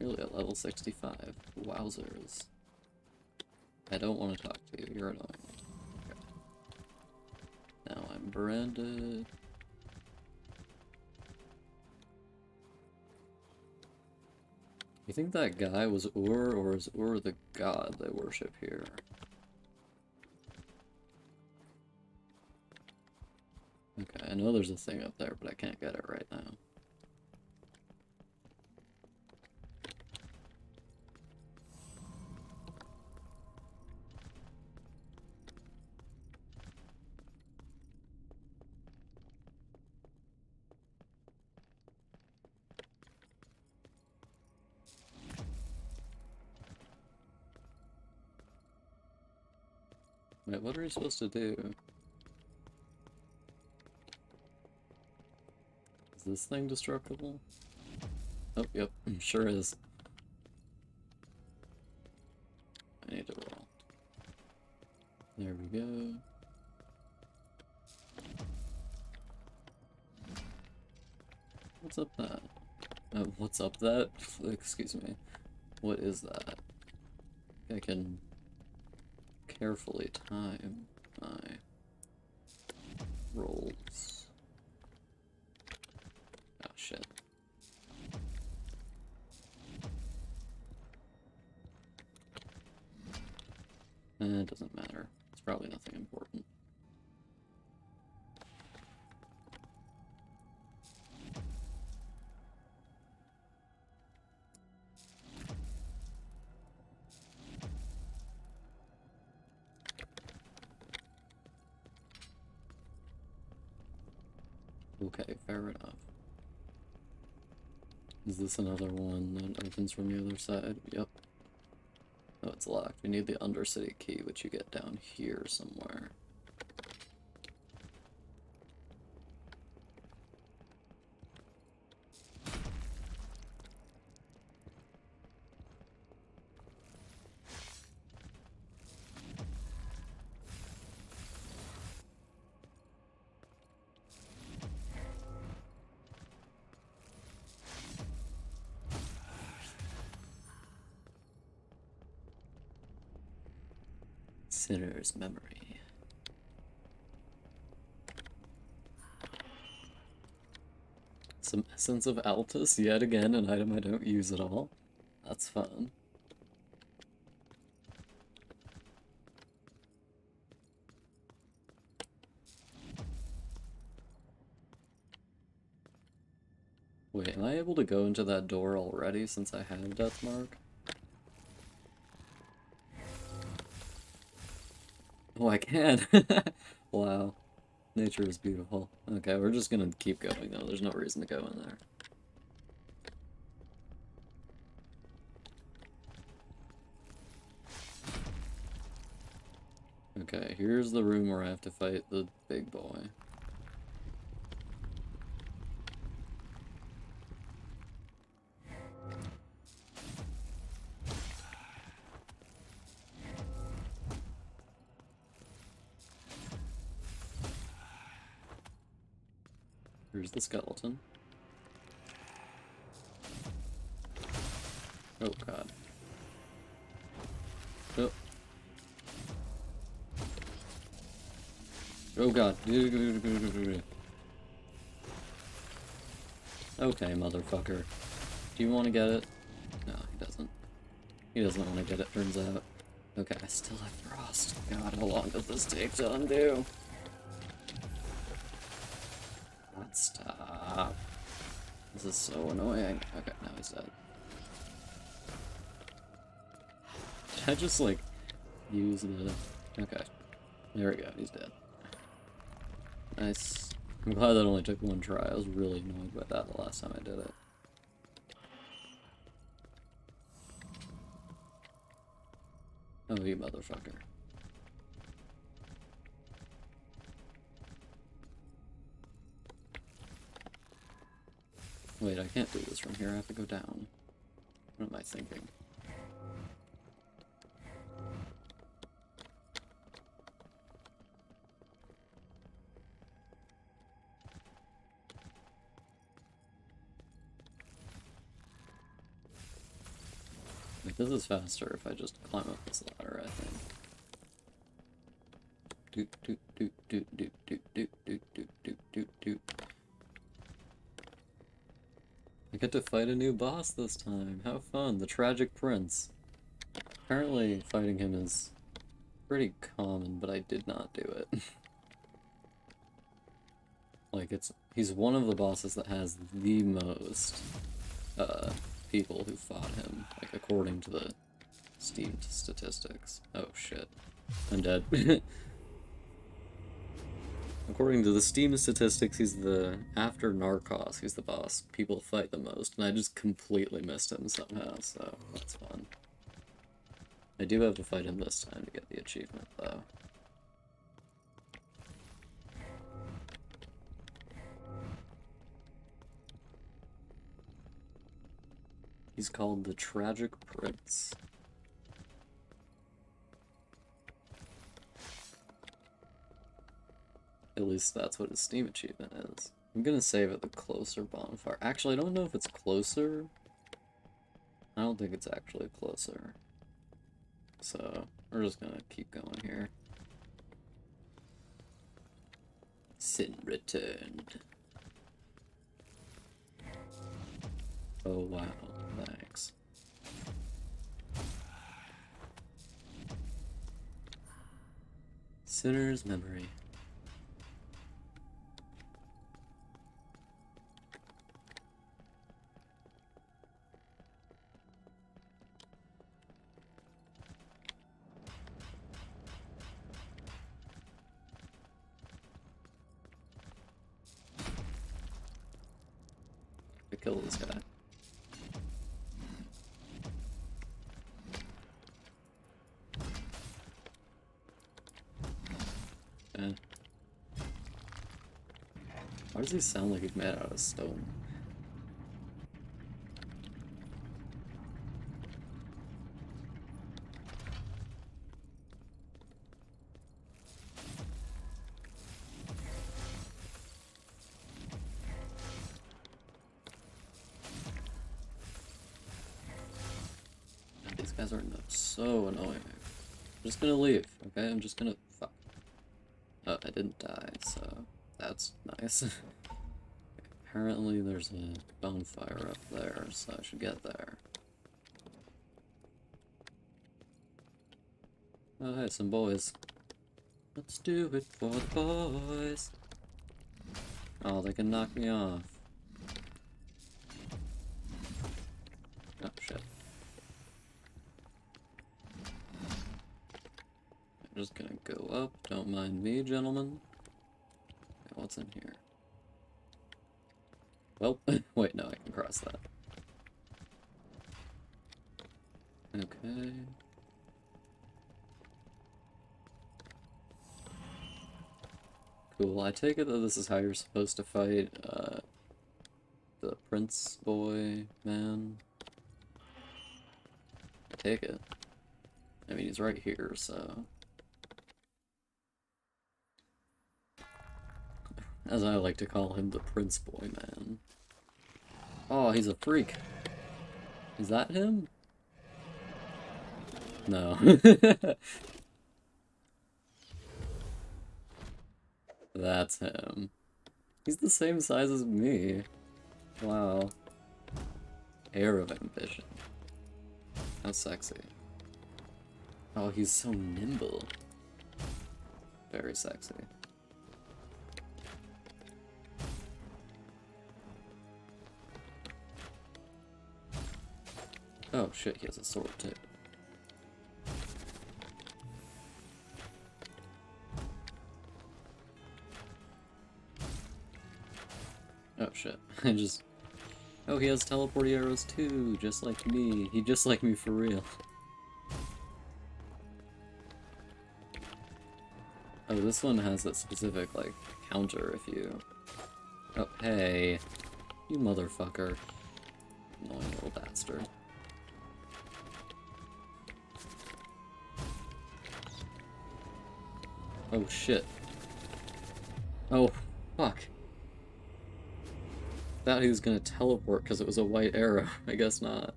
Really at level 65. Wowzers. I don't want to talk to you, you're annoying. Okay. Now I'm branded. You think that guy was Ur, or is Ur the god they worship here? Okay, I know there's a thing up there, but I can't get it right now. Wait, what are you supposed to do? Is this thing destructible? Oh, yep, sure is. I need to roll. There we go. What's up that? What's up that? Excuse me. What is that? I can carefully time my rolls. Oh shit. It doesn't matter. It's probably nothing important. Okay, fair enough. Is this another one that opens from the other side? Yep. Oh, it's locked. We need the Undercity key, which you get down here somewhere. Sinner's Memory. Some Essence of Altus, yet again, an item I don't use at all. That's fun. Wait, am I able to go into that door already since I have Death Mark? Oh, I can! Wow. Nature is beautiful. Okay, we're just gonna keep going though. There's no reason to go in there. Okay, here's the room where I have to fight the big boy. Here's the skeleton. Oh god. Oh. Oh god. Okay, motherfucker. Do you want to get it? No, he doesn't. He doesn't want to get it, turns out. Okay, I still have frost. God, how long does this take to undo? God, stop. This is so annoying. Okay, now he's dead. Did I just, like, use the... Okay. There we go, he's dead. Nice. I'm glad that only took one try. I was really annoyed by that the last time I did it. Oh, you motherfucker. Wait, I can't do this from here. I have to go down. What am I thinking? Like, this is faster if I just climb up this ladder, I think. Doot doot doot doot doot doot doot doot doot doot doot doot. I get to fight a new boss this time. How fun. The Tragic Prince. Apparently fighting him is pretty common, but I did not do it. Like, he's one of the bosses that has the most people who fought him, like, according to the Steam statistics. Oh shit. I'm dead. According to the Steam statistics, he's after Narcos, he's the boss people fight the most, and I just completely missed him somehow, so that's fun. I do have to fight him this time to get the achievement, though. He's called the Tragic Prince. At least that's what his Steam achievement is. I'm gonna save it the closer bonfire. Actually, I don't know if it's closer. I don't think it's actually closer. So, we're just gonna keep going here. Sin returned. Oh wow, thanks. Sinner's memory. To kill this guy. Okay. Why does he sound like he's made out of stone? These guys are so annoying. I'm just gonna leave, okay? I'm just gonna... Fuck. Oh, I didn't die, so that's nice. Apparently there's a bonfire up there, so I should get there. Oh, hey, some boys. Let's do it for the boys. Oh, they can knock me off. Oh, shit. I'm just gonna go up. Don't mind me, gentlemen. Okay, what's in here? Well, wait, no, I can cross that. Okay. Cool, I take it that this is how you're supposed to fight, the prince boy man. I take it. I mean, he's right here, so... As I like to call him, the prince boy man. Oh, he's a freak. Is that him? No. That's him. He's the same size as me. Wow. Air of ambition. How sexy. Oh, he's so nimble. Very sexy. Oh shit, he has a sword too. Oh shit, I just... Oh, he has teleporty arrows too, just like me. He just like me for real. Oh, this one has a specific, like, counter if you... Oh, hey. You motherfucker. Annoying little bastard. Oh shit. Oh, fuck. Thought he was gonna teleport because it was a white arrow. I guess not.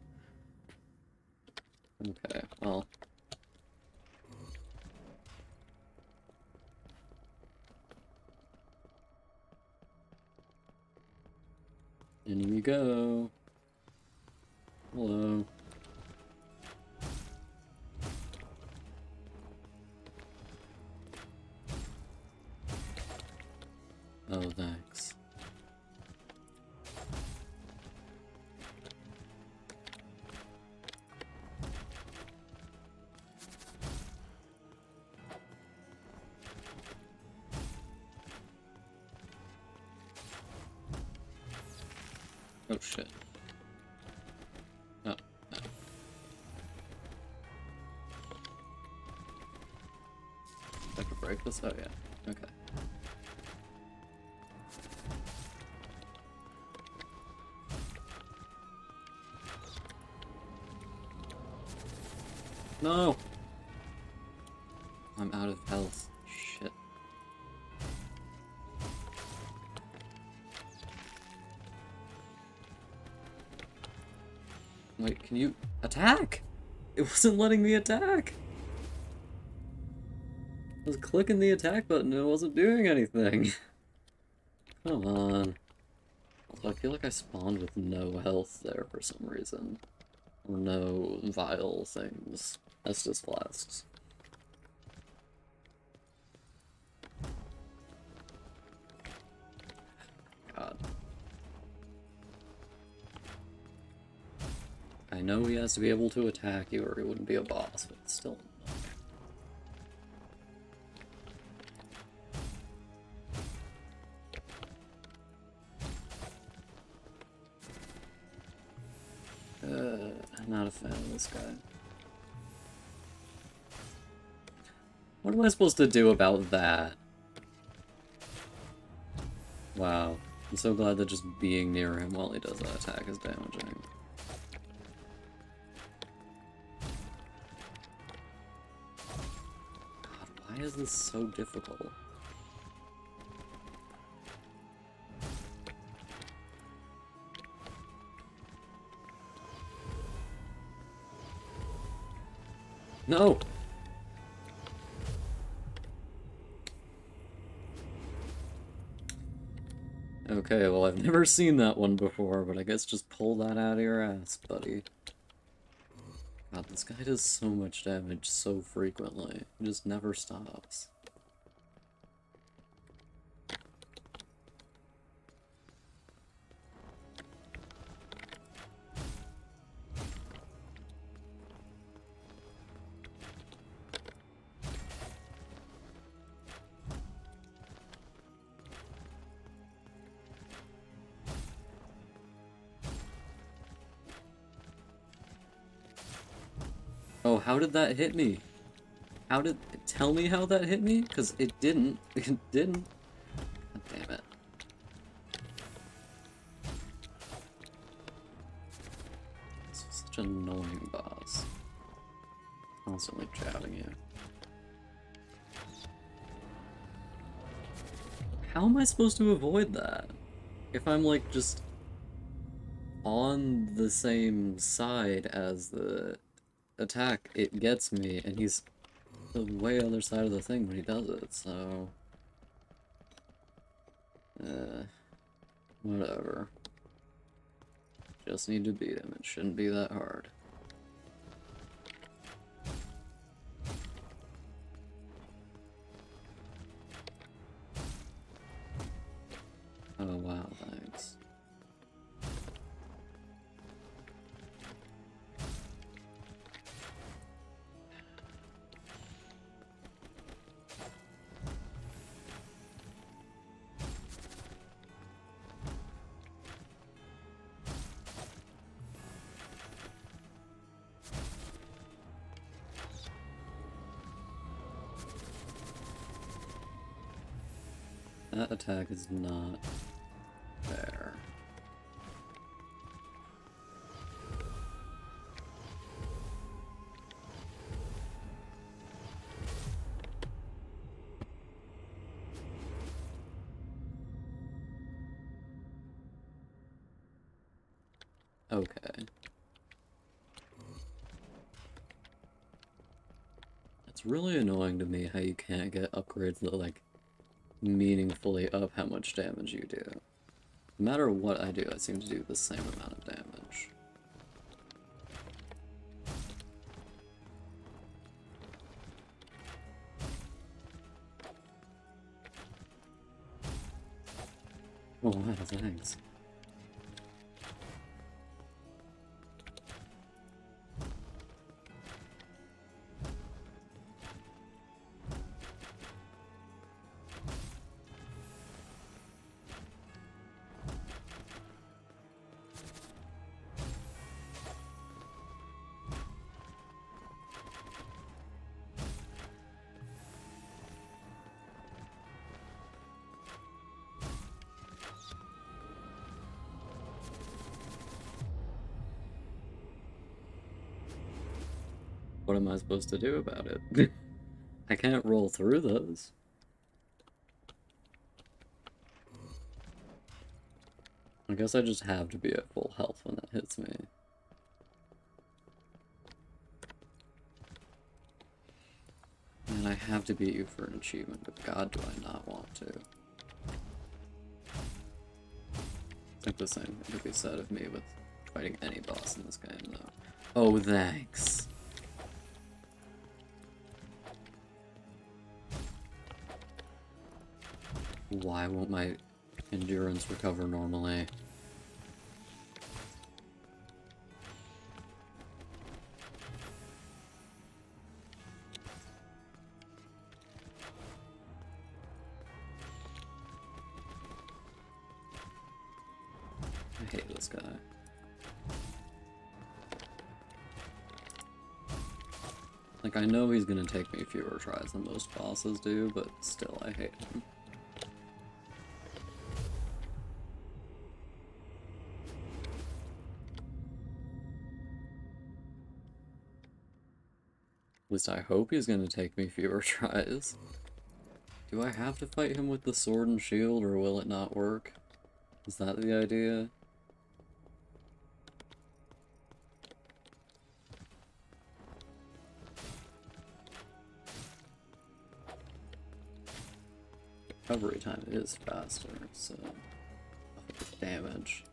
Okay, well. In we go. Hello. Oh, thanks. Oh shit. Oh, no. I could break this? Oh yeah. Okay. No! I'm out of health. Shit. Can you attack? It wasn't letting me attack. I was clicking the attack button and it wasn't doing anything. Come on. Also, I feel like I spawned with no health there for some reason. Or no vial things. Estus flasks. God. I know he has to be able to attack you or he wouldn't be a boss, but still. Not a fan of this guy. What am I supposed to do about that? Wow. I'm so glad that just being near him while he does that attack is damaging. God, why is this so difficult? No! Okay, well I've never seen that one before, but I guess just pull that out of your ass, buddy. God, this guy does so much damage so frequently. He just never stops. Oh, how did that hit me? How did... Tell me how that hit me? Because it didn't. It didn't. God damn it. This is such an annoying boss. Constantly jabbing you. How am I supposed to avoid that? If I'm, like, just on the same side as the attack, it gets me, and he's the way other side of the thing when he does it, so... whatever. Just need to beat him, it shouldn't be that hard. Oh wow, thanks. That attack is not fair. Okay. It's really annoying to me how you can't get upgrades that, like, meaningfully up how much damage you do. No matter what I do, I seem to do the same amount of damage. Oh wow, thanks. What am I supposed to do about it? I can't roll through those. I guess I just have to be at full health when that hits me. And I have to beat you for an achievement, but god do I not want to. I think the same could be said of me with fighting any boss in this game, though. Oh, thanks. Why won't my endurance recover normally? I hate this guy. Like, I know he's gonna take me fewer tries than most bosses do, but still, I hate him. At least I hope he's gonna take me fewer tries. Do I have to fight him with the sword and shield, or will it not work? Is that the idea? Recovery time is faster, so damage.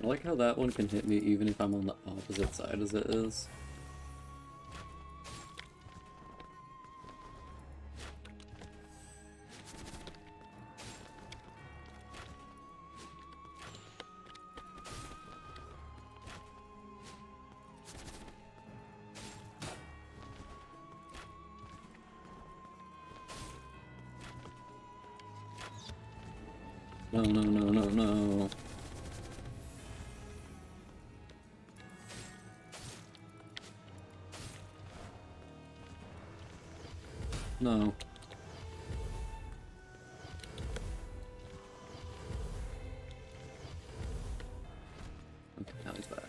I like how that one can hit me even if I'm on the opposite side as it is. No, no, no, no, no. No. Okay, now he's back.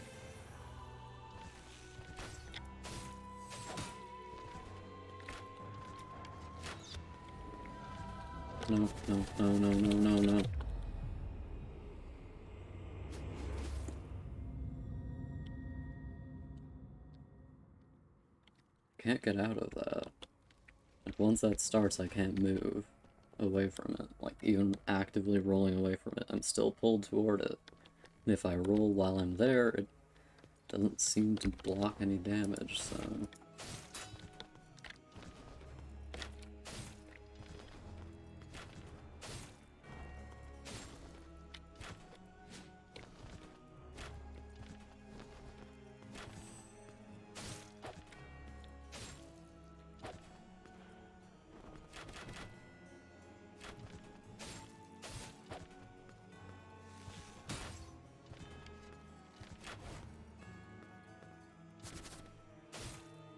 No, no, no, no, no, no, no. Can't get out of that. Like, once that starts, I can't move away from it. Like, even actively rolling away from it, I'm still pulled toward it. And if I roll while I'm there, it doesn't seem to block any damage, so...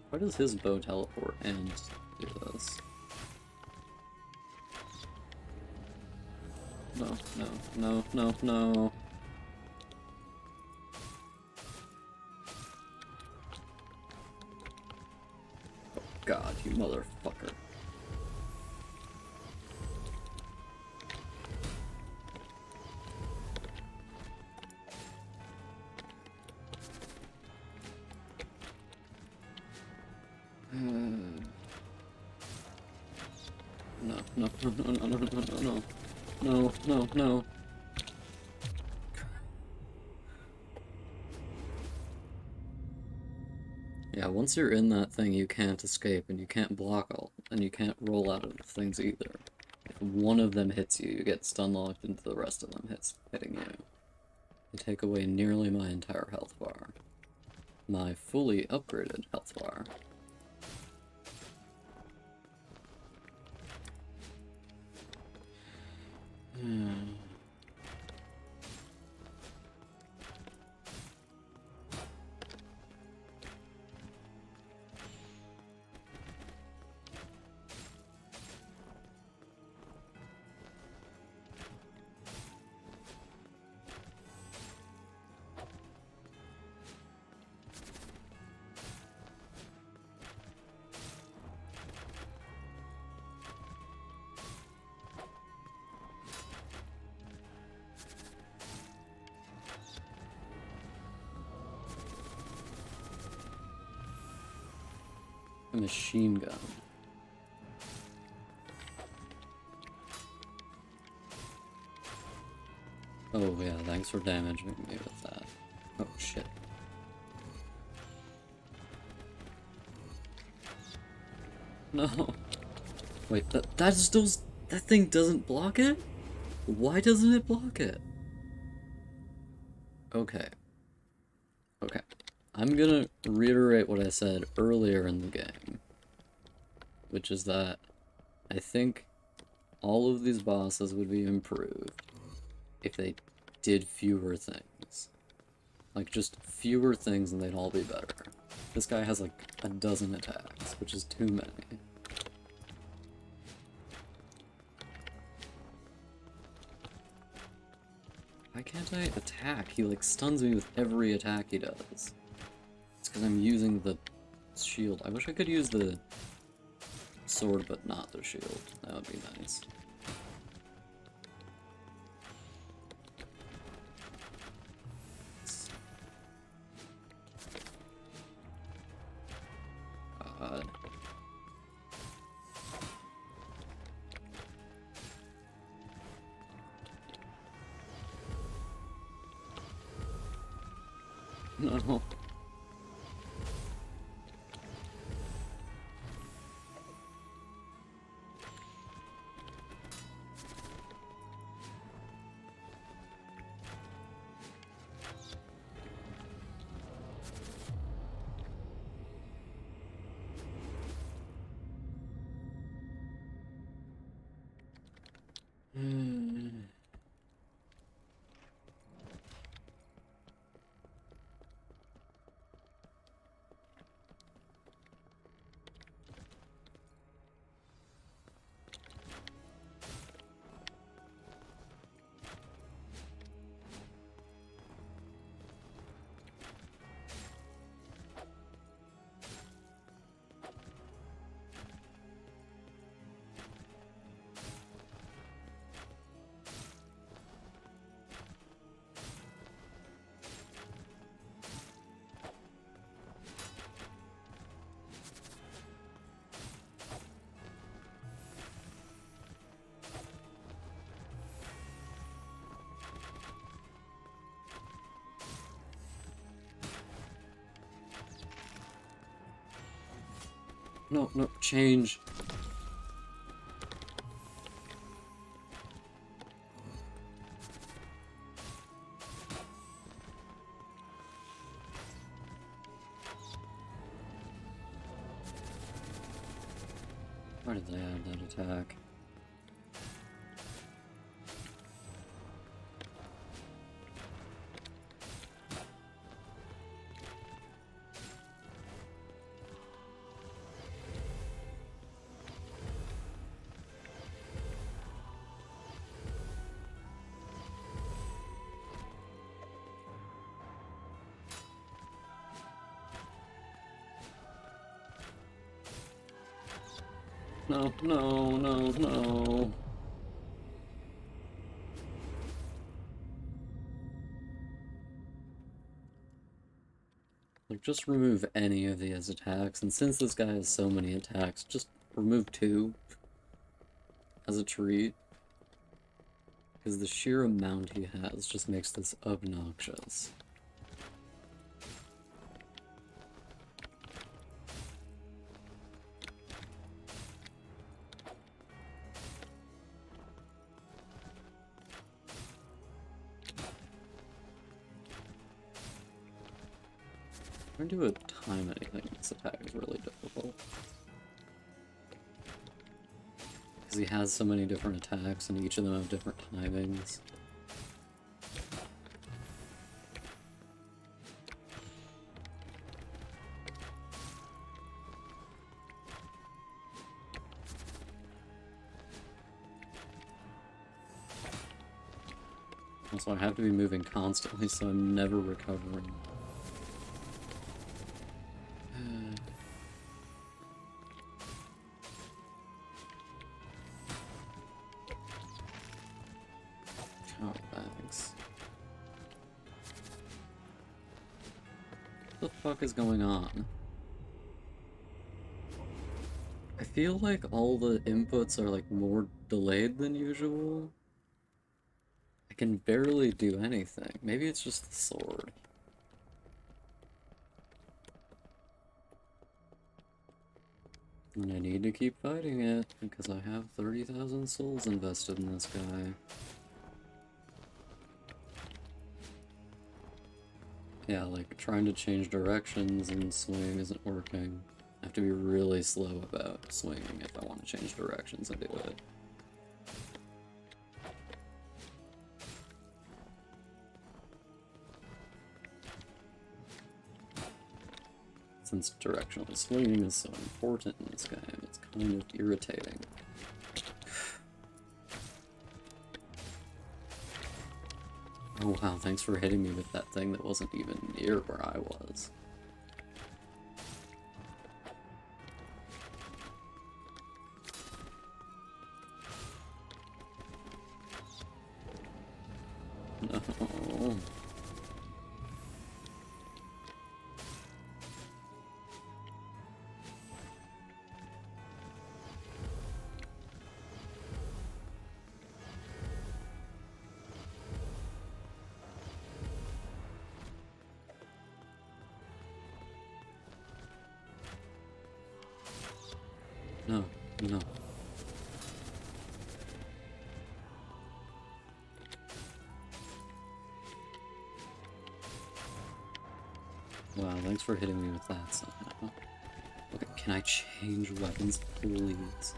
Why does his bow teleport and do this? No, no, no, no, no. Oh god, you motherfucker. No, no, no, no, no, no, no, no, no, no, no. Yeah, once you're in that thing, you can't escape, and you can't block all, and you can't roll out of the things either. If one of them hits you, you get stun locked into the rest of them hitting you. They take away nearly my entire health bar. My fully upgraded health bar. A machine gun. Oh yeah, thanks for damaging me with that. Oh shit. No. Wait, that thing doesn't block it? Why doesn't it block it? Okay. Okay. I'm gonna reiterate what I said earlier in the game, which is that I think all of these bosses would be improved if they did fewer things. Like, just fewer things and they'd all be better. This guy has like a dozen attacks, which is too many. Why can't I attack? He like stuns me with every attack he does. It's because I'm using the shield. I wish I could use the sword but not the shield. That would be nice. God. No. No, no, change. Why did they add that attack? No, no, no, no. Like, just remove any of these attacks, and since this guy has so many attacks, just remove 2 as a treat. Because the sheer amount he has just makes this obnoxious. Trying to do a time anything in this attack is really difficult. Because he has so many different attacks and each of them have different timings. Also, I have to be moving constantly, so I'm never recovering. Oh, thanks. What the fuck is going on? I feel like all the inputs are like more delayed than usual. I can barely do anything. Maybe it's just the sword. And I need to keep fighting it, because I have 30,000 souls invested in this guy. Yeah, like, trying to change directions and swing isn't working. I have to be really slow about swinging if I want to change directions and do it. Since directional swinging is so important in this game, it's kind of irritating. Oh wow, thanks for hitting me with that thing that wasn't even near where I was. No. No, no. Wow, thanks for hitting me with that somehow. Okay, can I change weapons, please?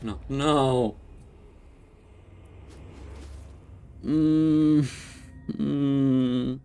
No, no! Mmm. Mmm.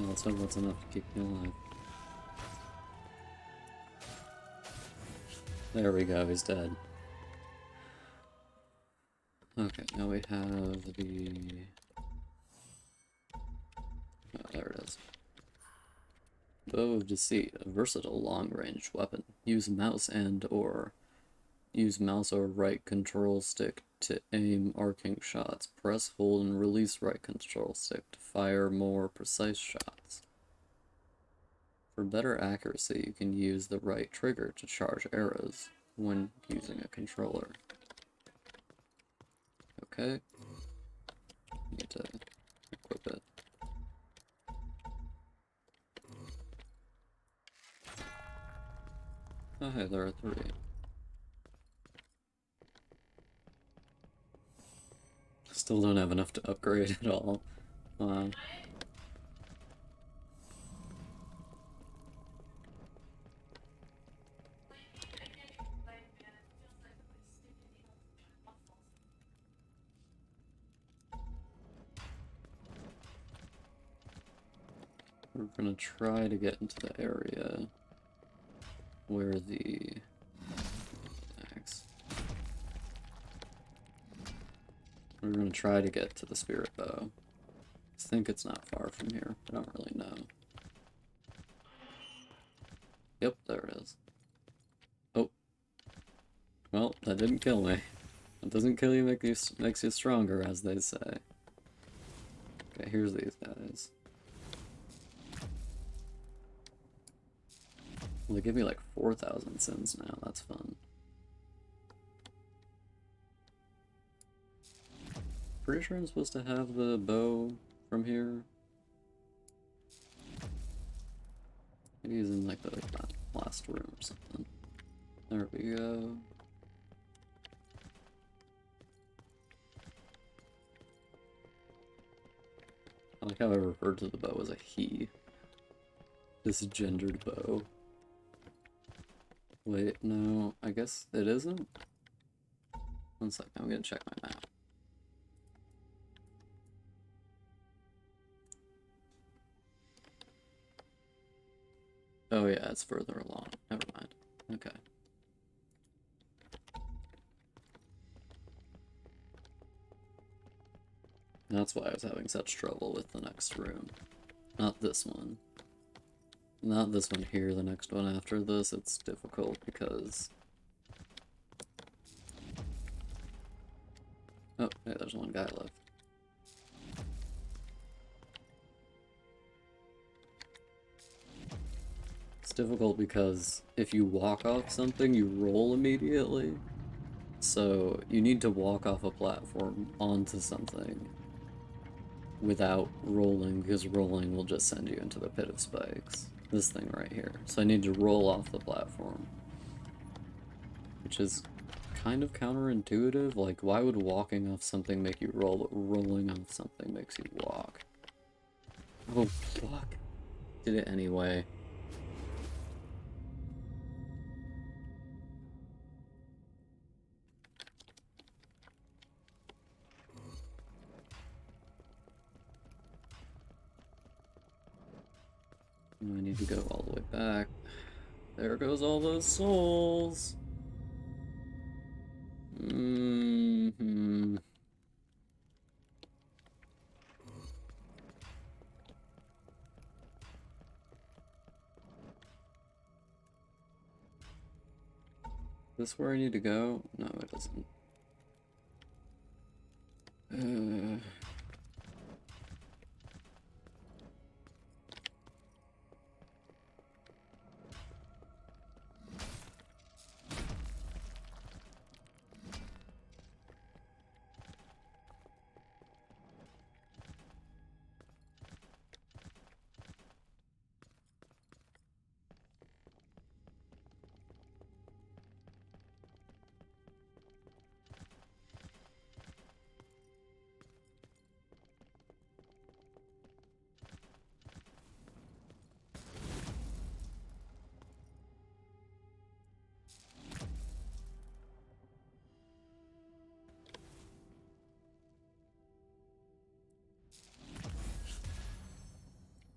Yeah, let's hope that's enough to keep me alive. There we go, he's dead. Okay, now we have the... Oh, there it is. Bow of Deceit, a versatile long-range weapon. Use mouse or right control stick to aim arcing shots. Press, hold, and release right control stick to fire more precise shots. For better accuracy, you can use the right trigger to charge arrows when using a controller. Okay. Need to equip it. Oh hey, there are 3. Still don't have enough to upgrade at all. Wow. We're gonna try to get into the area where the axe. We're gonna try to get to the spirit bow. I think it's not far from here. I don't really know. Yep, there it is. Oh. Well, that didn't kill me. It doesn't kill you, makes you stronger, as they say. Okay, here's these guys. Well, they give me like 4,000 sins now. That's fun. Pretty sure I'm supposed to have the bow from here. Maybe he's in like the last room or something. There we go. I like how I referred to the bow as a he. This gendered bow. Wait, no, I guess it isn't? One second, I'm gonna check my map. Oh yeah, it's further along. Never mind. Okay. That's why I was having such trouble with the next room. Not this one. Not this one here, the next one after this. It's difficult because... Oh, hey, there's one guy left. It's difficult because if you walk off something, you roll immediately. So you need to walk off a platform onto something without rolling, because rolling will just send you into the pit of spikes. This thing right here. So I need to roll off the platform. Which is kind of counterintuitive. Like, why would walking off something make you roll, but rolling off something makes you walk? Oh, fuck. Did it anyway. I need to go all the way back. There goes all those souls. Is this where I need to go? No, it doesn't.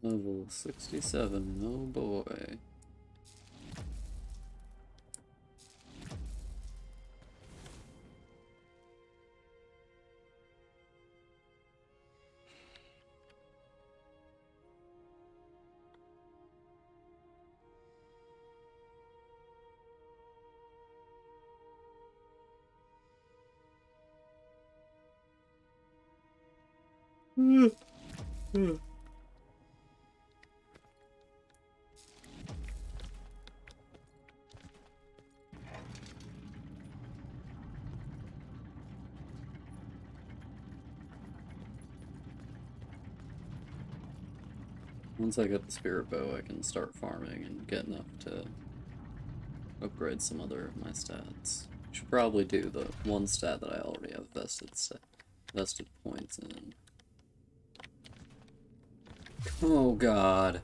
Level 67, oh boy. Once I get the spirit bow, I can start farming and get enough to upgrade some other of my stats. Should probably do the one stat that I already have vested points in. Oh god.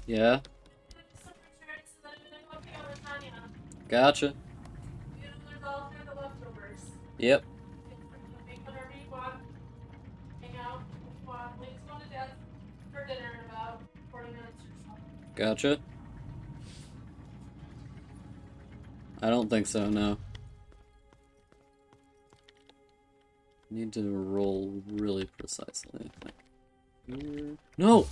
Yeah? Gotcha. Yep. Gotcha. I don't think so, no. Need to roll really precisely. Like here. No!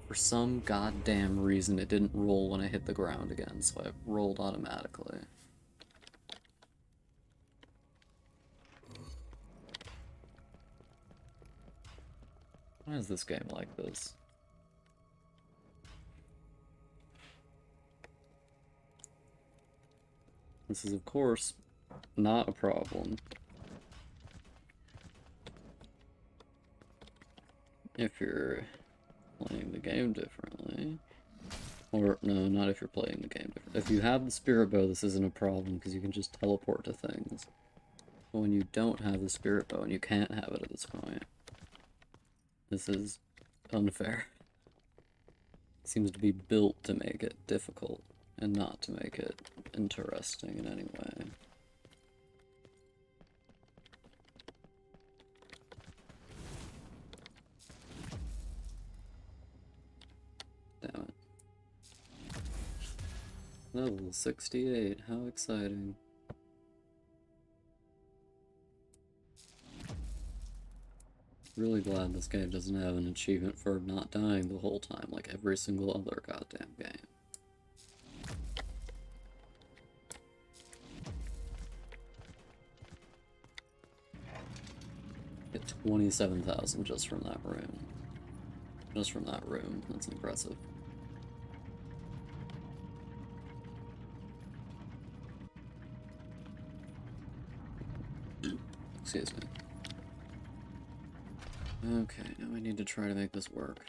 For some goddamn reason, it didn't roll when I hit the ground again, so I rolled automatically. Why is this game like this? This is, of course, not a problem. If you're playing the game differently. Or, no, not if you're playing the game differently. If you have the spirit bow, this isn't a problem, because you can just teleport to things. But when you don't have the spirit bow, and you can't have it at this point, this is unfair. It seems to be built to make it difficult, and not to make it interesting in any way. Damn it. Level 68, how exciting. Really glad this game doesn't have an achievement for not dying the whole time like every single other goddamn game. Get 27,000 just from that room. Just from that room, that's impressive. Excuse me. Okay, now I need to try to make this work.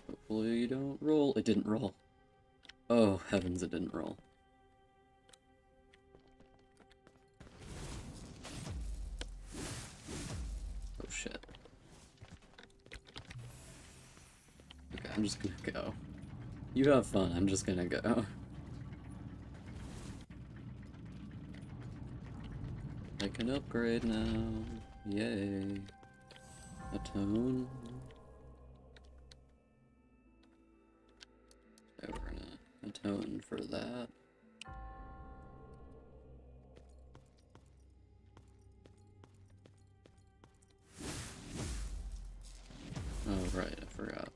Hopefully you don't roll. It didn't roll. Oh, heavens, it didn't roll. Oh, shit. Okay, I'm just gonna go. You have fun, I'm just gonna go. I can upgrade now. Yay. Atone. Okay, we're gonna atone for that. Oh, right, I forgot.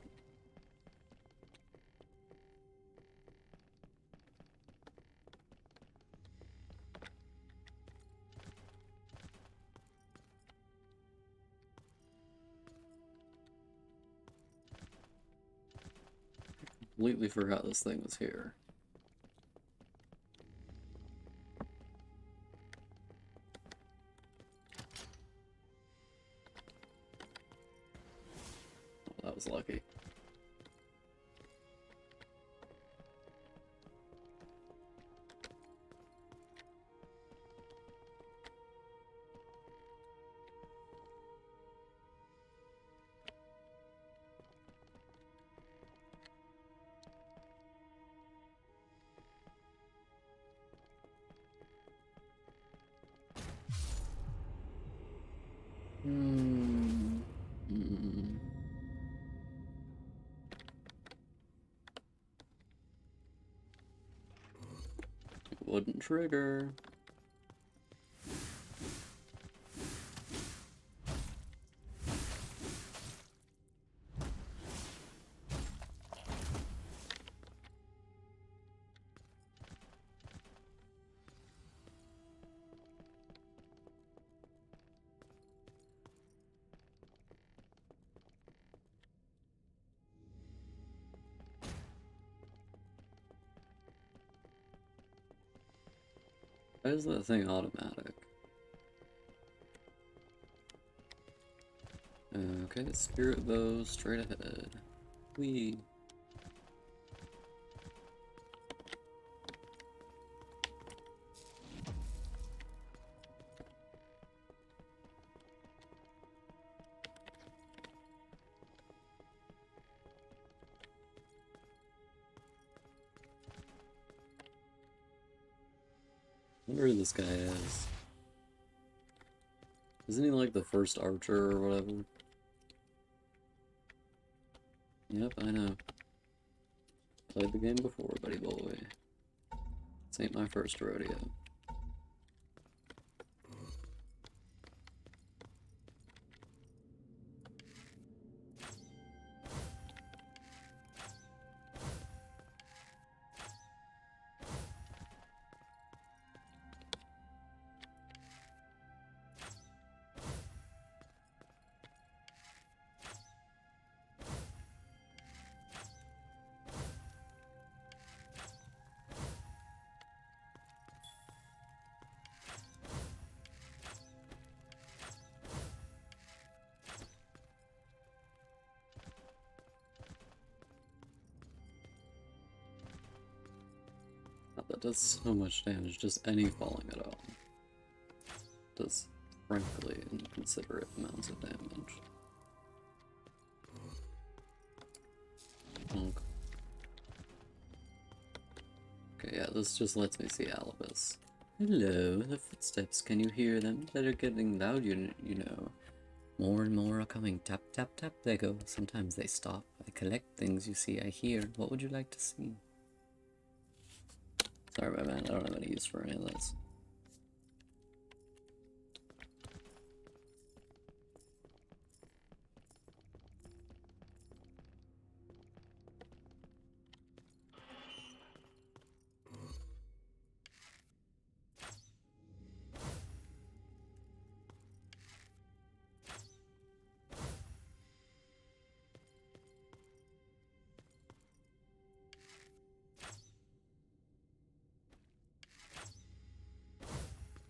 Completely forgot this thing was here. Oh, that was lucky. Hmm. Hmm. It wouldn't trigger. Why is that thing automatic? Okay, spirit bow straight ahead. Whee. wonder who this guy is. Isn't he like the first archer or whatever? Yep, I know. Played the game before, buddy boy. This ain't my first rodeo. That does so much damage, just any falling at all. Does frankly inconsiderate amounts of damage. Bonk. Okay, yeah, this just lets me see Alibus. Hello, the footsteps, can you hear them? They're getting loud, you know. More and more are coming. Tap, tap, tap, they go. Sometimes they stop. I collect things, you see, I hear. What would you like to see? Sorry, my man, I don't have any use for any of this.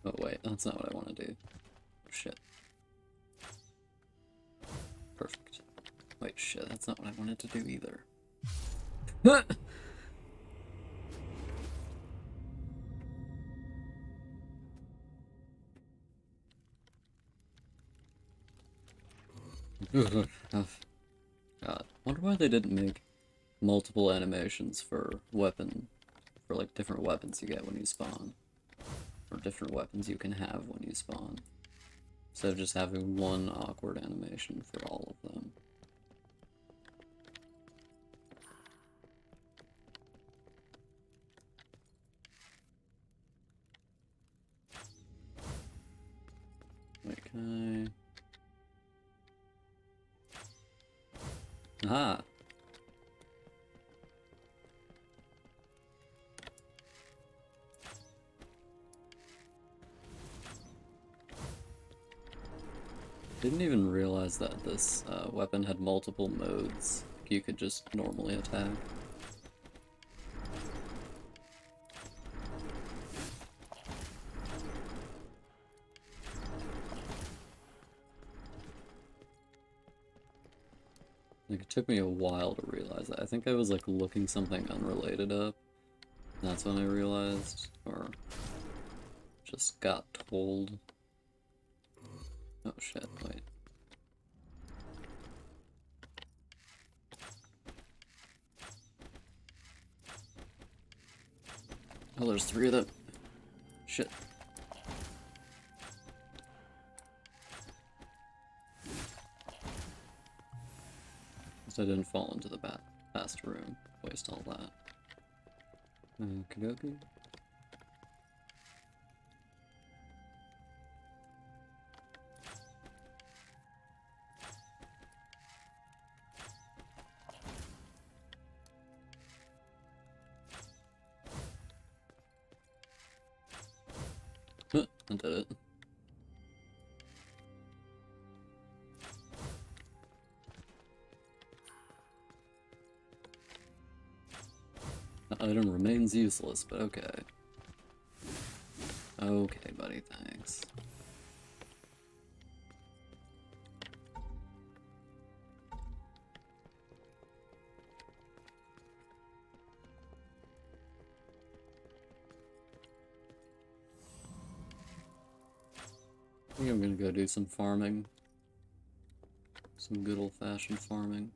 Oh wait, that's not what I want to do. Oh, shit. Perfect. Wait, shit, that's not what I wanted to do either. God, wonder why they didn't make multiple animations for like different weapons you get when you spawn. Or different weapons you can have when you spawn. Instead of just having one awkward animation for all of them. Wait, can I... Aha! Didn't even realize that this weapon had multiple modes you could just normally attack. Like, it took me a while to realize that. I think I was like looking something unrelated up. That's when I realized, or just got told. Oh shit, wait. Oh, there's 3 of them. Shit. I didn't fall into the past room. Waste all that. Okie dokie. I did it. The item remains useless, but okay. Okay, buddy, thanks. I think I'm gonna go do some farming. Some good old-fashioned farming.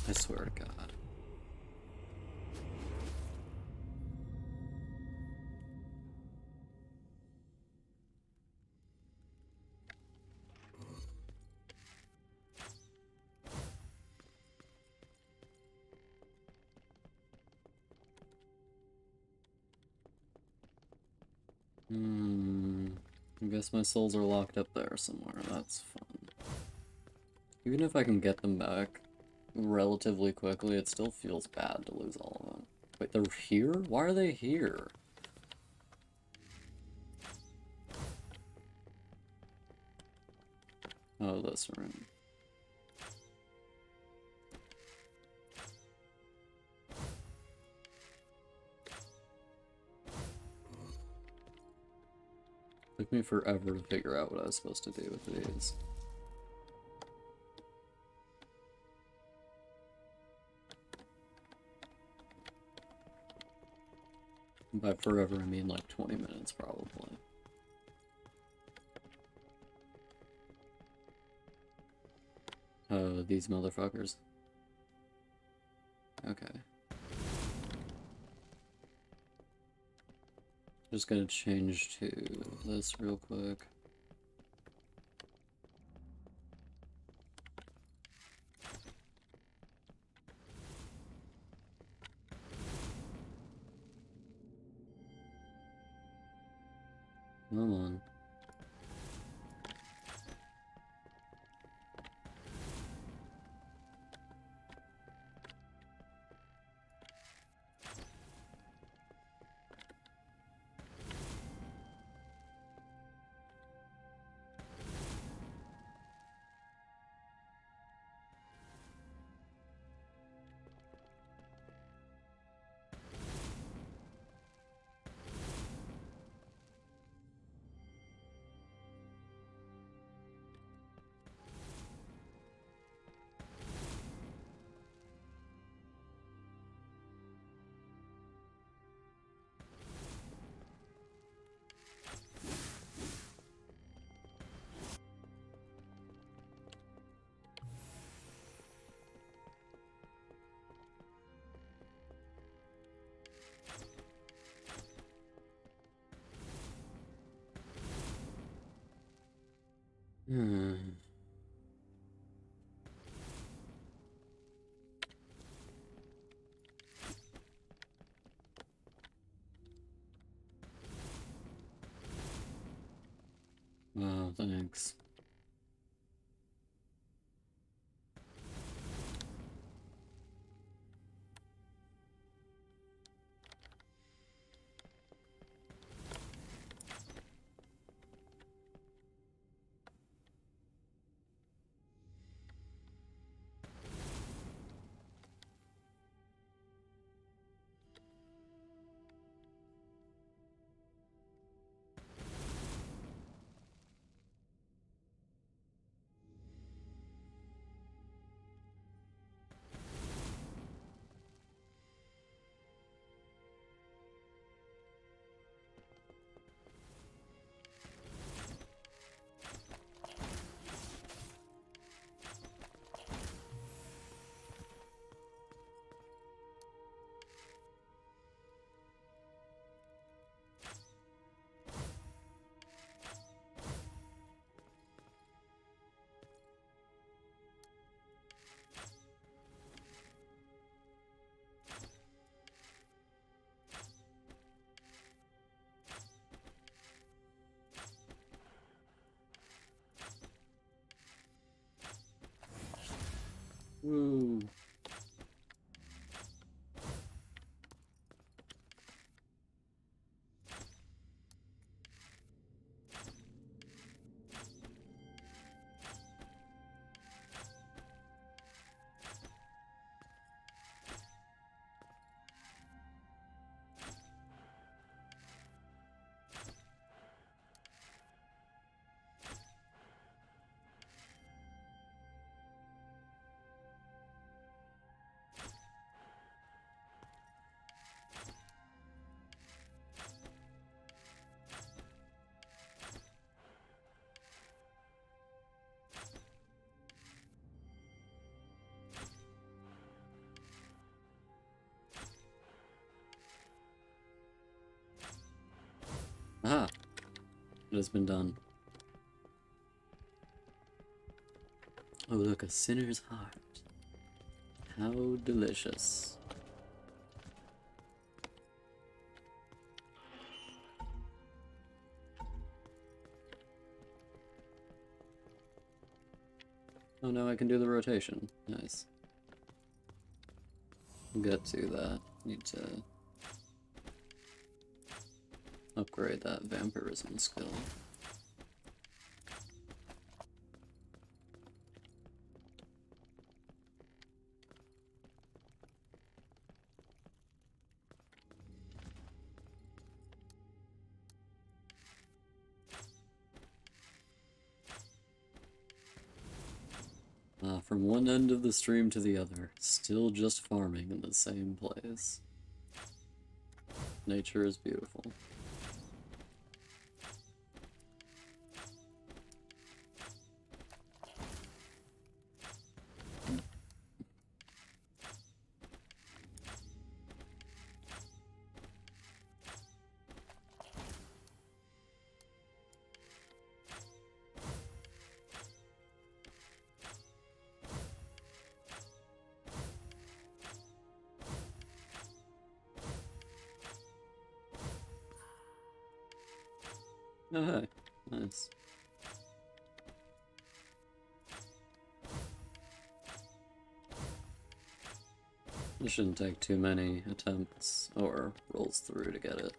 I swear to God. I guess my souls are locked up there somewhere. That's fun. Even if I can get them back relatively quickly, it still feels bad to lose all of them. Wait, they're here? Why are they here? Oh, this room. Took me forever to figure out what I was supposed to do with these. By forever, I mean like 20 minutes, probably. Oh, these motherfuckers. Okay. Just gonna change to this real quick. Come on. Hmm. Wow, thanks. Woo. has been done. Oh, look, a sinner's heart. How delicious. Oh, now I can do the rotation. Nice. We'll get to that. Need to upgrade that vampirism skill. From one end of the stream to the other, still just farming in the same place. Nature is beautiful. Oh, hey. Nice. It shouldn't take too many attempts or rolls through to get it.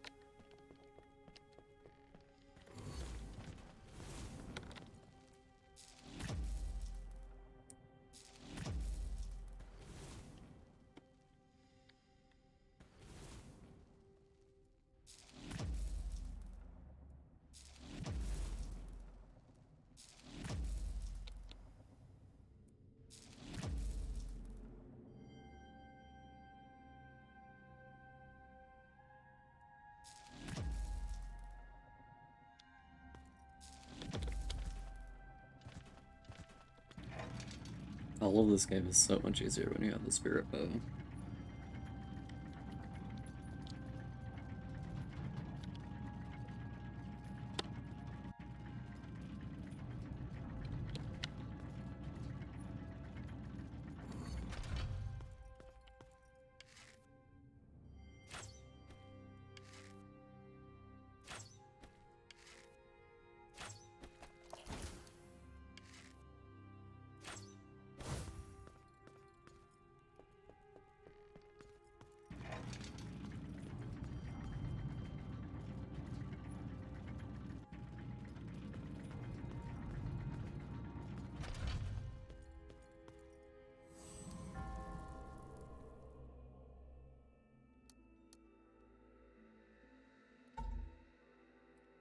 All of this game is so much easier when you have the spirit bow.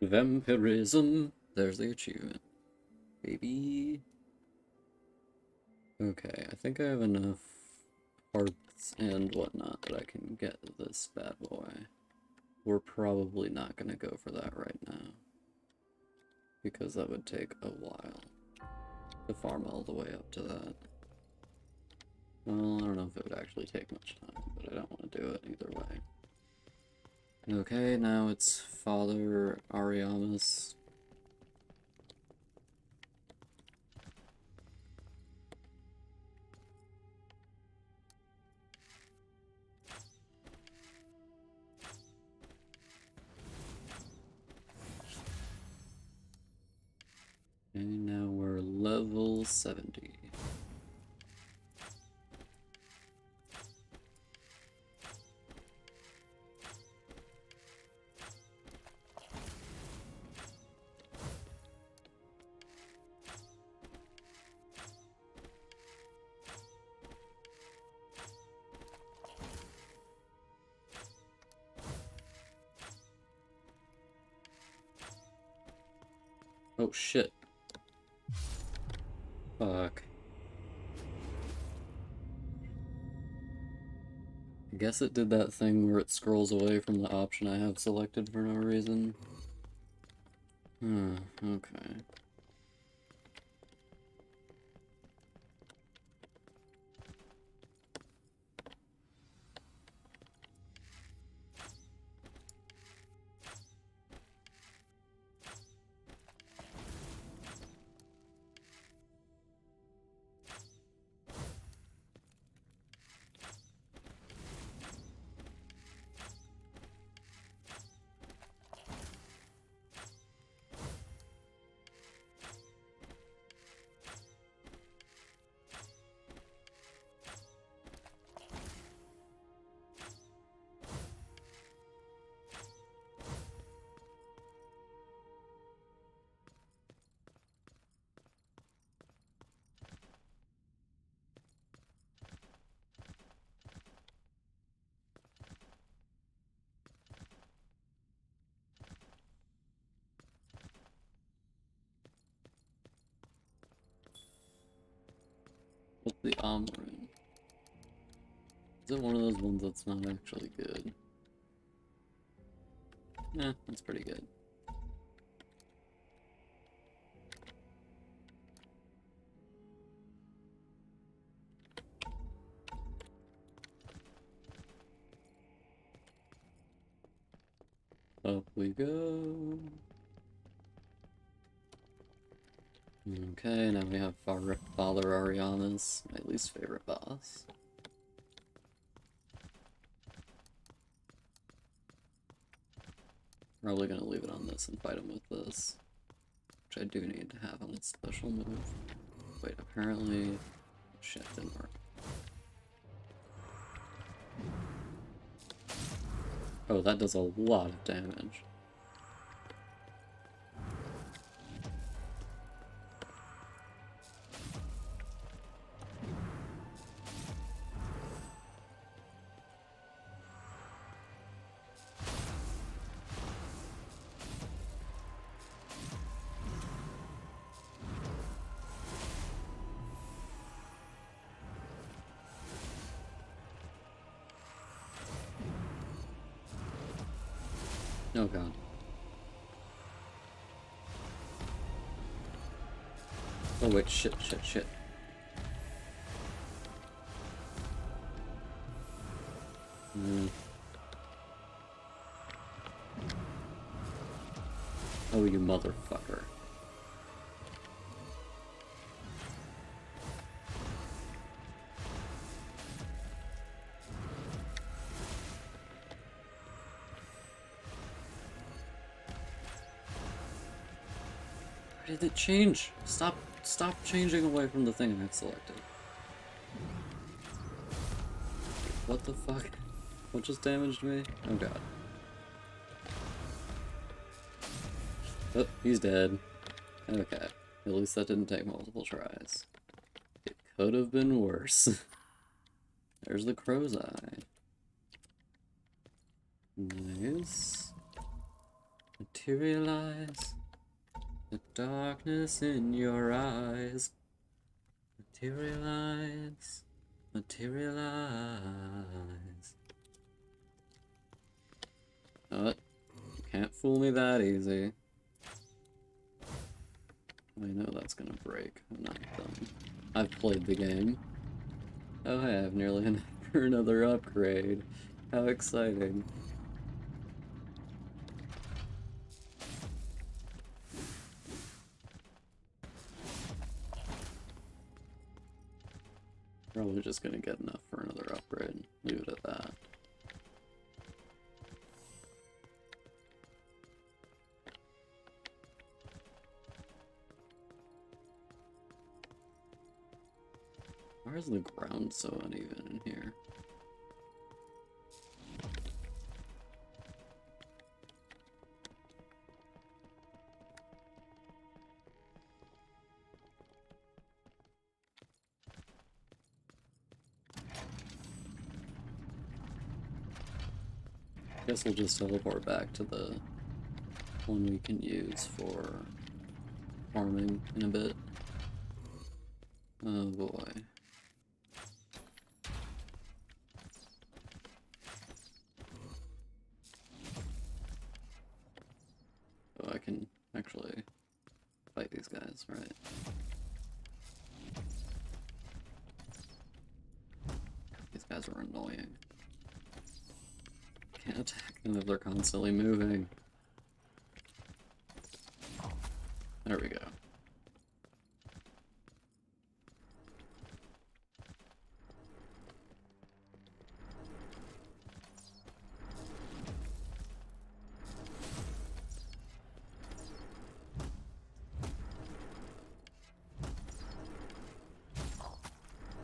Vampirism. There's the achievement. Baby. Okay, I think I have enough parts and whatnot that I can get this bad boy. We're probably not gonna go for that right now, because that would take a while to farm all the way up to that. Well, I don't know if it would actually take much time, but I don't want to do it either way. Okay, now it's Father Ariamis. And now we're level 70. Oh shit. Fuck. I guess it did that thing where it scrolls away from the option I have selected for no reason. Okay. What's the Omrune? Is it one of those ones that's not actually good? Yeah, that's pretty good. Up we go. Okay, now we have Father Ariana's, my least favorite boss. Probably gonna leave it on this and fight him with this, which I do need to have on its special move. Wait, apparently... Shit, didn't work. Oh, that does a lot of damage. Oh god. Oh wait, shit. Oh, you motherfucker. Where did it change? Stop changing away from the thing I've selected. What the fuck? What just damaged me? Oh god. Oh, he's dead. Okay. At least that didn't take multiple tries. It could have been worse. There's the crow's eye. Nice. Materialize the darkness in your eyes. Materialize. Oh, you can't fool me that easy. I know that's gonna break. I'm not dumb. I've played the game. Oh hey, I have nearly enough for another upgrade. How exciting. Probably just gonna get enough for another upgrade. Leave it at that. Why is the ground so uneven in here? Guess we'll just teleport back to the one we can use for farming in a bit. Oh boy. Oh, I can actually fight these guys, right? These guys are annoying. Can't attack them if they're constantly moving. There we go.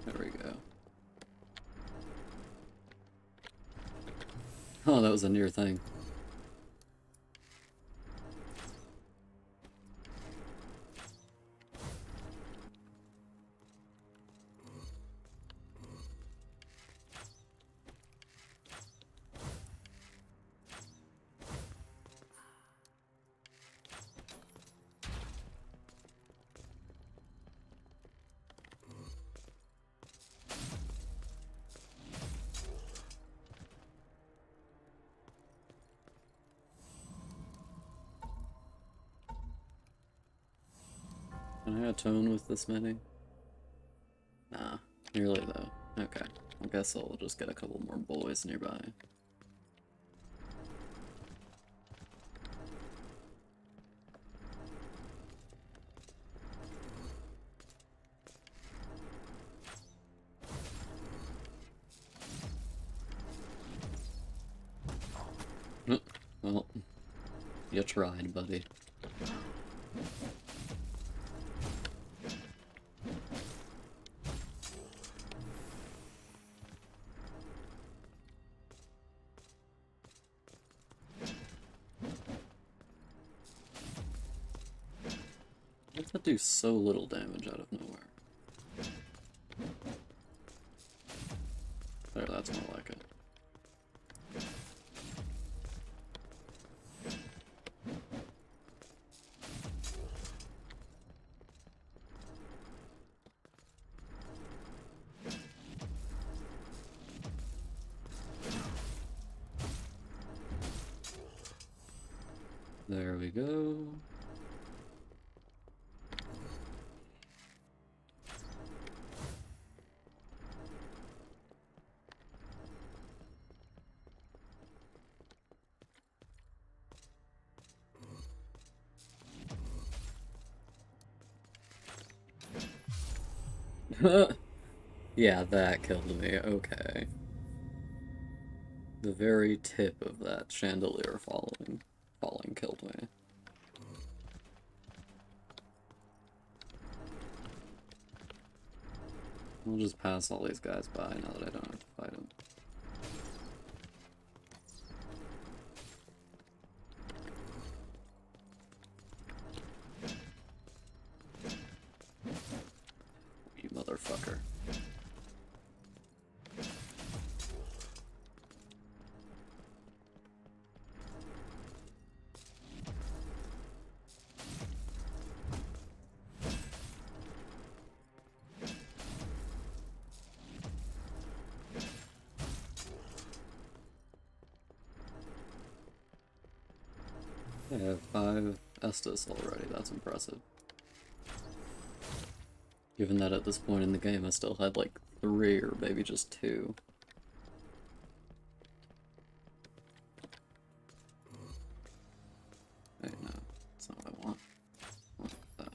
There we go. Oh, that was a near thing. Can I atone with this many? Nah, nearly though. Okay, I guess I'll just get a couple more boys nearby. Well, you tried, buddy. Why does that do so little damage out of nowhere? There, that's more like it. There we go. Yeah, that killed me. Okay. The very tip of that chandelier falling killed me. I'll just pass all these guys by now that I don't have to fight them. You motherfucker. I have 5 Estus already, that's impressive. Given that at this point in the game I still had like 3 or maybe just 2. Wait, no, that's not what I want. I want that.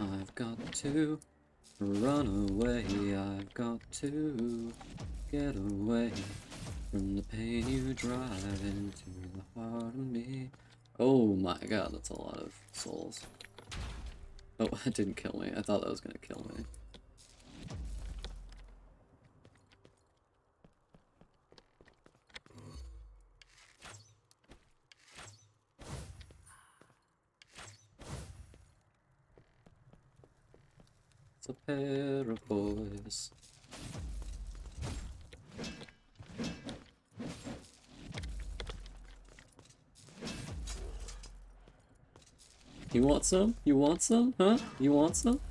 I've got to run away, I've got to get away from the pain you drive into the heart of me. Oh my god, that's a lot of souls. Oh, that didn't kill me. I thought that was gonna kill me. It's a pair of boys. You want some? You want some? Huh? You want some?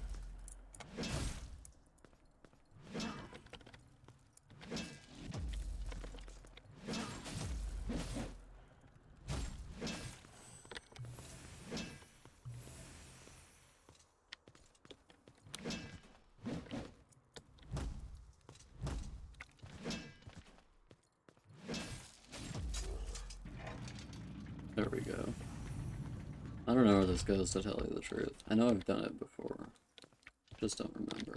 There we go. I don't know where this goes, to tell you the truth. I know I've done it before. Just don't remember.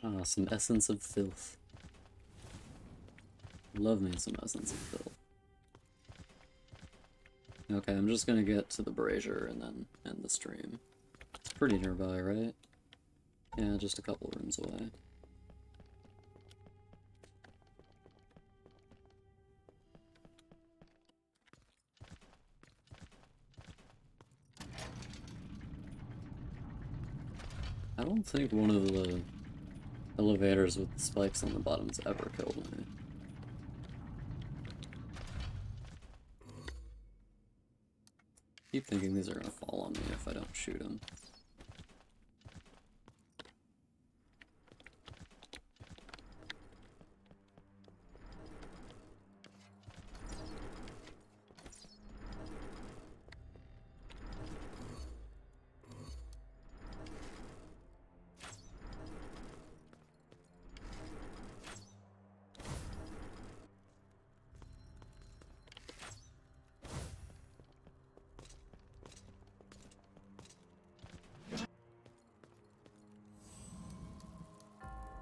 Ah, some essence of filth. Love me some essence of filth. Okay, I'm just gonna get to the brazier and then end the stream. It's pretty nearby, right? Yeah, just a couple rooms away. I don't think one of the elevators with the spikes on the bottom's ever killed me. Keep thinking these are gonna fall on me if I don't shoot them.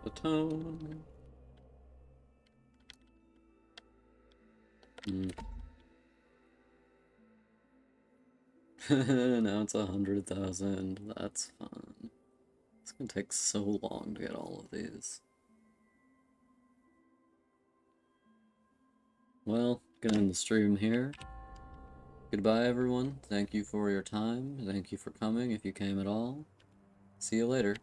The tone. Now it's 100,000. That's fun. It's gonna take so long to get all of these. Well, gonna end the stream here. Goodbye, everyone. Thank you for your time. Thank you for coming if you came at all. See you later.